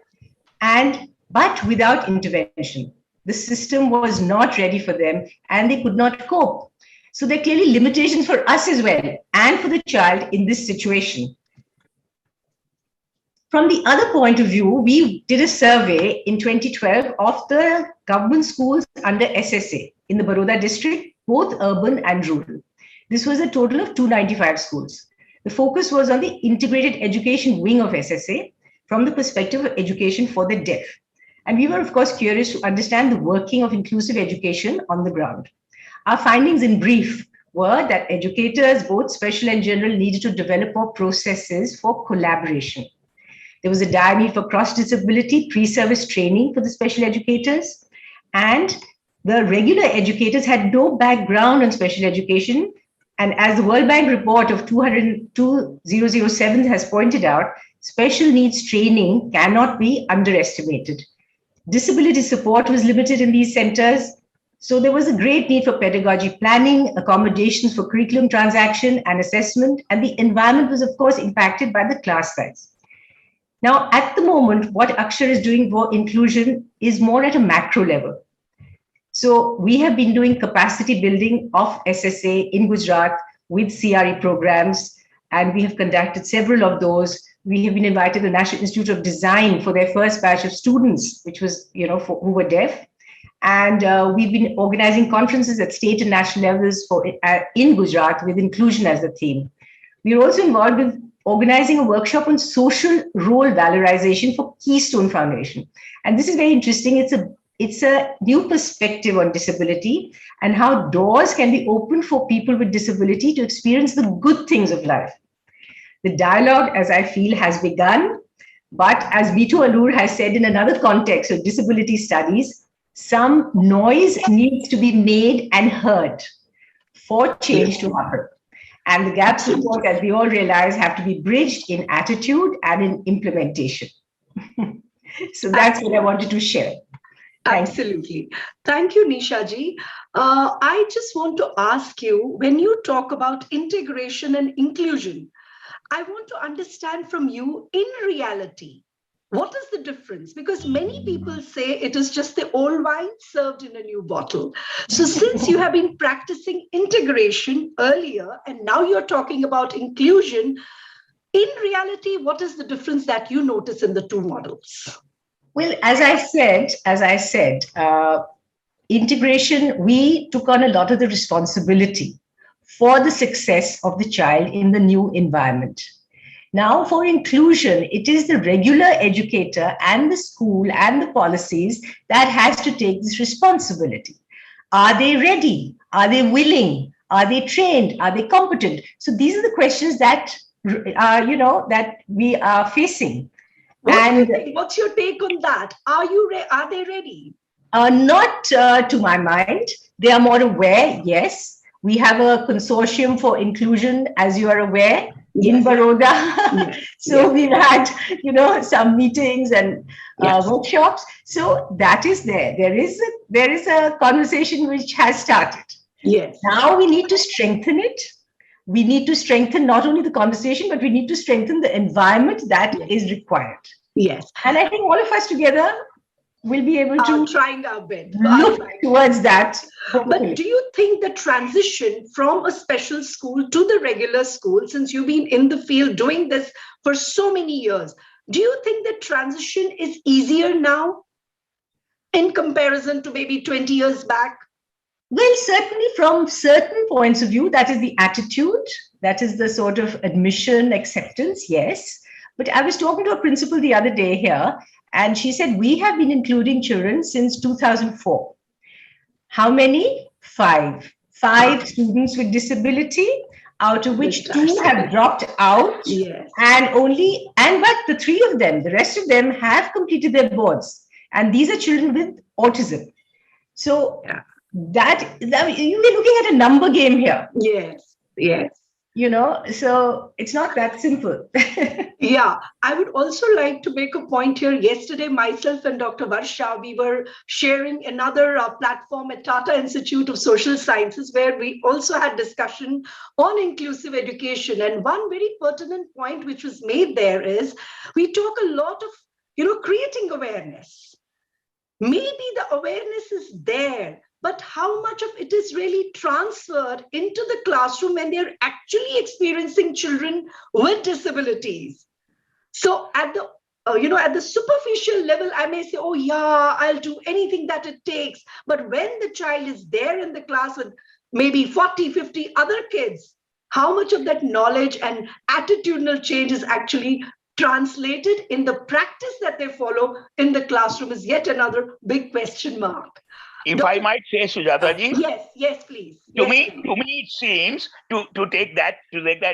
but without intervention. The system was not ready for them and they could not cope. So there are clearly limitations for us as well, and for the child in this situation. From the other point of view, we did a survey in 2012 of the government schools under SSA in the Baroda district, both urban and rural. This was a total of 295 schools. The focus was on the integrated education wing of SSA from the perspective of education for the deaf. And we were, of course, curious to understand the working of inclusive education on the ground. Our findings in brief were that educators, both special and general, needed to develop more processes for collaboration. There was a dire need for cross-disability pre-service training for the special educators, and the regular educators had no background on special education. And as the World Bank report of 2007 has pointed out, special needs training cannot be underestimated. Disability support was limited in these centers. So there was a great need for pedagogy planning, accommodations for curriculum transaction and assessment, and the environment was, of course, impacted by the class size. Now, at the moment, what Akshar is doing for inclusion is more at a macro level. So we have been doing capacity building of SSA in Gujarat with CRE programs, and we have conducted several of those. We have been invited to the National Institute of Design for their first batch of students, which was, who were deaf. And we've been organizing conferences at state and national levels in Gujarat with inclusion as the theme. We are also involved with organizing a workshop on social role valorization for Keystone Foundation. And this is very interesting. It's a new perspective on disability and how doors can be opened for people with disability to experience the good things of life. The dialogue, as I feel, has begun. But as Bitu Alur has said in another context of disability studies, some noise needs to be made and heard for change to happen. And the gaps, of course, as we all realize, have to be bridged in attitude and in implementation. So that's what I wanted to share. Absolutely. Thank you, Nisha ji. I just want to ask you, when you talk about integration and inclusion, I want to understand from you, in reality, what is the difference? Because many people say it is just the old wine served in a new bottle. So since you have been practicing integration earlier, and now you're talking about inclusion, in reality, what is the difference that you notice in the two models? Well, as I said, integration, we took on a lot of the responsibility for the success of the child in the new environment. Now, for inclusion, it is the regular educator and the school and the policies that has to take this responsibility. Are they ready? Are they willing? Are they trained? Are they competent? So these are the questions that that we are facing. What's your take on that? Are they ready? Not to my mind. They are more aware. Yes, we have a consortium for inclusion, as you are aware, in Baroda. So we've had, some meetings and workshops. So that is there. There is a conversation which has started. Yes. Now we need to strengthen it. We need to strengthen not only the conversation, but we need to strengthen the environment that is required. Yes. And I think all of us together will be able to trying our best look towards that. But do you think the transition from a special school to the regular school, since you've been in the field doing this for so many years, do you think the transition is easier now in comparison to maybe 20 years back? Well, certainly from certain points of view, that is the attitude, that is the sort of admission, acceptance, yes. But I was talking to a principal the other day here, and she said, we have been including children since 2004. How many? 5. 5 students with disability, out of which 2 have dropped out. Yes. But the 3 of them, the rest of them have completed their boards. And these are children with autism. So that we're looking at a number game here. Yes, yes. So it's not that simple. Yeah, I would also like to make a point here. Yesterday, myself and Dr. Varsha, we were sharing another platform at Tata Institute of Social Sciences, where we also had discussion on inclusive education. And one very pertinent point which was made there is, we talk a lot of, creating awareness. Maybe the awareness is there, but how much of it is really transferred into the classroom when they're actually experiencing children with disabilities? So at the at the superficial level, I may say, oh yeah, I'll do anything that it takes. But when the child is there in the class with maybe 40, 50 other kids, how much of that knowledge and attitudinal change is actually translated in the practice that they follow in the classroom is yet another big question mark. If I might say, Sujata ji. Yes, please. To me, it seems to take that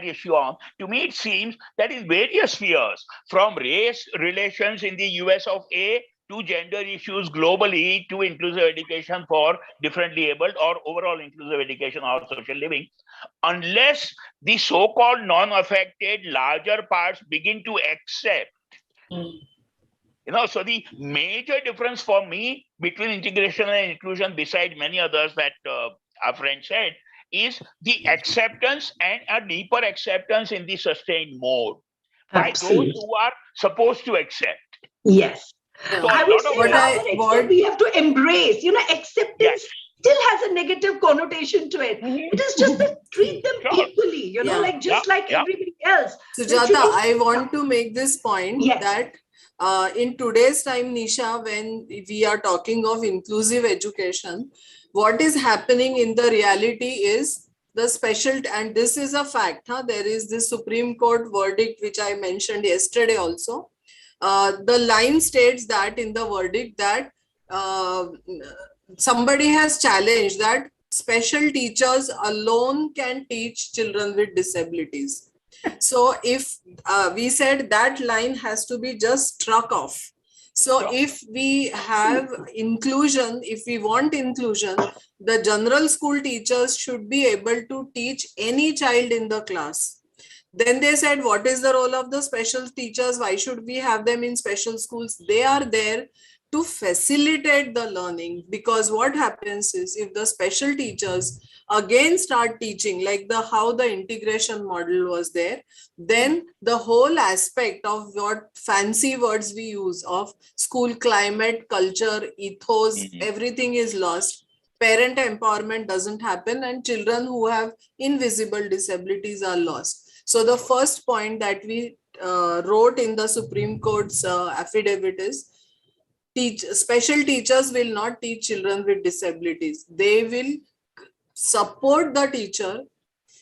issue on. To me, it seems that in various spheres, from race relations in the US of A to gender issues globally to inclusive education for differently abled or overall inclusive education or social living, unless the so-called non-affected larger parts begin to accept. So the major difference for me between integration and inclusion, beside many others that our friend said, is the acceptance and a deeper acceptance in the sustained mode by those who are supposed to accept. Yes. So I would say we have to embrace, acceptance still has a negative connotation to it. It is just to treat them equally, like everybody else. Sujata, I want to make this point that in today's time, Nisha, when we are talking of inclusive education, what is happening in the reality is the special, and this is a fact, there is this Supreme Court verdict, which I mentioned yesterday also. The line states that in the verdict that somebody has challenged that special teachers alone can teach children with disabilities. So if we said that line has to be just struck off. So if we have inclusion, if we want inclusion, the general school teachers should be able to teach any child in the class. Then they said, what is the role of the special teachers? Why should we have them in special schools? They are there to facilitate the learning. Because what happens is, if the special teachers again start teaching like how the integration model was there, then the whole aspect of what fancy words we use of school climate, culture, ethos, everything is lost. Parent empowerment doesn't happen, and children who have invisible disabilities are lost. So the first point that we wrote in the Supreme Court's affidavit is, special teachers will not teach children with disabilities. They will support the teacher,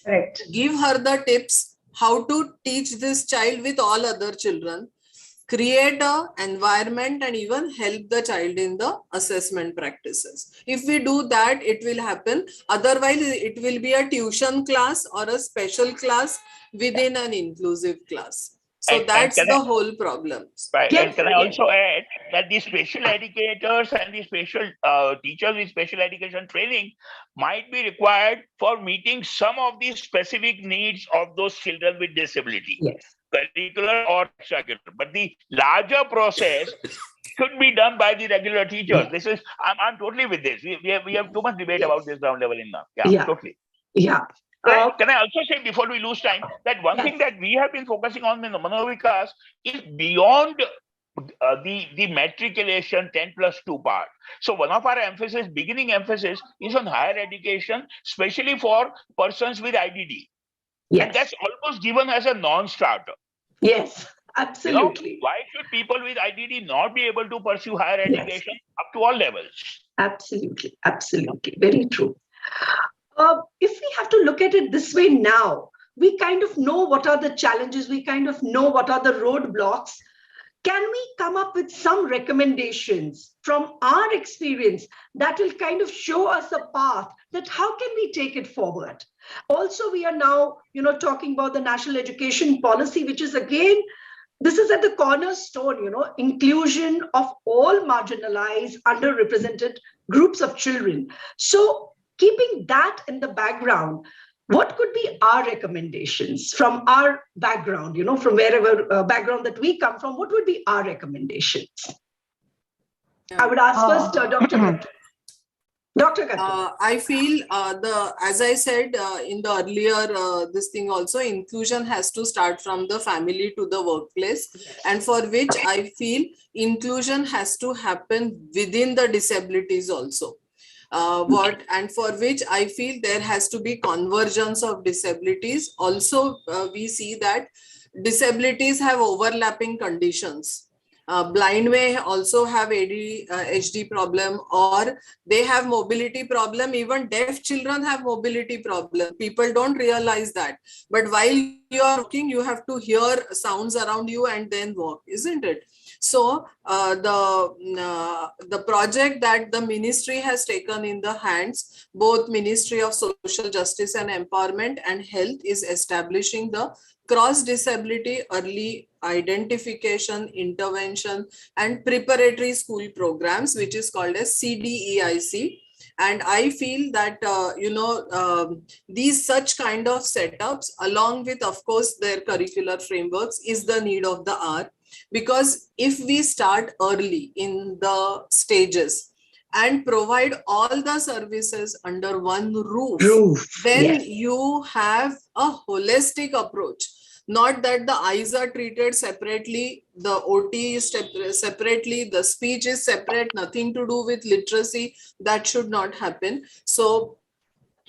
Correct. Give her the tips how to teach this child with all other children, create an environment, and even help the child in the assessment practices. If we do that, it will happen. Otherwise, it will be a tuition class or a special class within an inclusive class. So that's the whole problem. Right. And can I also add that the special educators and the special teachers with special education training might be required for meeting some of the specific needs of those children with disability, curricular or extracurricular. But the larger process should be done by the regular teachers. This is, I'm totally with this. We have too much debate about this ground level enough. Yeah, totally. Yeah. Can I also say, before we lose time, that one thing that we have been focusing on in the Manovikas is beyond the matriculation 10+2 part. So one of our beginning emphasis is on higher education, especially for persons with IDD. Yes. And that's almost given as a non-starter. Yes, absolutely. You know, why should people with IDD not be able to pursue higher education up to all levels? Absolutely, absolutely. Very true. If we have to look at it this way now, we kind of know what are the challenges, we kind of know what are the roadblocks. Can we come up with some recommendations from our experience that will kind of show us a path that how can we take it forward? Also, we are now, talking about the national education policy, which is again, this is at the cornerstone, inclusion of all marginalized, underrepresented groups of children. So keeping that in the background, what could be our recommendations from our background, from wherever background that we come from? What would be our recommendations? I would ask first Dr. Gattu. I feel as I said in the earlier this thing also, inclusion has to start from the family to the workplace, and for which I feel inclusion has to happen within the disabilities also. And for which I feel there has to be convergence of disabilities. Also, we see that disabilities have overlapping conditions. Blind may also have HD problem, or they have mobility problem. Even deaf children have mobility problem. People don't realize that. But while you are walking, you have to hear sounds around you and then walk, isn't it? So the project that the ministry has taken in the hands, both Ministry of Social Justice and Empowerment and Health, is establishing the cross disability early identification, intervention and preparatory school programs, which is called as CDEIC. And I feel that, these such kind of setups, along with, of course, their curricular frameworks, is the need of the hour. Because if we start early in the stages and provide all the services under one roof, then you have a holistic approach. Not that the eyes are treated separately, the OT is separately, the speech is separate, nothing to do with literacy. That should not happen. So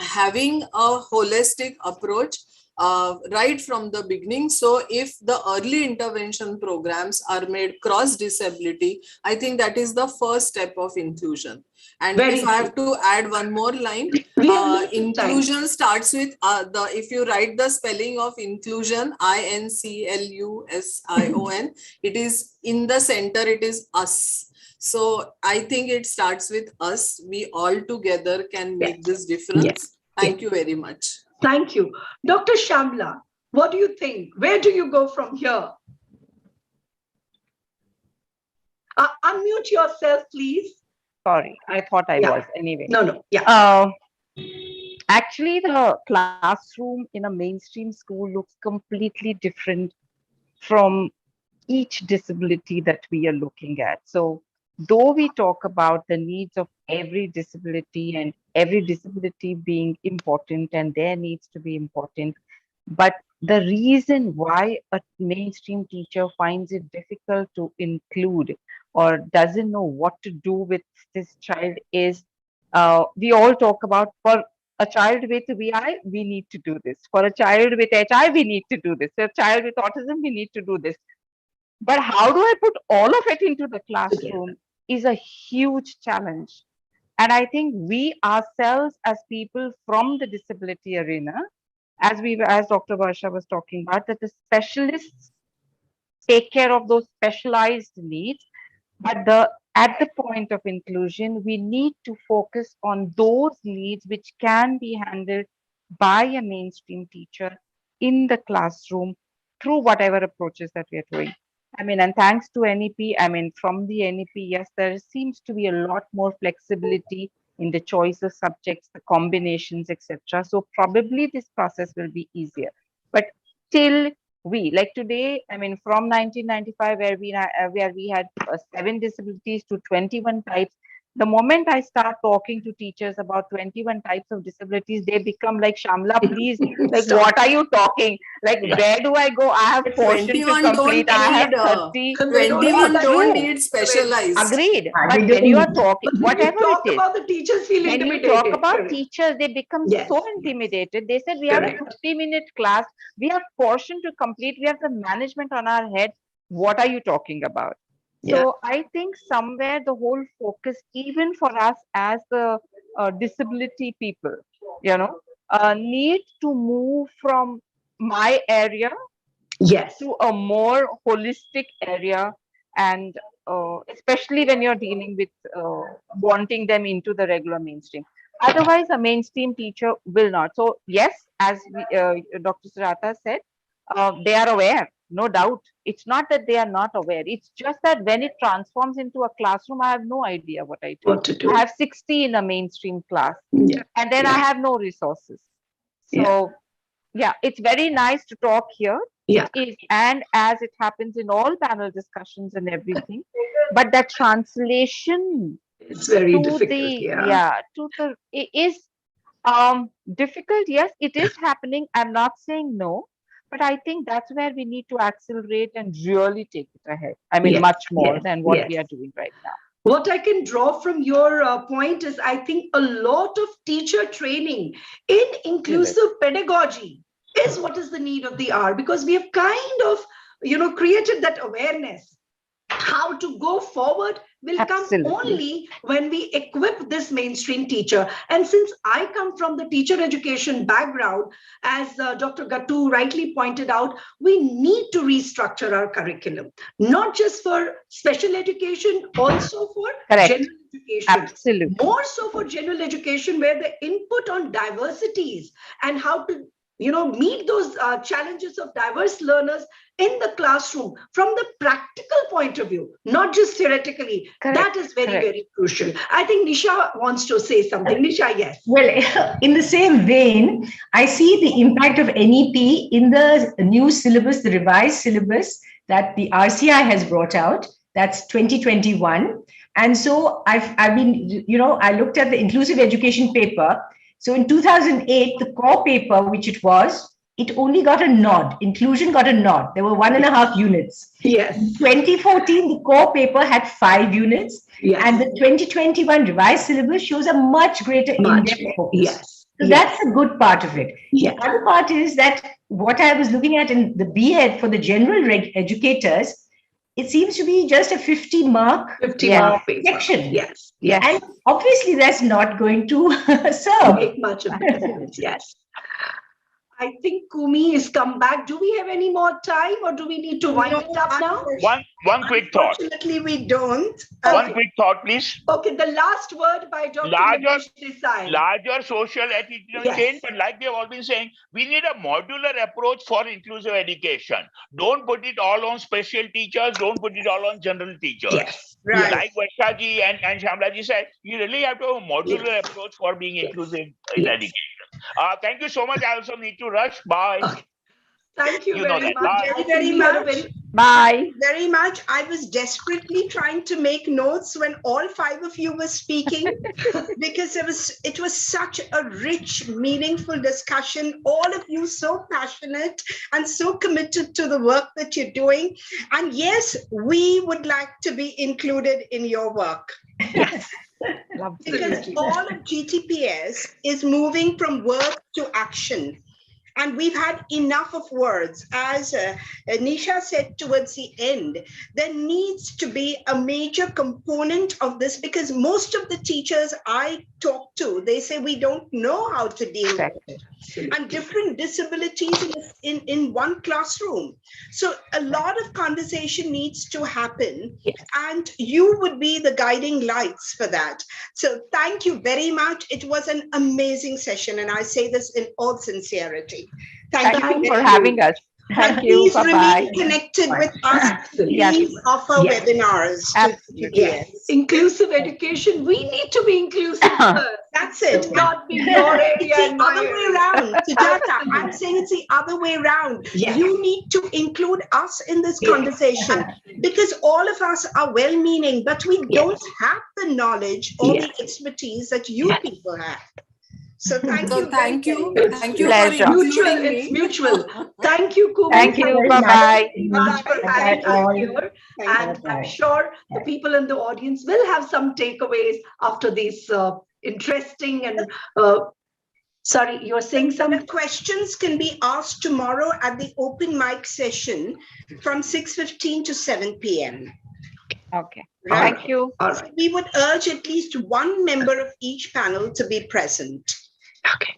having a holistic approach right from the beginning. So if the early intervention programs are made cross disability, I think that is the first step of inclusion. And if I have to add one more line, inclusion starts with if you write the spelling of inclusion, INCLUSION, it is in the center, it is us. So I think it starts with us. We all together can make this difference. Thank you very much. Thank you. Dr. Shamla, what do you think? Where do you go from here? Unmute yourself, please. Sorry, I thought I was anyway. No. Actually, the classroom in a mainstream school looks completely different from each disability that we are looking at. So though we talk about the needs of every disability and every disability being important and their needs to be important, but the reason why a mainstream teacher finds it difficult to include or doesn't know what to do with this child is, we all talk about, for a child with VI, we need to do this. For a child with HI, we need to do this. For a child with autism, we need to do this. But how do I put all of it into the classroom is a huge challenge. And I think we ourselves as people from the disability arena, as Dr. Varsha was talking about, that the specialists take care of those specialized needs, but at the point of inclusion, we need to focus on those needs which can be handled by a mainstream teacher in the classroom through whatever approaches that we are doing. I mean, and thanks to NEP, I mean, from the NEP, yes, there seems to be a lot more flexibility in the choice of subjects, the combinations, etc. So probably this process will be easier. But till like today, I mean, from 1995, where we had 7 disabilities to 21 types. The moment I start talking to teachers about 21 types of disabilities, they become like, Shamla, please, like, what are you talking? Like, where do I go? I have portion to 21 complete. don't I have need 30. 21 don't True. need specialized. Agreed. But when you are talking, whatever talk it is, about the teachers feel when you intimidated. talk about Correct. teachers, they become Yes. so intimidated. They said, we have a 30-minute class, we have portion to complete, we have the management on our head. What are you talking about? So I think somewhere the whole focus, even for us as the disability people, need to move from my area to a more holistic area, and especially when you're dealing with wanting them into the regular mainstream. Otherwise, a mainstream teacher will not. So yes, as Dr. Surata said, they are aware, no doubt. It's not that they are not aware. It's just that when it transforms into a classroom, I have no idea what I do. I have 60 in a mainstream class, and then I have no resources. So yeah, it's very nice to talk here. It is, and as it happens in all panel discussions and everything, but that translation it's very to difficult. it is difficult. Yes, it is happening. I'm not saying no, but I think that's where we need to accelerate and really take it ahead. I mean, much more than what we are doing right now. What I can draw from your point is, I think a lot of teacher training in inclusive pedagogy is what is the need of the hour, because we have kind of, created that awareness. How to go forward will come only when we equip this mainstream teacher. And since I come from the teacher education background, as Dr. Gattu rightly pointed out, we need to restructure our curriculum, not just for special education, also for general education. Absolutely. More so for general education, where the input on diversities and how to meet those challenges of diverse learners in the classroom from the practical point of view, not just theoretically. That is very, very crucial. I think Nisha wants to say something. Nisha, yes. Well, in the same vein, I see the impact of NEP in the new syllabus, the revised syllabus that the RCI has brought out. That's 2021. And so I've been, I looked at the inclusive education paper. So in 2008, the core paper, which it only got a nod. Inclusion got a nod. There were 1.5 units. Yes. In 2014, the core paper had 5 units. Yes. And the 2021 revised syllabus shows a much greater in-depth focus. Yes. So that's a good part of it. Yes. The other part is that what I was looking at in the B.Ed for the general educators, it seems to be just a 50-mark section. Yes. And obviously that's not going to serve. Make much of a difference. Yes. I think Kumi has come back. Do we have any more time, or do we need to wind it up now? One quick thought. Unfortunately, we don't. One quick thought, please. Okay, the last word by Dr. Larger social attitudinal change, but like they've all been saying, we need a modular approach for inclusive education. Don't put it all on special teachers. Don't put it all on general teachers. Yes, right. Like Varshaji and Shamlaji said, you really have to have a modular approach for being inclusive in education. Thank you so much. I also need to rush. Bye. Okay. Thank you You know very that. much. Bye. I think Very we had a much. very Bye. Very much. I was desperately trying to make notes when all five of you were speaking because it was such a rich, meaningful discussion. All of you so passionate and so committed to the work that you're doing. And yes, we would like to be included in your work. Yes. Because all of GTPS is moving from word to action. And we've had enough of words. As Nisha said towards the end, there needs to be a major component of this because most of the teachers I talk to, they say we don't know how to deal with it. And different disabilities in one classroom. So a lot of conversation needs to happen. And you would be the guiding lights for that. So thank you very much. It was an amazing session. And I say this in all sincerity. Thank you for having us. Thank you. Please Bye-bye. remain connected with us. Yes. Please offer Yes. webinars. Absolutely. Yes. Inclusive education. We need to be inclusive first. That's it. It not be your area It's the and my other way area. around. Sujata, I'm saying it's the other way around. Yes. You need to include us in this conversation because all of us are well-meaning, but we don't have the knowledge or the expertise that you people have. So thank you. Thank you. It's Thank you pleasure. for mutual. including It's me. mutual. Thank you, Kumi. Thank you. very Bye-bye. much for having us here. Thank And I'm sure the people in the audience will have some takeaways after this interesting and sorry, you're saying some questions can be asked tomorrow at the open mic session from 6:15 to 7 p.m. Okay. Right? Thank you. All So right. we would urge at least one member of each panel to be present. Okay.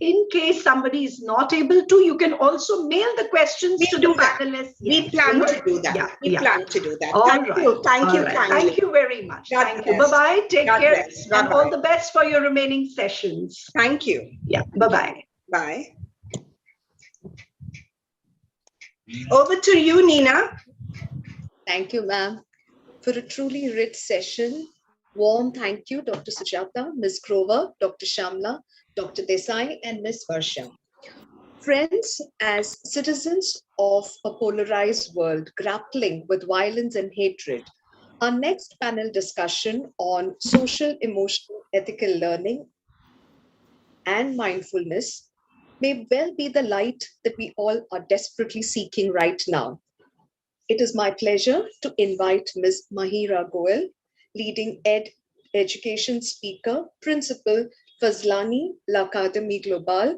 In case somebody is not able to, you can also mail the questions to the panelists. We plan to do that. Yeah, We plan to do that. All Thank right. you. Thank All you right. kindly. Thank you very much. God Thank you. bless. Bye-bye. Take God care. bless. And Bye-bye. all the best for your remaining sessions. Thank you. Yeah. Bye-bye. Bye. Over to you, Nina. Thank you, ma'am, for a truly rich session. Warm thank you, Dr. Sujata, Ms. Grover, Dr. Shamla, Dr. Desai, and Ms. Varsha. Friends, as citizens of a polarized world grappling with violence and hatred, our next panel discussion on social, emotional, ethical learning and mindfulness may well be the light that we all are desperately seeking right now. It is my pleasure to invite Ms. Mahira Goel, leading education speaker, principal, Fazlani L'Académie Globale,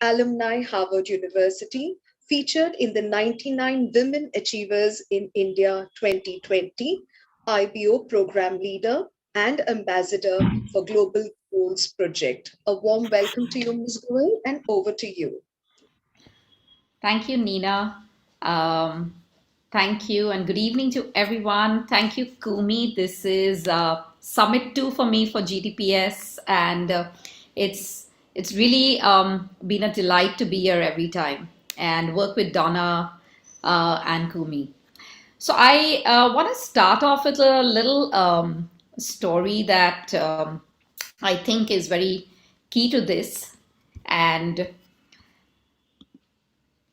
alumni, Harvard University, featured in the 99 Women Achievers in India 2020, IBO program leader and ambassador for Global Goals Project. A warm welcome to you, Ms. Goel, and over to you. Thank you, Nina. Thank you and good evening to everyone. Thank you, Kumi. This is Summit 2 for me for GTPS, and it's really been a delight to be here every time and work with Donna and Kumi. So I want to start off with a little story that I think is very key to this. And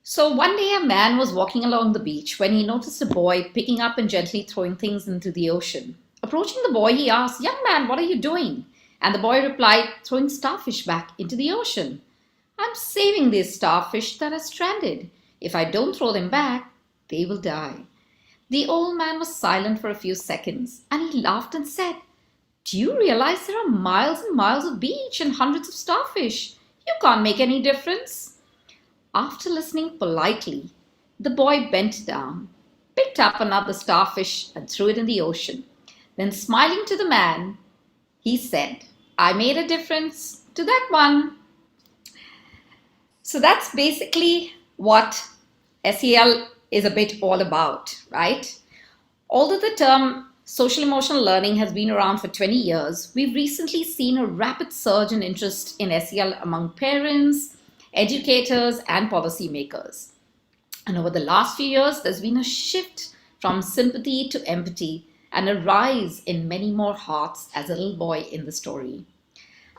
so one day a man was walking along the beach when he noticed a boy picking up and gently throwing things into the ocean. Approaching the boy, he asked, "Young man, what are you doing?" And the boy replied, "Throwing starfish back into the ocean. I'm saving these starfish that are stranded. If I don't throw them back, they will die." The old man was silent for a few seconds, and he laughed and said, "Do you realize there are miles and miles of beach and hundreds of starfish? You can't make any difference." After listening politely, the boy bent down, picked up another starfish, and threw it in the ocean. Then, smiling to the man, he said, "I made a difference to that one." So that's basically what SEL is a bit all about, right? Although the term social emotional learning has been around for 20 years, we've recently seen a rapid surge in interest in SEL among parents, educators, and policymakers. And over the last few years, there's been a shift from sympathy to empathy and a rise in many more hearts, as a little boy in the story.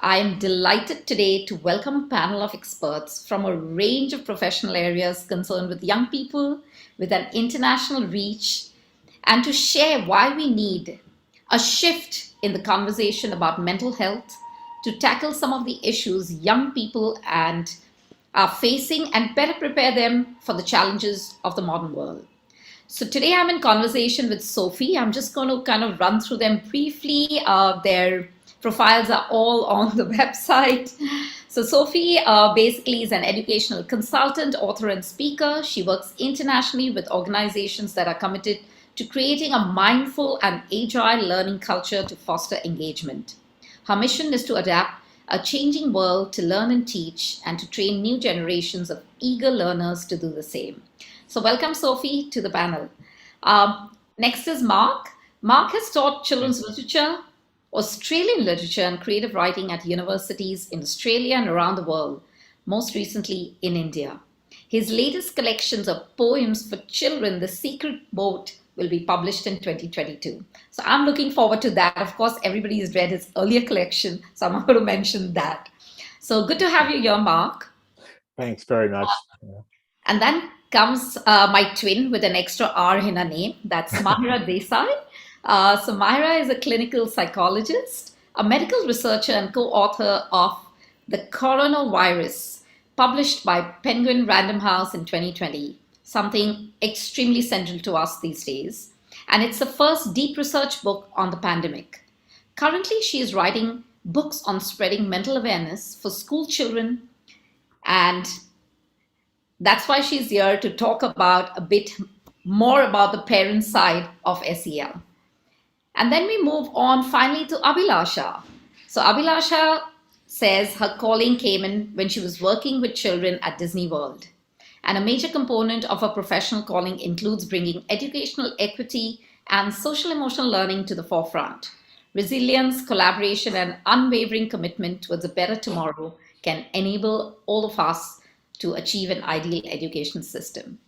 I am delighted today to welcome a panel of experts from a range of professional areas concerned with young people with an international reach, and to share why we need a shift in the conversation about mental health to tackle some of the issues young people are facing and better prepare them for the challenges of the modern world. So today I'm in conversation with Sophie. I'm just going to kind of run through them briefly. Their profiles are all on the website. So Sophie basically is an educational consultant, author, and speaker. She works internationally with organizations that are committed to creating a mindful and agile learning culture to foster engagement. Her mission is to adapt a changing world to learn and teach and to train new generations of eager learners to do the same. So welcome, Sophie, to the panel. Next is Mark. Mark has taught children's literature, Australian literature, and creative writing at universities in Australia and around the world, most recently in India. His latest collections of poems for children, The Secret Boat, will be published in 2022. So I'm looking forward to that. Of course, everybody has read his earlier collection, so I'm not going to mention that. So good to have you here, Mark. Thanks very much. And then comes my twin with an extra R in her name. That's Mahira Desai. So Mahira is a clinical psychologist, a medical researcher, and co-author of The Coronavirus, published by Penguin Random House in 2020, something extremely central to us these days. And it's the first deep research book on the pandemic. Currently, she is writing books on spreading mental awareness for school children, and that's why she's here to talk about a bit more about the parent side of SEL. And then we move on finally to Abhilasha. So Abhilasha says her calling came in when she was working with children at Disney World. And a major component of her professional calling includes bringing educational equity and social emotional learning to the forefront. Resilience, collaboration, and unwavering commitment towards a better tomorrow can enable all of us to achieve an ideal education system.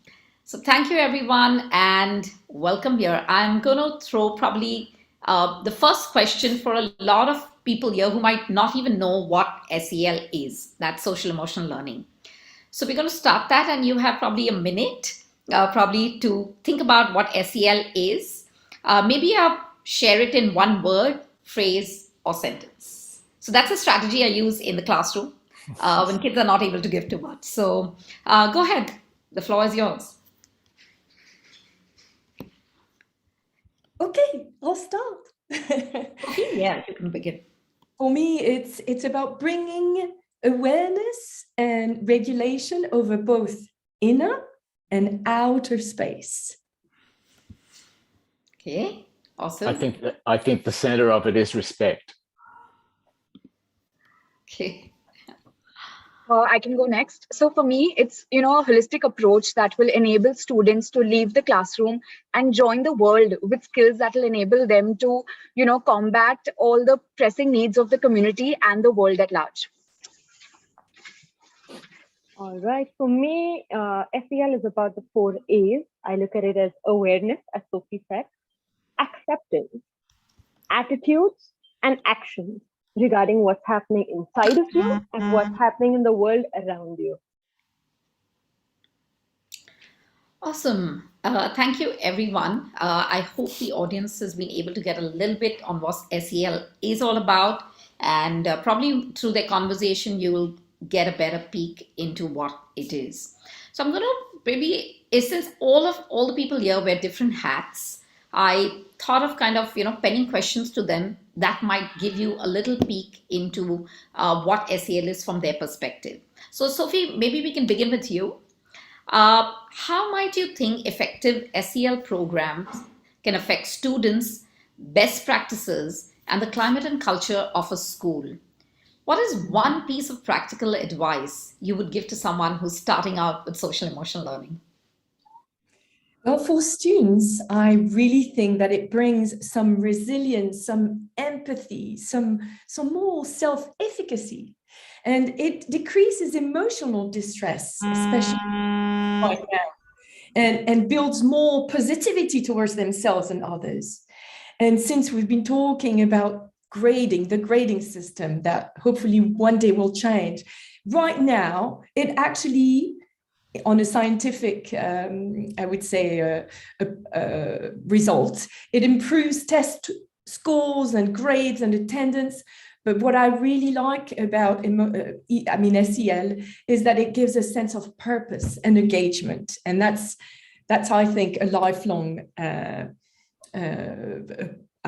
So thank you, everyone, and welcome here. I'm going to throw probably the first question for a lot of people here who might not even know what SEL is, that's social emotional learning. So we're going to start that, and you have probably a minute probably to think about what SEL is. Maybe share it in one word, phrase, or sentence. So that's a strategy I use in the classroom when kids are not able to give too much. So go ahead. The floor is yours. Okay, I'll start. Okay, yeah, you can begin. For me, it's about bringing awareness and regulation over both inner and outer space. Okay, awesome. I think the center of it is respect. Okay. I can go next. So for me, it's, a holistic approach that will enable students to leave the classroom and join the world with skills that will enable them to, combat all the pressing needs of the community and the world at large. All right. For me, SEL is about the 4 A's. I look at it as awareness, as Sophie said, acceptance, attitudes, and actions regarding what's happening inside of you and what's happening in the world around you. Awesome. Thank you, everyone. I hope the audience has been able to get a little bit on what SEL is all about, and probably through their conversation, you will get a better peek into what it is. So I'm going to maybe, since all the people here wear different hats, I thought of kind of, penning questions to them that might give you a little peek into what SEL is from their perspective. So Sophie, maybe we can begin with you. How might you think effective SEL programs can affect students, best practices, and the climate and culture of a school? What is one piece of practical advice you would give to someone who's starting out with social emotional learning? Well, for students, I really think that it brings some resilience, some empathy, some more self-efficacy, and it decreases emotional distress, especially right now, and builds more positivity towards themselves and others. And since we've been talking about grading, the grading system that hopefully one day will change. Right now, it actually, on a scientific, I would say, result, it improves test scores and grades and attendance. But what I really like about SEL is that it gives a sense of purpose and engagement. And that's I think, a lifelong, I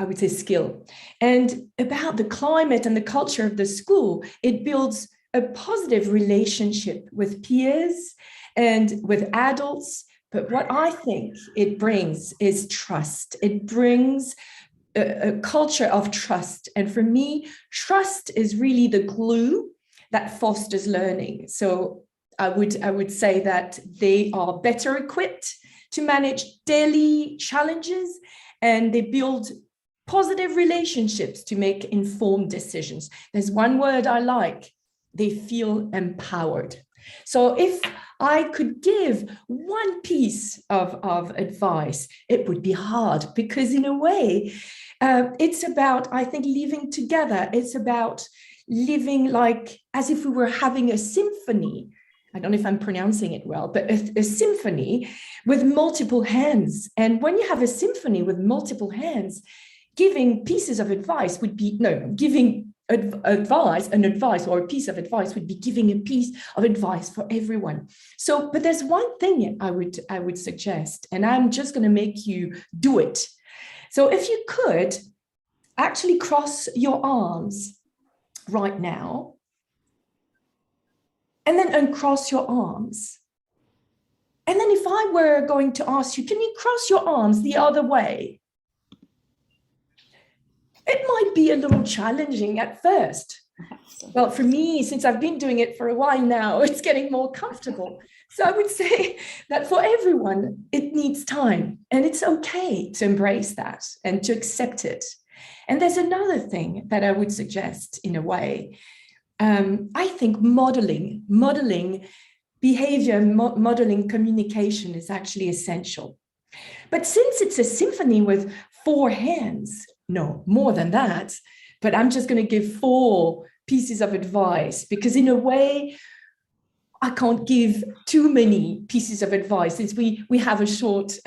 would say, skill. And about the climate and the culture of the school, it builds a positive relationship with peers and with adults. But what I think it brings is trust. It brings a culture of trust. And for me, trust is really the glue that fosters learning. So I would say that they are better equipped to manage daily challenges, and they build positive relationships to make informed decisions. There's one word I like: they feel empowered. So if I could give one piece of advice, it would be hard, because in a way, it's about, I think, living together. It's about living like as if we were having a symphony. I don't know if I'm pronouncing it well, but a symphony with multiple hands. And when you have a symphony with multiple hands, giving pieces of advice would be, giving advice or a piece of advice would be giving a piece of advice for everyone. So, but there's one thing I would suggest, and I'm just going to make you do it. So if you could actually cross your arms right now, and then uncross your arms. And then if I were going to ask you, can you cross your arms the other way? It might be a little challenging at first. Well, for me, since I've been doing it for a while now, it's getting more comfortable. So I would say that for everyone, it needs time, and it's okay to embrace that and to accept it. And there's another thing that I would suggest in a way. I think modeling behavior, modeling communication is actually essential. But since it's a symphony with 4 hands, no, more than that, but I'm just going to give 4 pieces of advice, because in a way, I can't give too many pieces of advice since we have a short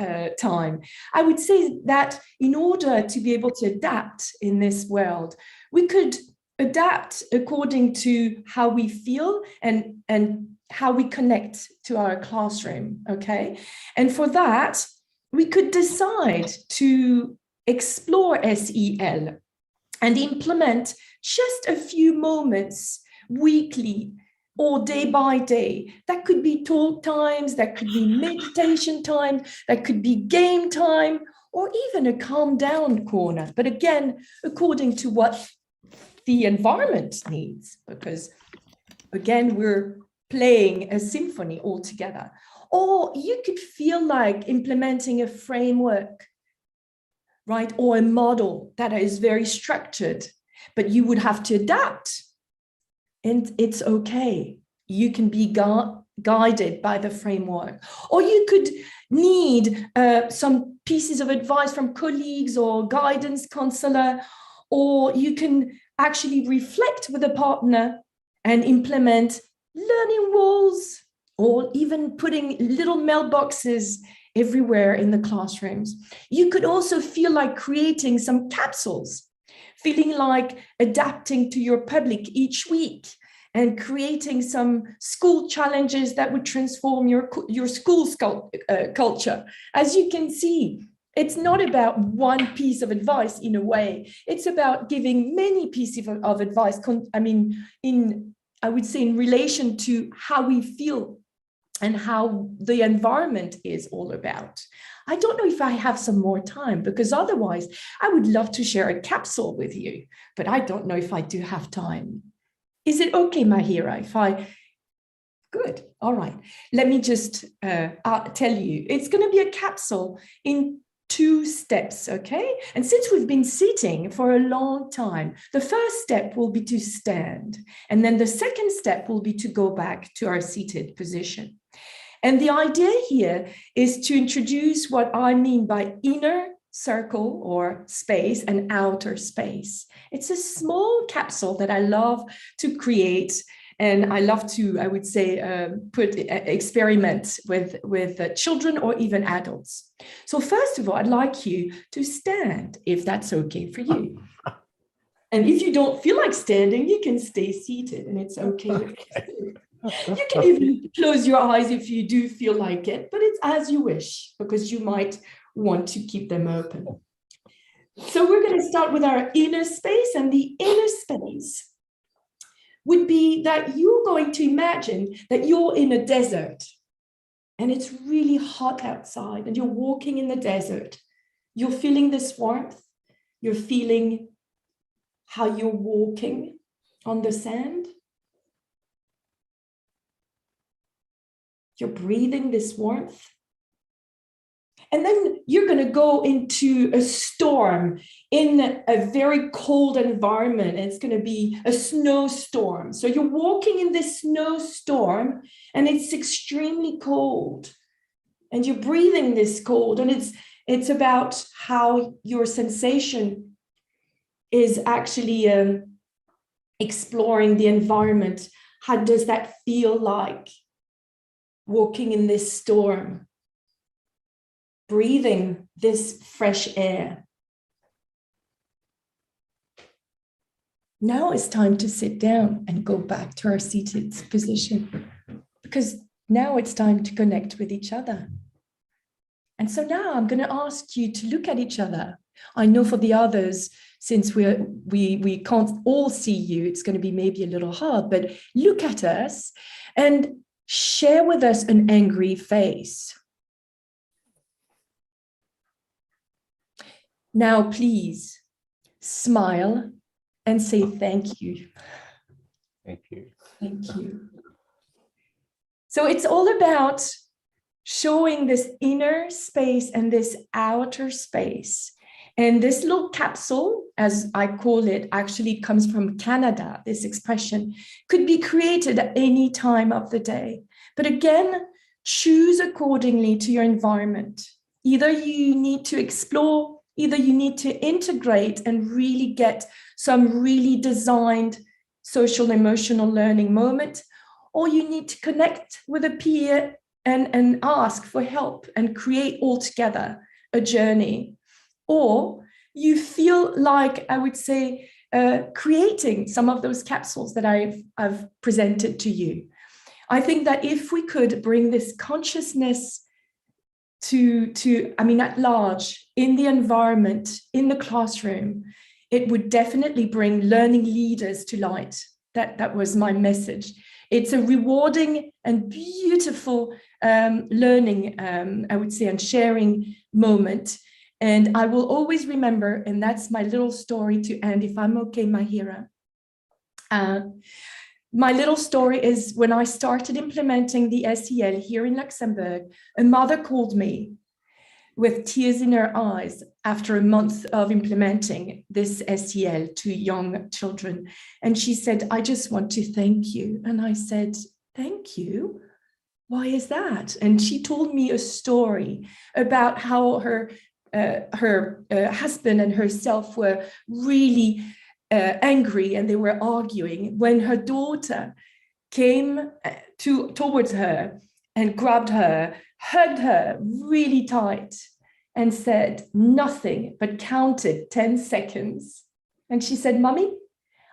time. I would say that in order to be able to adapt in this world, we could adapt according to how we feel and how we connect to our classroom, okay? And for that, we could decide to explore SEL and implement just a few moments weekly or day by day. That could be talk times, that could be meditation time, that could be game time, or even a calm down corner. But again, according to what the environment needs, because again, we're playing a symphony all together. Or you could feel like implementing a framework, right? Or a model that is very structured, but you would have to adapt. And it's okay. You can be guided by the framework. Or you could need some pieces of advice from colleagues or guidance counselor, or you can actually reflect with a partner and implement learning walls, or even putting little mailboxes everywhere in the classrooms. You could also feel like creating some capsules, feeling like adapting to your public each week and creating some school challenges that would transform your school culture. As you can see, it's not about one piece of advice in a way. It's about giving many pieces of advice. I would say in relation to how we feel and how the environment is all about. I don't know if I have some more time, because otherwise I would love to share a capsule with you, but I don't know if I do have time. Is it okay, Mahira, if I... Good, all right. Let me just tell you, it's going to be a capsule in 2 steps, okay? And since we've been sitting for a long time, the first step will be to stand. And then the second step will be to go back to our seated position. And the idea here is to introduce what I mean by inner circle or space and outer space. It's a small capsule that I love to create, and I love to, I would say, experiment with children or even adults. So first of all, I'd like you to stand, if that's okay for you. And if you don't feel like standing, you can stay seated, and it's okay with you. You can even close your eyes if you do feel like it, but it's as you wish, because you might want to keep them open. So we're going to start with our inner space, and the inner space would be that you're going to imagine that you're in a desert and it's really hot outside and you're walking in the desert. You're feeling this warmth. You're feeling how you're walking on the sand. You're breathing this warmth. And then you're going to go into a storm in a very cold environment. And it's going to be a snowstorm. So you're walking in this snowstorm and it's extremely cold. And you're breathing this cold. And it's about how your sensation is actually exploring the environment. How does that feel like walking in this storm? Breathing this fresh air. Now it's time to sit down and go back to our seated position, because now it's time to connect with each other. And so now I'm going to ask you to look at each other. I know for the others, since we can't all see you, it's going to be maybe a little hard, but look at us and share with us an angry face. Now, please smile and say thank you. Thank you. Thank you. So it's all about showing this inner space and this outer space. And this little capsule, as I call it, actually comes from Canada. This expression could be created at any time of the day. But again, choose accordingly to your environment. Either you need to explore, either you need to integrate and really get some really designed social emotional learning moment, or you need to connect with a peer and ask for help and create altogether a journey. Or you feel like, I would say, creating some of those capsules that I've presented to you. I think that if we could bring this consciousness at large, in the environment, in the classroom, it would definitely bring learning leaders to light. That was my message. It's a rewarding and beautiful learning, I would say, and sharing moment. And I will always remember, and that's my little story to end, if I'm okay, Mahira. My little story is when I started implementing the SEL here in Luxembourg, a mother called me with tears in her eyes after a month of implementing this SEL to young children. And she said, I just want to thank you. And I said, thank you? Why is that? And she told me a story about how her husband and herself were really angry, and they were arguing when her daughter came towards her and grabbed her, hugged her really tight, and said nothing but counted 10 seconds. And she said, Mommy,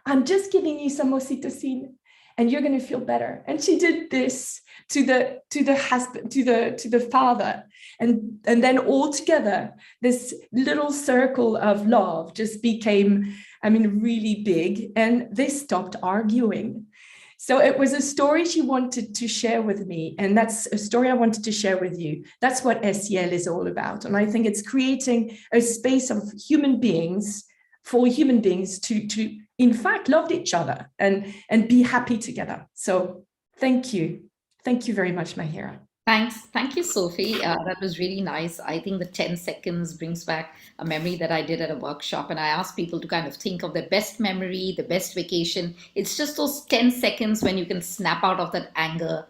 I'm just giving you some oxytocin and you're going to feel better. And she did this to the husband, to the father. And then all together, this little circle of love just became, really big, and they stopped arguing. So it was a story she wanted to share with me, and that's a story I wanted to share with you. That's what SEL is all about. And I think it's creating a space of human beings, for human beings to in fact love each other and be happy together. So thank you. Thank you very much, Mahira. Thanks. Thank you, Sophie. That was really nice. I think the 10 seconds brings back a memory that I did at a workshop, and I asked people to kind of think of their best memory, the best vacation. It's just those 10 seconds when you can snap out of that anger,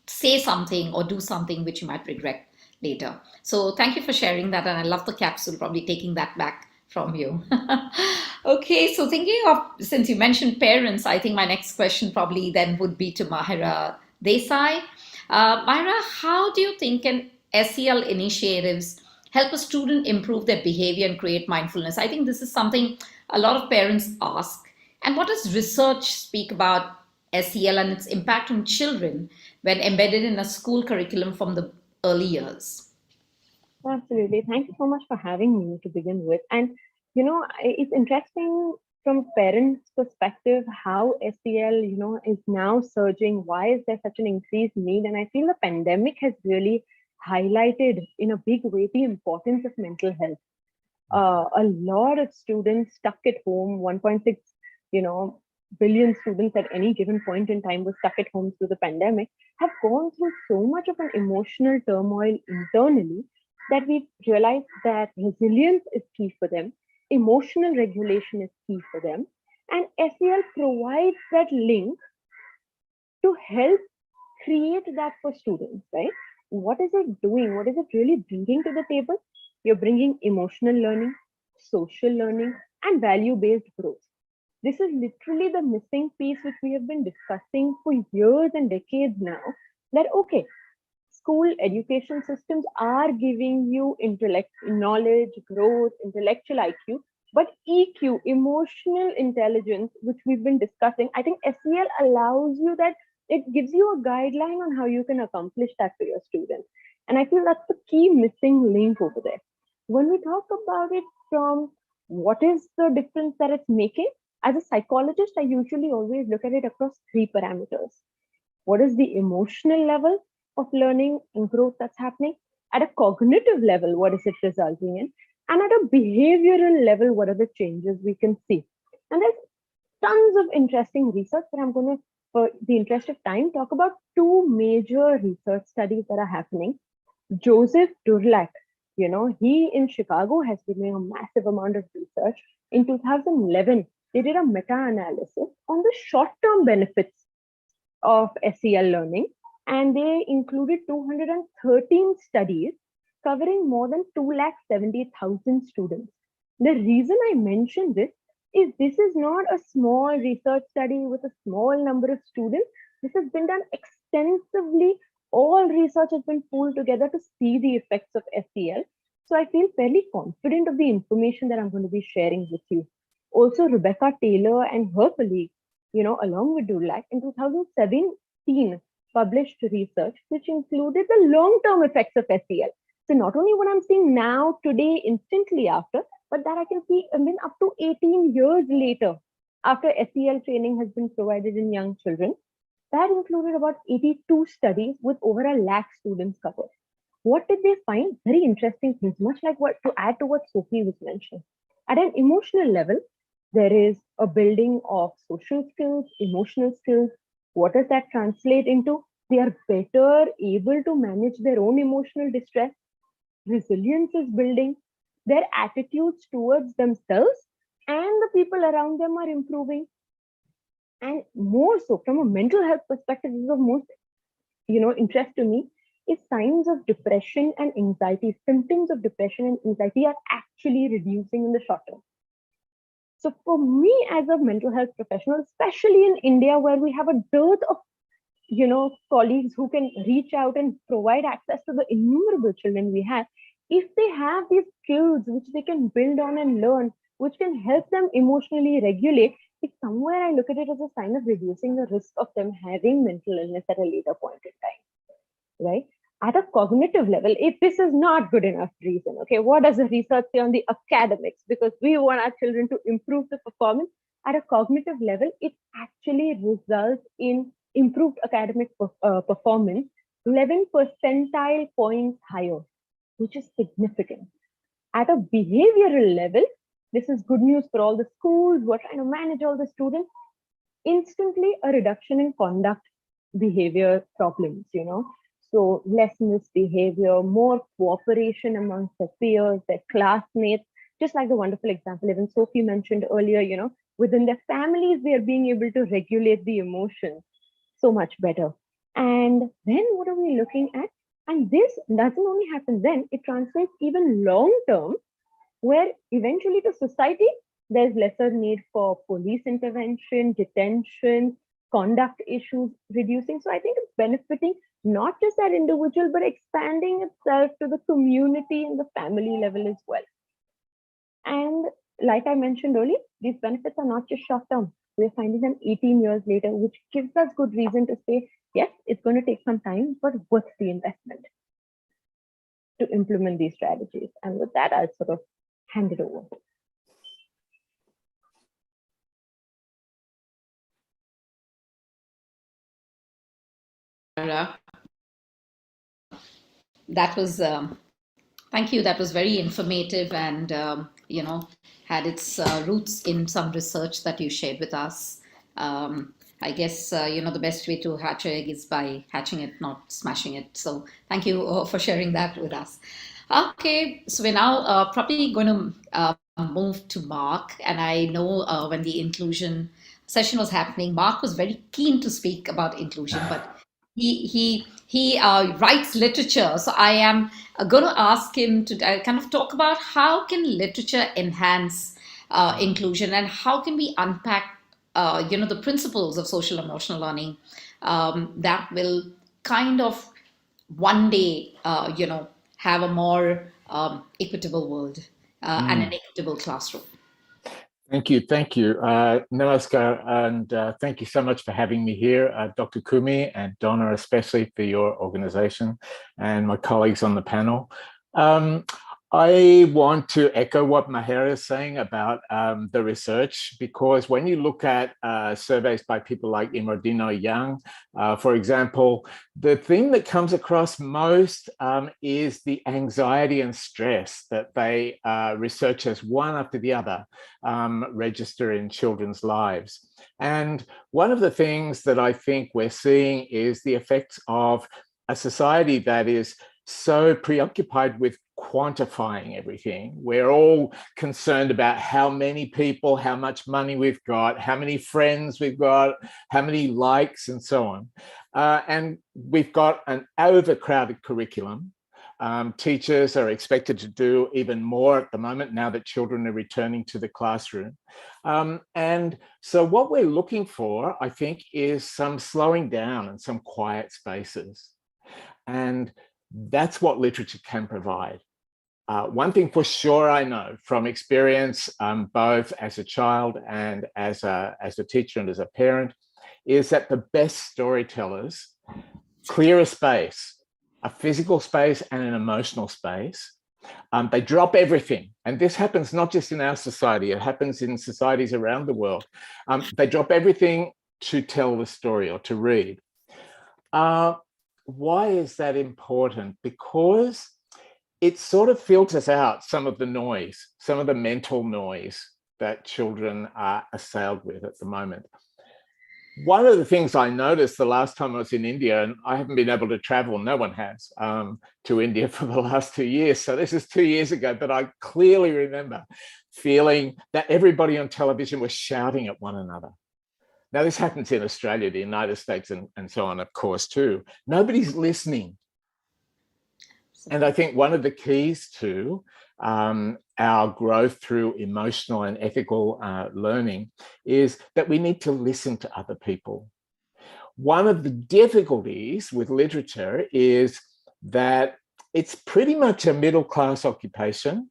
say something or do something which you might regret later. So thank you for sharing that. And I love the capsule, probably taking that back from you. Okay, so thinking of, since you mentioned parents, I think my next question probably then would be to Mahira Desai. Mahira, how do you think can SEL initiatives help a student improve their behavior and create mindfulness? I think this is something a lot of parents ask. And what does research speak about SEL and its impact on children when embedded in a school curriculum from the early years? Absolutely. Thank you so much for having me to begin with. And, it's interesting from parents' perspective how SEL, is now surging. Why is there such an increased need? And I feel the pandemic has really highlighted in a big way the importance of mental health. A lot of students stuck at home, 1.6, billion students at any given point in time were stuck at home through the pandemic, have gone through so much of an emotional turmoil internally that we realized that resilience is key for them, emotional regulation is key for them, and SEL provides that link to help create that for students, right? What is it doing? What is it really bringing to the table? You're bringing emotional learning, social learning, and value-based growth. This is literally the missing piece which we have been discussing for years and decades now, that, okay, school education systems are giving you knowledge, growth, intellectual IQ, but EQ, emotional intelligence, which we've been discussing, I think SEL allows you that, it gives you a guideline on how you can accomplish that for your students. And I feel that's the key missing link over there. When we talk about it from what is the difference that it's making, as a psychologist, I usually always look at it across 3 parameters. What is the emotional level of learning and growth that's happening? At a cognitive level, what is it resulting in? And at a behavioral level, what are the changes we can see? And there's tons of interesting research, but I'm going to, for the interest of time, talk about 2 major research studies that are happening. Joseph Durlak, he in Chicago has been doing a massive amount of research. In 2011, they did a meta-analysis on the short-term benefits of SEL learning, and they included 213 studies covering more than 270,000 students. The reason I mention this is not a small research study with a small number of students. This has been done extensively. All research has been pulled together to see the effects of SEL. So I feel fairly confident of the information that I'm going to be sharing with you. Also, Rebecca Taylor and her colleagues, along with Durlak, in 2017, published research which included the long-term effects of SEL. So not only what I'm seeing now, today, instantly after, but that I can see up to 18 years later, after SEL training has been provided in young children. That included about 82 studies with over 1 lakh students covered. What did they find? Very interesting things, much like to add to what Sophie was mentioning. At an emotional level, there is a building of social skills, emotional skills. What does that translate into? They are better able to manage their own emotional distress. Resilience is building. Their attitudes towards themselves and the people around them are improving. And more so, from a mental health perspective, this is of most interest to me, is signs of depression and anxiety. Symptoms of depression and anxiety are actually reducing in the short term. So for me as a mental health professional, especially in India, where we have a dearth of colleagues who can reach out and provide access to the innumerable children we have, if they have these skills which they can build on and learn, which can help them emotionally regulate, it's somewhere I look at it as a sign of reducing the risk of them having mental illness at a later point in time, right? At a cognitive level, if this is not good enough reason, okay, what does the research say on the academics? Because we want our children to improve the performance. At a cognitive level, it actually results in improved academic performance, 11 percentile points higher, which is significant. At a behavioral level, this is good news for all the schools who are trying to manage all the students. Instantly, a reduction in conduct behavior problems, So less misbehavior, more cooperation amongst their peers, their classmates, just like the wonderful example even Sophie mentioned earlier, within their families, they are being able to regulate the emotions so much better. And then what are we looking at? And this doesn't only happen then, it translates even long term, where eventually to society, there's lesser need for police intervention, detention, conduct issues reducing. So I think it's benefiting not just that individual, but expanding itself to the community and the family level as well. And like I mentioned earlier, these benefits are not just short term. We're finding them 18 years later, which gives us good reason to say, yes, it's going to take some time, but worth the investment to implement these strategies. And with that, I'll sort of hand it over. That was, thank you. That was very informative and, had its roots in some research that you shared with us. I guess, the best way to hatch an egg is by hatching it, not smashing it. So thank you for sharing that with us. Okay, so we're now probably going to move to Mark. And I know when the inclusion session was happening, Mark was very keen to speak about inclusion, but he writes literature. So I am going to ask him to kind of talk about how can literature enhance inclusion and how can we unpack the principles of social emotional learning that will kind of one day have a more equitable world and an equitable classroom. Thank you. Namaskar, and thank you so much for having me here, Dr. Kumi and Donna, especially for your organization and my colleagues on the panel. I want to echo what Maher is saying about the research, because when you look at surveys by people like Imrodino Young, for example, the thing that comes across most is the anxiety and stress that they researchers, one after the other, register in children's lives. And one of the things that I think we're seeing is the effects of a society that is so preoccupied with quantifying everything. We're all concerned about how many people, how much money we've got, how many friends we've got, how many likes, and so on. And we've got an overcrowded curriculum. Teachers are expected to do even more at the moment now that children are returning to the classroom. And so what we're looking for, I think, is some slowing down and some quiet spaces. And that's what literature can provide. One thing for sure I know from experience, both as a child and as a teacher and as a parent, is that the best storytellers clear a space, a physical space and an emotional space. They drop everything. And this happens not just in our society, it happens in societies around the world. They drop everything to tell the story or to read. Why is that important? Because it sort of filters out some of the noise, some of the mental noise that children are assailed with at the moment. One of the things I noticed the last time I was in India, and I haven't been able to travel, no one has, to India for the last 2 years. So this is 2 years ago, but I clearly remember feeling that everybody on television was shouting at one another. Now, this happens in Australia, the United States, and so on, of course, too. Nobody's listening. And I think one of the keys to our growth through emotional and ethical learning is that we need to listen to other people. One of the difficulties with literature is that it's pretty much a middle-class occupation.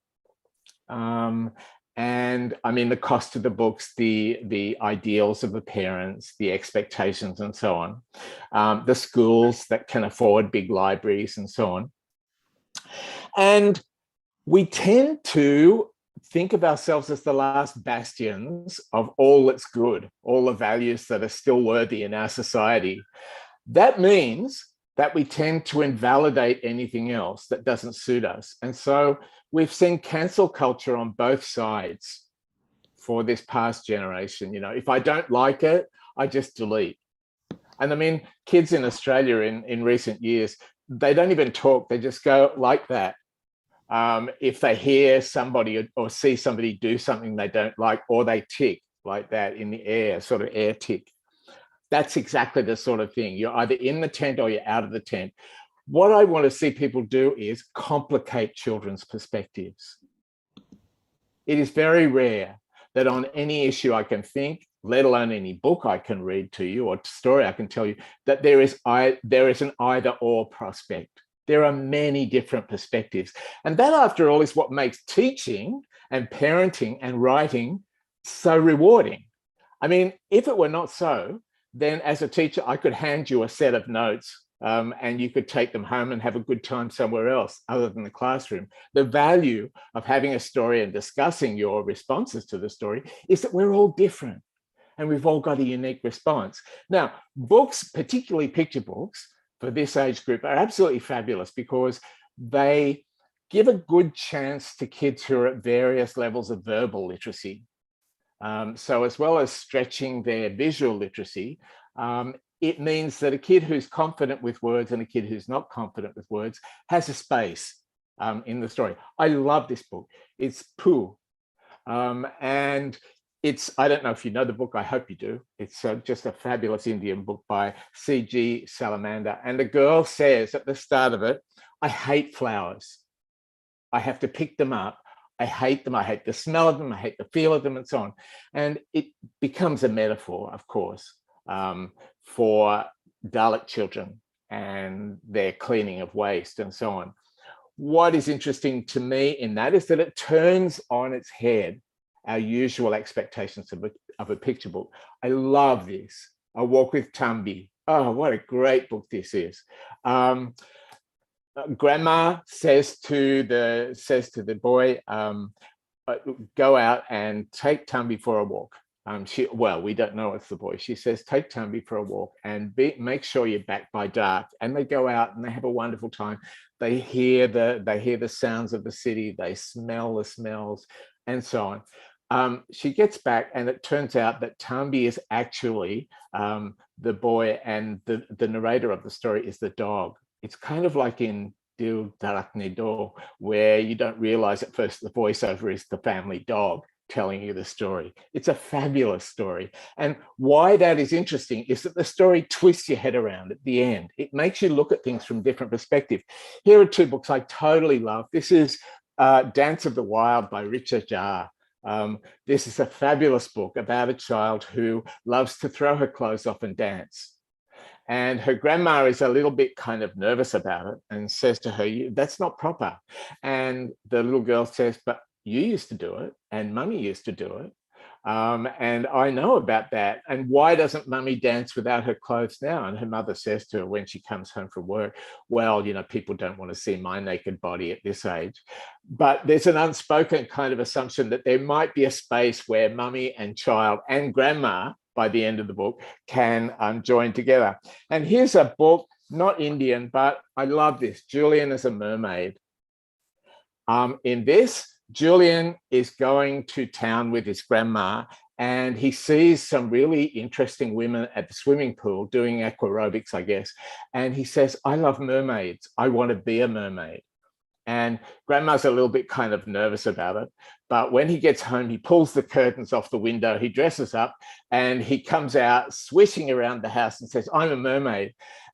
And I mean, the cost of the books, the ideals of the parents, the expectations and so on, the schools that can afford big libraries and so on. And we tend to think of ourselves as the last bastions of all that's good, all the values that are still worthy in our society. That means that we tend to invalidate anything else that doesn't suit us. And so we've seen cancel culture on both sides for this past generation. You know, if I don't like it, I just delete. And I mean, kids in Australia in recent years, they don't even talk, they just go like that. If they hear somebody or see somebody do something they don't like, or they tick like that in the air, sort of air tick. That's exactly the sort of thing. You're either in the tent or you're out of the tent. What I want to see people do is complicate children's perspectives. It is very rare that on any issue I can think, let alone any book I can read to you or story I can tell you, that there is an either or prospect. There are many different perspectives. And that, after all, is what makes teaching and parenting and writing so rewarding. I mean, if it were not so, then as a teacher, I could hand you a set of notes and you could take them home and have a good time somewhere else other than the classroom. The value of having a story and discussing your responses to the story is that we're all different and we've all got a unique response. Now, books, particularly picture books, for this age group are absolutely fabulous because they give a good chance to kids who are at various levels of verbal literacy. So as well as stretching their visual literacy, it means that a kid who's confident with words and a kid who's not confident with words has a space in the story. I love this book. It's Pooh. And it's, I don't know if you know the book, I hope you do. It's just a fabulous Indian book by C.G. Salamander. And the girl says at the start of it, I hate flowers. I have to pick them up. I hate them. I hate the smell of them. I hate the feel of them and so on. And it becomes a metaphor, of course, for Dalit children and their cleaning of waste and so on. What is interesting to me in that is that it turns on its head our usual expectations of a picture book. I love this. A Walk with Tambi. Oh, what a great book this is. Grandma says to the boy, go out and take Tambi for a walk. Well, we don't know it's the boy. She says, take Tambi for a walk and make sure you're back by dark. And they go out and they have a wonderful time. They hear the sounds of the city. They smell the smells and so on. She gets back and it turns out that Tambi is actually the boy and the narrator of the story is the dog. It's kind of like in Dil Darakne Do, where you don't realize at first the voiceover is the family dog telling you the story. It's a fabulous story. And why that is interesting is that the story twists your head around at the end. It makes you look at things from different perspectives. Here are two books I totally love. This is Dance of the Wild by Richa Jha. This is a fabulous book about a child who loves to throw her clothes off and dance. And her grandma is a little bit kind of nervous about it and says to her, that's not proper. And the little girl says, but you used to do it and mummy used to do it. And I know about that. And why doesn't mummy dance without her clothes now? And her mother says to her when she comes home from work, well, you know, people don't want to see my naked body at this age. But there's an unspoken kind of assumption that there might be a space where mummy and child and grandma by the end of the book can join together. And here's a book, not Indian, but I love this, Julian as a Mermaid. In this, Julian is going to town with his grandma and he sees some really interesting women at the swimming pool doing aquarobics, I guess. And he says, I love mermaids. I want to be a mermaid. And grandma's a little bit kind of nervous about it. But when he gets home, he pulls the curtains off the window, he dresses up and he comes out swishing around the house and says, I'm a mermaid.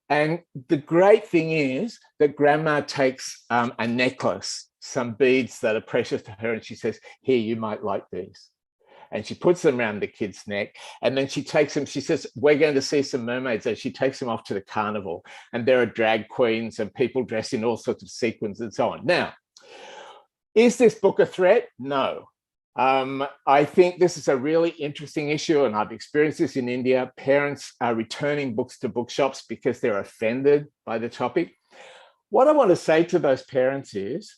And the great thing is that grandma takes a necklace, some beads that are precious to her, and she says, here, you might like these. And she puts them around the kid's neck. And then she takes him, she says, we're going to see some mermaids. And she takes him off to the carnival. And there are drag queens and people dressed in all sorts of sequins and so on. Now, is this book a threat? No. I think this is a really interesting issue. And I've experienced this in India. Parents are returning books to bookshops because they're offended by the topic. What I want to say to those parents is,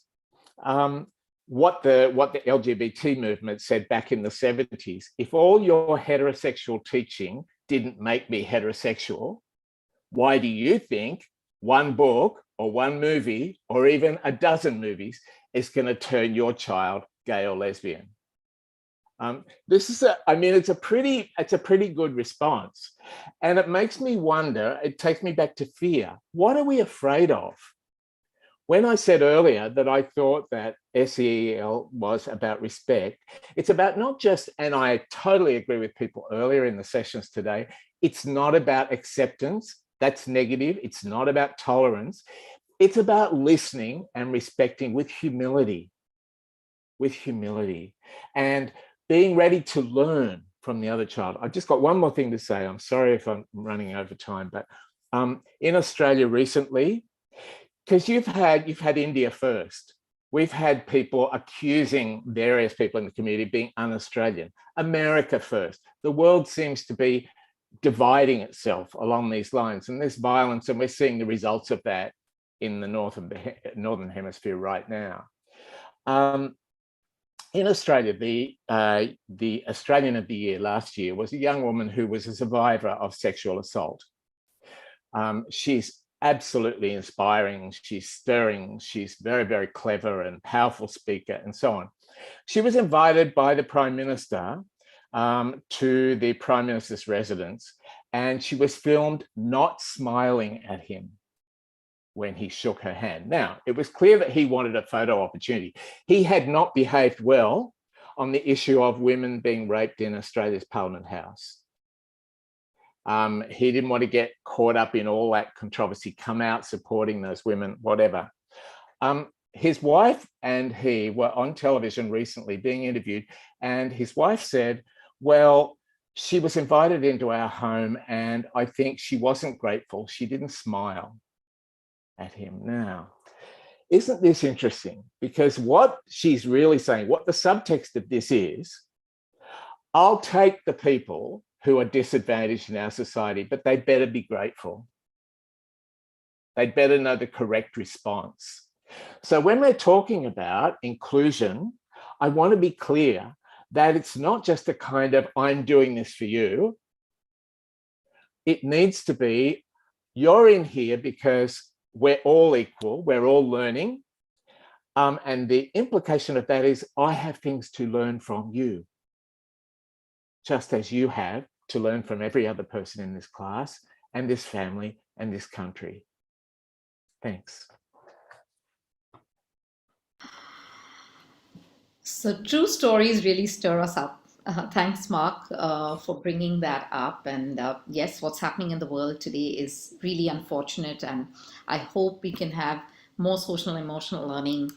what the LGBT movement said back in the 70s, if all your heterosexual teaching didn't make me heterosexual, why do you think one book or one movie or even a dozen movies is going to turn your child gay or lesbian? This is it's a pretty good response. And it makes me wonder, it takes me back to fear. What are we afraid of? When I said earlier that I thought that SEL was about respect, it's about not just, and I totally agree with people earlier in the sessions today, it's not about acceptance. That's negative. It's not about tolerance. it's about listening and respecting with humility, and being ready to learn from the other child. I just got one more thing to say. I'm sorry if I'm running over time, but in Australia recently, because you've had India first. We've had people accusing various people in the community of being un-Australian. America first. The world seems to be dividing itself along these lines, and there's violence, and we're seeing the results of that in the northern hemisphere right now. In Australia, the Australian of the Year last year was a young woman who was a survivor of sexual assault. She's absolutely inspiring, she's stirring, she's very, very clever and powerful speaker and so on. She was invited by the Prime Minister to the Prime Minister's residence, and she was filmed not smiling at him when he shook her hand. Now, it was clear that he wanted a photo opportunity. He had not behaved well on the issue of women being raped in Australia's Parliament House. He didn't want to get caught up in all that controversy, come out supporting those women, whatever. His wife and he were on television recently being interviewed, and his wife said, well, she was invited into our home and I think she wasn't grateful. She didn't smile at him. Now, isn't this interesting? Because what she's really saying, what the subtext of this is, I'll take the people who are disadvantaged in our society, but they better be grateful. They'd better know the correct response. So when we're talking about inclusion, I want to be clear that it's not just a kind of, I'm doing this for you. It needs to be, you're in here because we're all equal, we're all learning. And the implication of that is, I have things to learn from you, just as you have to learn from every other person in this class and this family and this country. Thanks. So true stories really stir us up. Thanks, Mark, for bringing that up. And yes, what's happening in the world today is really unfortunate. And I hope we can have more social and emotional learning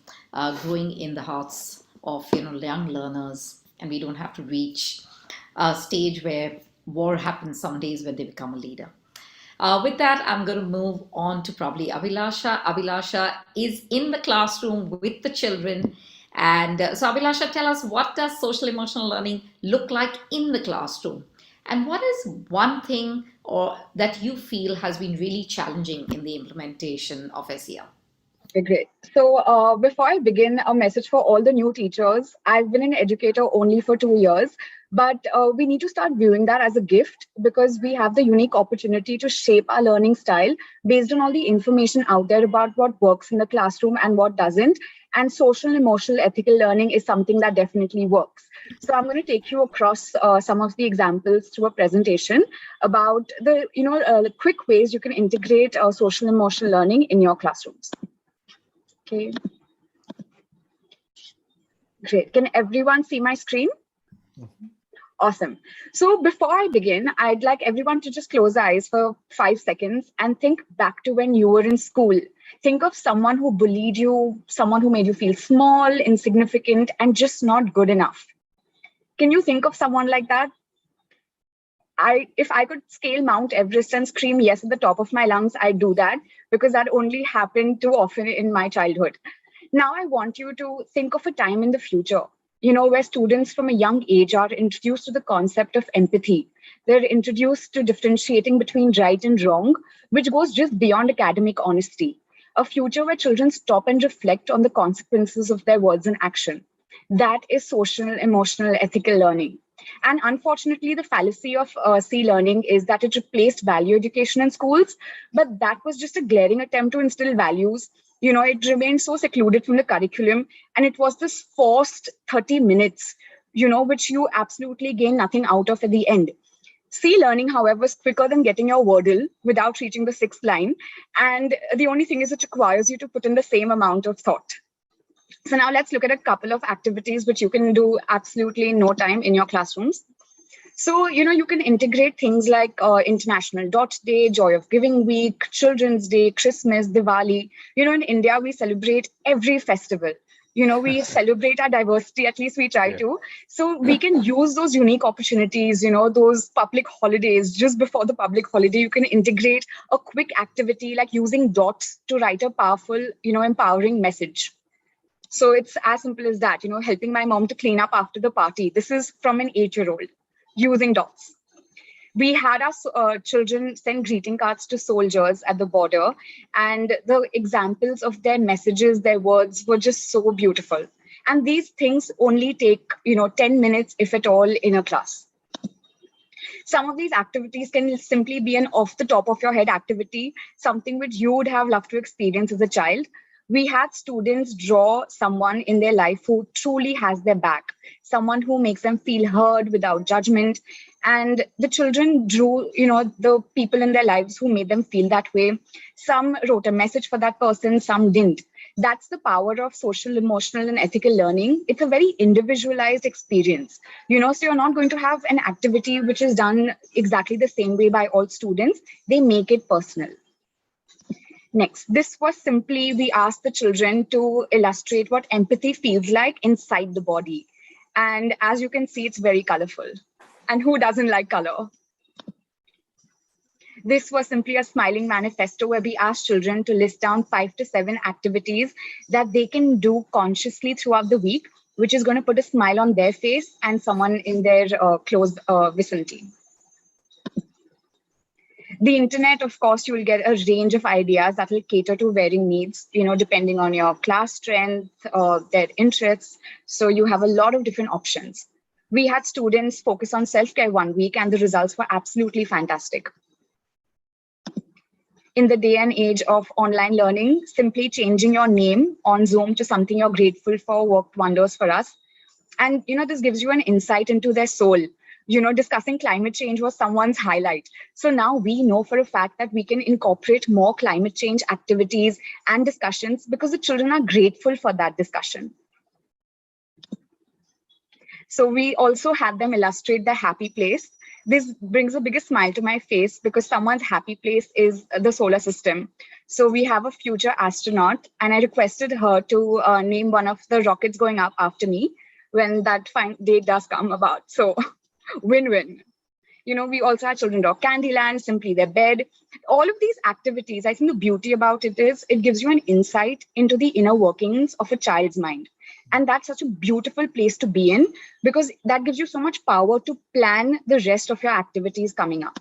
growing in the hearts of young learners, and we don't have to reach a stage where war happens some days when they become a leader. With that, I'm going to move on to probably Abhilasha. Abhilasha is in the classroom with the children. And so Abhilasha, tell us, what does social emotional learning look like in the classroom? And what is one thing that you feel has been really challenging in the implementation of SEL? Okay, great. So before I begin, a message for all the new teachers. I've been an educator only for 2 years, but we need to start viewing that as a gift, because we have the unique opportunity to shape our learning style based on all the information out there about what works in the classroom and what doesn't. And social, emotional, ethical learning is something that definitely works. So I'm going to take you across some of the examples through a presentation about the quick ways you can integrate social, emotional learning in your classrooms. Okay. Great. Can everyone see my screen? Mm-hmm. Awesome. So before I begin, I'd like everyone to just close their eyes for 5 seconds and think back to when you were in school. Think of someone who bullied you, someone who made you feel small, insignificant, and just not good enough. Can you think of someone like that? If I could scale Mount Everest and scream yes at the top of my lungs, I'd do that, because that only happened too often in my childhood. Now I want you to think of a time in the future, where students from a young age are introduced to the concept of empathy. They're introduced to differentiating between right and wrong, which goes just beyond academic honesty. A future where children stop and reflect on the consequences of their words and action. That is social, emotional, ethical learning. And unfortunately, the fallacy of C learning is that it replaced value education in schools, but that was just a glaring attempt to instill values. It remained so secluded from the curriculum, and it was this forced 30 minutes, which you absolutely gain nothing out of at the end. C learning, however, is quicker than getting your Wordle without reaching the 6th line. And the only thing is it requires you to put in the same amount of thought. So now let's look at a couple of activities which you can do absolutely in no time in your classrooms. So, you can integrate things like International Dot Day, Joy of Giving Week, Children's Day, Christmas, Diwali. In India, we celebrate every festival. We celebrate our diversity, at least we try to. So we can use those unique opportunities, those public holidays. Just before the public holiday, you can integrate a quick activity like using dots to write a powerful, empowering message. So it's as simple as that, helping my mom to clean up after the party. This is from an 8-year-old using dots. We had our children send greeting cards to soldiers at the border, and the examples of their messages, their words were just so beautiful. And these things only take, 10 minutes, if at all, in a class. Some of these activities can simply be an off the top of your head activity, something which you would have loved to experience as a child. We had students draw someone in their life who truly has their back, someone who makes them feel heard without judgment. And the children drew, the people in their lives who made them feel that way. Some wrote a message for that person, some didn't. That's the power of social, emotional, and ethical learning. It's a very individualized experience, so you're not going to have an activity which is done exactly the same way by all students. They make it personal. Next, this was simply, we asked the children to illustrate what empathy feels like inside the body. And as you can see, it's very colorful. And who doesn't like color? This was simply a smiling manifesto where we asked children to list down 5 to 7 activities that they can do consciously throughout the week, which is going to put a smile on their face and someone in their close vicinity. The internet, of course, you will get a range of ideas that will cater to varying needs, depending on your class strength, their interests. So you have a lot of different options. We had students focus on self-care one week, and the results were absolutely fantastic. In the day and age of online learning, simply changing your name on Zoom to something you're grateful for worked wonders for us. And, this gives you an insight into their soul. Discussing climate change was someone's highlight. So now we know for a fact that we can incorporate more climate change activities and discussions because the children are grateful for that discussion. So we also had them illustrate their happy place. This brings the biggest smile to my face because someone's happy place is the solar system. So we have a future astronaut, and I requested her to name one of the rockets going up after me when that fine day does come about. So win-win. We also had children draw Candyland, simply their bed. All of these activities, I think the beauty about it is it gives you an insight into the inner workings of a child's mind. And that's such a beautiful place to be in because that gives you so much power to plan the rest of your activities coming up.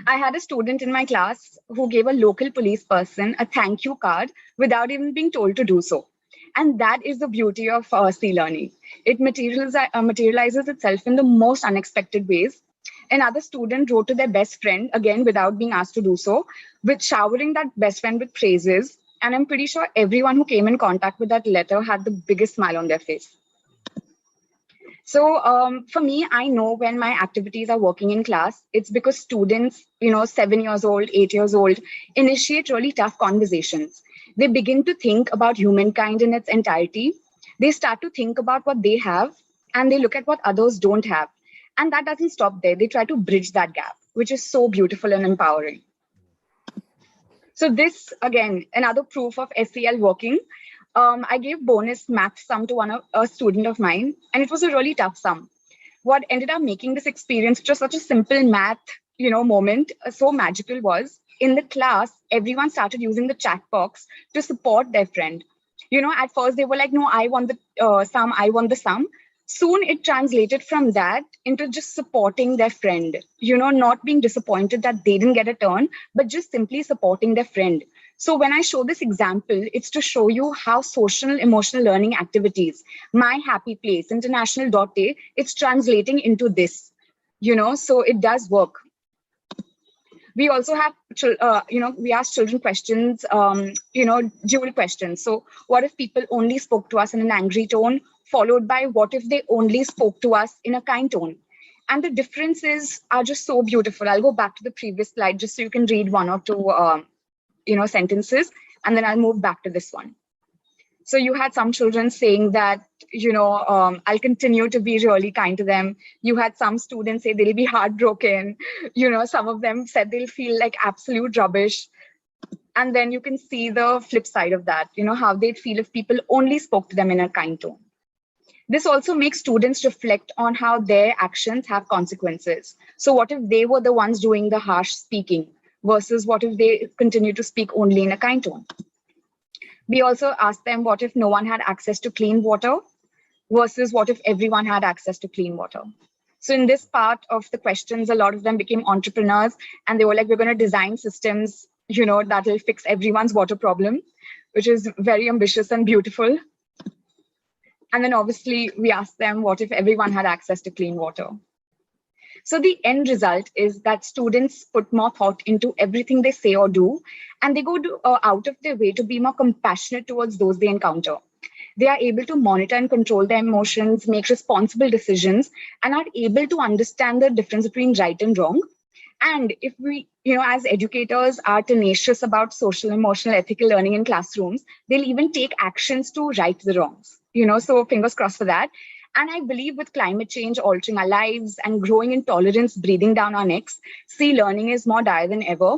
I had a student in my class who gave a local police person a thank you card without even being told to do so. And that is the beauty of C-learning. It materializes itself in the most unexpected ways. Another student wrote to their best friend, again, without being asked to do so, with showering that best friend with praises. And I'm pretty sure everyone who came in contact with that letter had the biggest smile on their face. So for me, I know when my activities are working in class, it's because students, 7 years old, 8 years old, initiate really tough conversations. They begin to think about humankind in its entirety. They start to think about what they have, and they look at what others don't have. And that doesn't stop there. They try to bridge that gap, which is so beautiful and empowering. So this, again, another proof of SEL working. I gave bonus math sum to a student of mine, and it was a really tough sum. What ended up making this experience just such a simple math, moment so magical was in the class, everyone started using the chat box to support their friend. At first they were like, no, I want the sum, I want the sum. Soon it translated from that into just supporting their friend, not being disappointed that they didn't get a turn, but just simply supporting their friend. So when I show this example, it's to show you how social emotional learning activities, my happy place, International Dot Day, it's translating into this, so it does work. We also have, we ask children questions, dual questions. So what if people only spoke to us in an angry tone, followed by what if they only spoke to us in a kind tone? And the differences are just so beautiful. I'll go back to the previous slide just so you can read one or two, sentences, and then I'll move back to this one. So you had some children saying that, I'll continue to be really kind to them. You had some students say they'll be heartbroken. Some of them said they'll feel like absolute rubbish. And then you can see the flip side of that, how they'd feel if people only spoke to them in a kind tone. This also makes students reflect on how their actions have consequences. So what if they were the ones doing the harsh speaking versus what if they continue to speak only in a kind tone? We also asked them what if no one had access to clean water versus what if everyone had access to clean water. So in this part of the questions, a lot of them became entrepreneurs and they were like, we're going to design systems, that will fix everyone's water problem, which is very ambitious and beautiful. And then obviously we asked them what if everyone had access to clean water. So the end result is that students put more thought into everything they say or do, and they go out of their way to be more compassionate towards those they encounter. They are able to monitor and control their emotions, make responsible decisions, and are able to understand the difference between right and wrong. And if we, as educators are tenacious about social, emotional, ethical learning in classrooms, they'll even take actions to right the wrongs, so fingers crossed for that. And I believe with climate change altering our lives and growing intolerance breathing down our necks, learning is more dire than ever.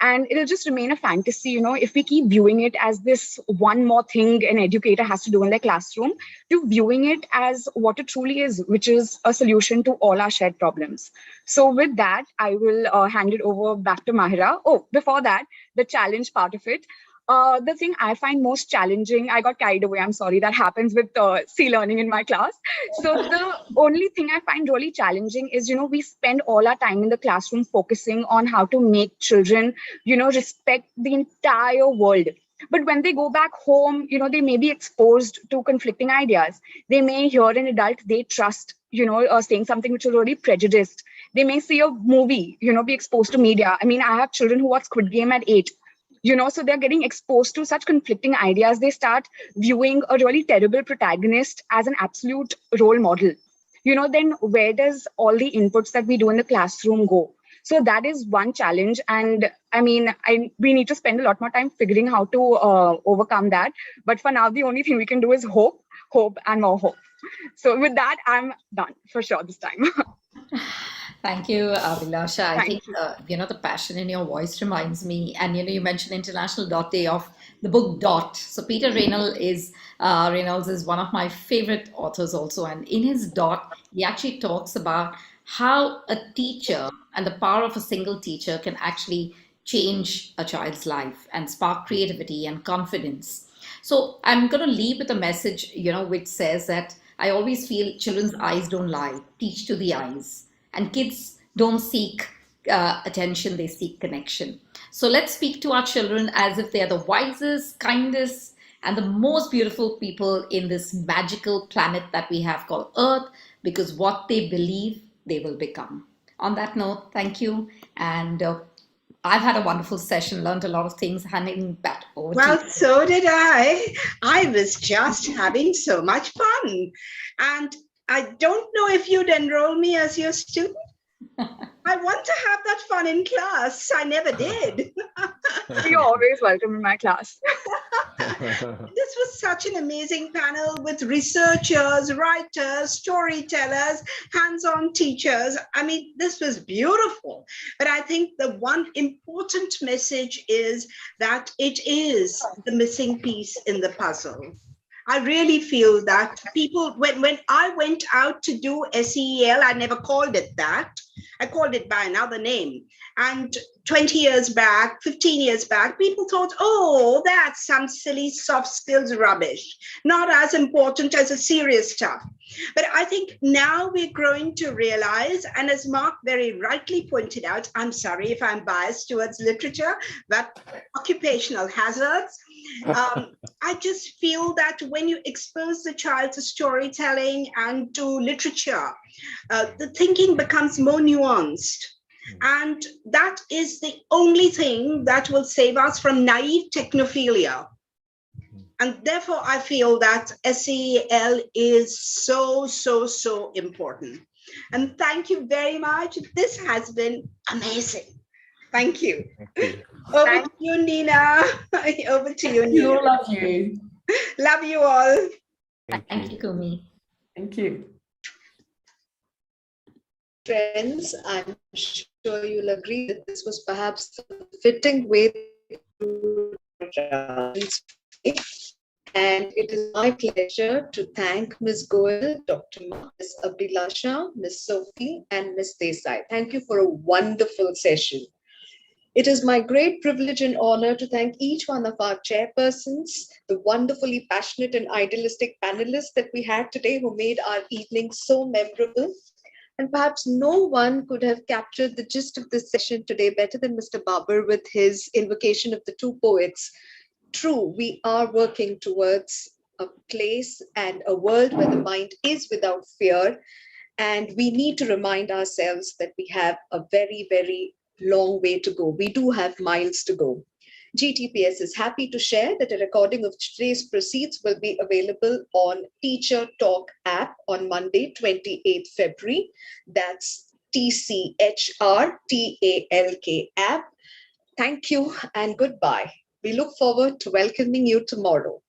And it'll just remain a fantasy, if we keep viewing it as this one more thing an educator has to do in their classroom, to viewing it as what it truly is, which is a solution to all our shared problems. So with that, I will hand it over back to Mahira. Oh, before that, the challenge part of it. The thing I find most challenging, I got carried away, I'm sorry, that happens with learning in my class. So the only thing I find really challenging is, we spend all our time in the classroom focusing on how to make children, respect the entire world. But when they go back home, they may be exposed to conflicting ideas. They may hear an adult they trust, saying something which is already prejudiced. They may see a movie, be exposed to media. I mean, I have children who watch Squid Game at 8. So they're getting exposed to such conflicting ideas. They start viewing a really terrible protagonist as an absolute role model. Then where does all the inputs that we do in the classroom go? So that is one challenge. And I mean, we need to spend a lot more time figuring how to overcome that. But for now, the only thing we can do is hope, and more hope. So with that, I'm done for sure this time. Thank you, Abhilasha. I think, the passion in your voice reminds me, and, you mentioned International Dot Day of the book Dot. So Peter Reynolds is one of my favorite authors also. And in his Dot, he actually talks about how a teacher and the power of a single teacher can actually change a child's life and spark creativity and confidence. So I'm going to leave with a message, which says that I always feel children's eyes don't lie, teach to the eyes. And kids don't seek attention, they seek connection. So let's speak to our children as if they are the wisest, kindest, and the most beautiful people in this magical planet that we have called Earth, because what they believe, they will become. On that note, thank you. And I've had a wonderful session, learned a lot of things, handing back over to you. Well, so did I. I was just having so much fun. And I don't know if you'd enroll me as your student. I want to have that fun in class. I never did. You're always welcome in my class. This was such an amazing panel with researchers, writers, storytellers, hands-on teachers. I mean, this was beautiful. But I think the one important message is that it is the missing piece in the puzzle. I really feel that people, when I went out to do SEL, I never called it that. I called it by another name. And 20 years back, 15 years back, people thought, oh, that's some silly soft skills rubbish, not as important as the serious stuff. But I think now we're growing to realize, and as Mark very rightly pointed out, I'm sorry if I'm biased towards literature, but occupational hazards. I just feel that when you expose the child to storytelling and to literature, the thinking becomes more nuanced. And that is the only thing that will save us from naive technophilia. And therefore, I feel that SEL is so, so, so important. And thank you very much. This has been amazing. Thank you. Over to you, Nina. Over to you, Nina. We all love you. Love you all. Thank you, Kumi. Thank you. Friends, I'm sure you'll agree that this was perhaps the fitting way to and it is my pleasure to thank Ms. Goel, Dr. Ma, Ms. Abhilasha, Ms. Sophie, and Ms. Desai. Thank you for a wonderful session. It is my great privilege and honor to thank each one of our chairpersons, the wonderfully passionate and idealistic panelists that we had today who made our evening so memorable. And perhaps no one could have captured the gist of this session today better than Mr. Babar with his invocation of the two poets. True, we are working towards a place and a world where the mind is without fear. And we need to remind ourselves that we have a very, very long way to go. We do have miles to go. GTPS is happy to share that a recording of today's proceeds will be available on Teacher Talk app on Monday, 28th February. That's TCHRTALK app. Thank you and goodbye. We look forward to welcoming you tomorrow.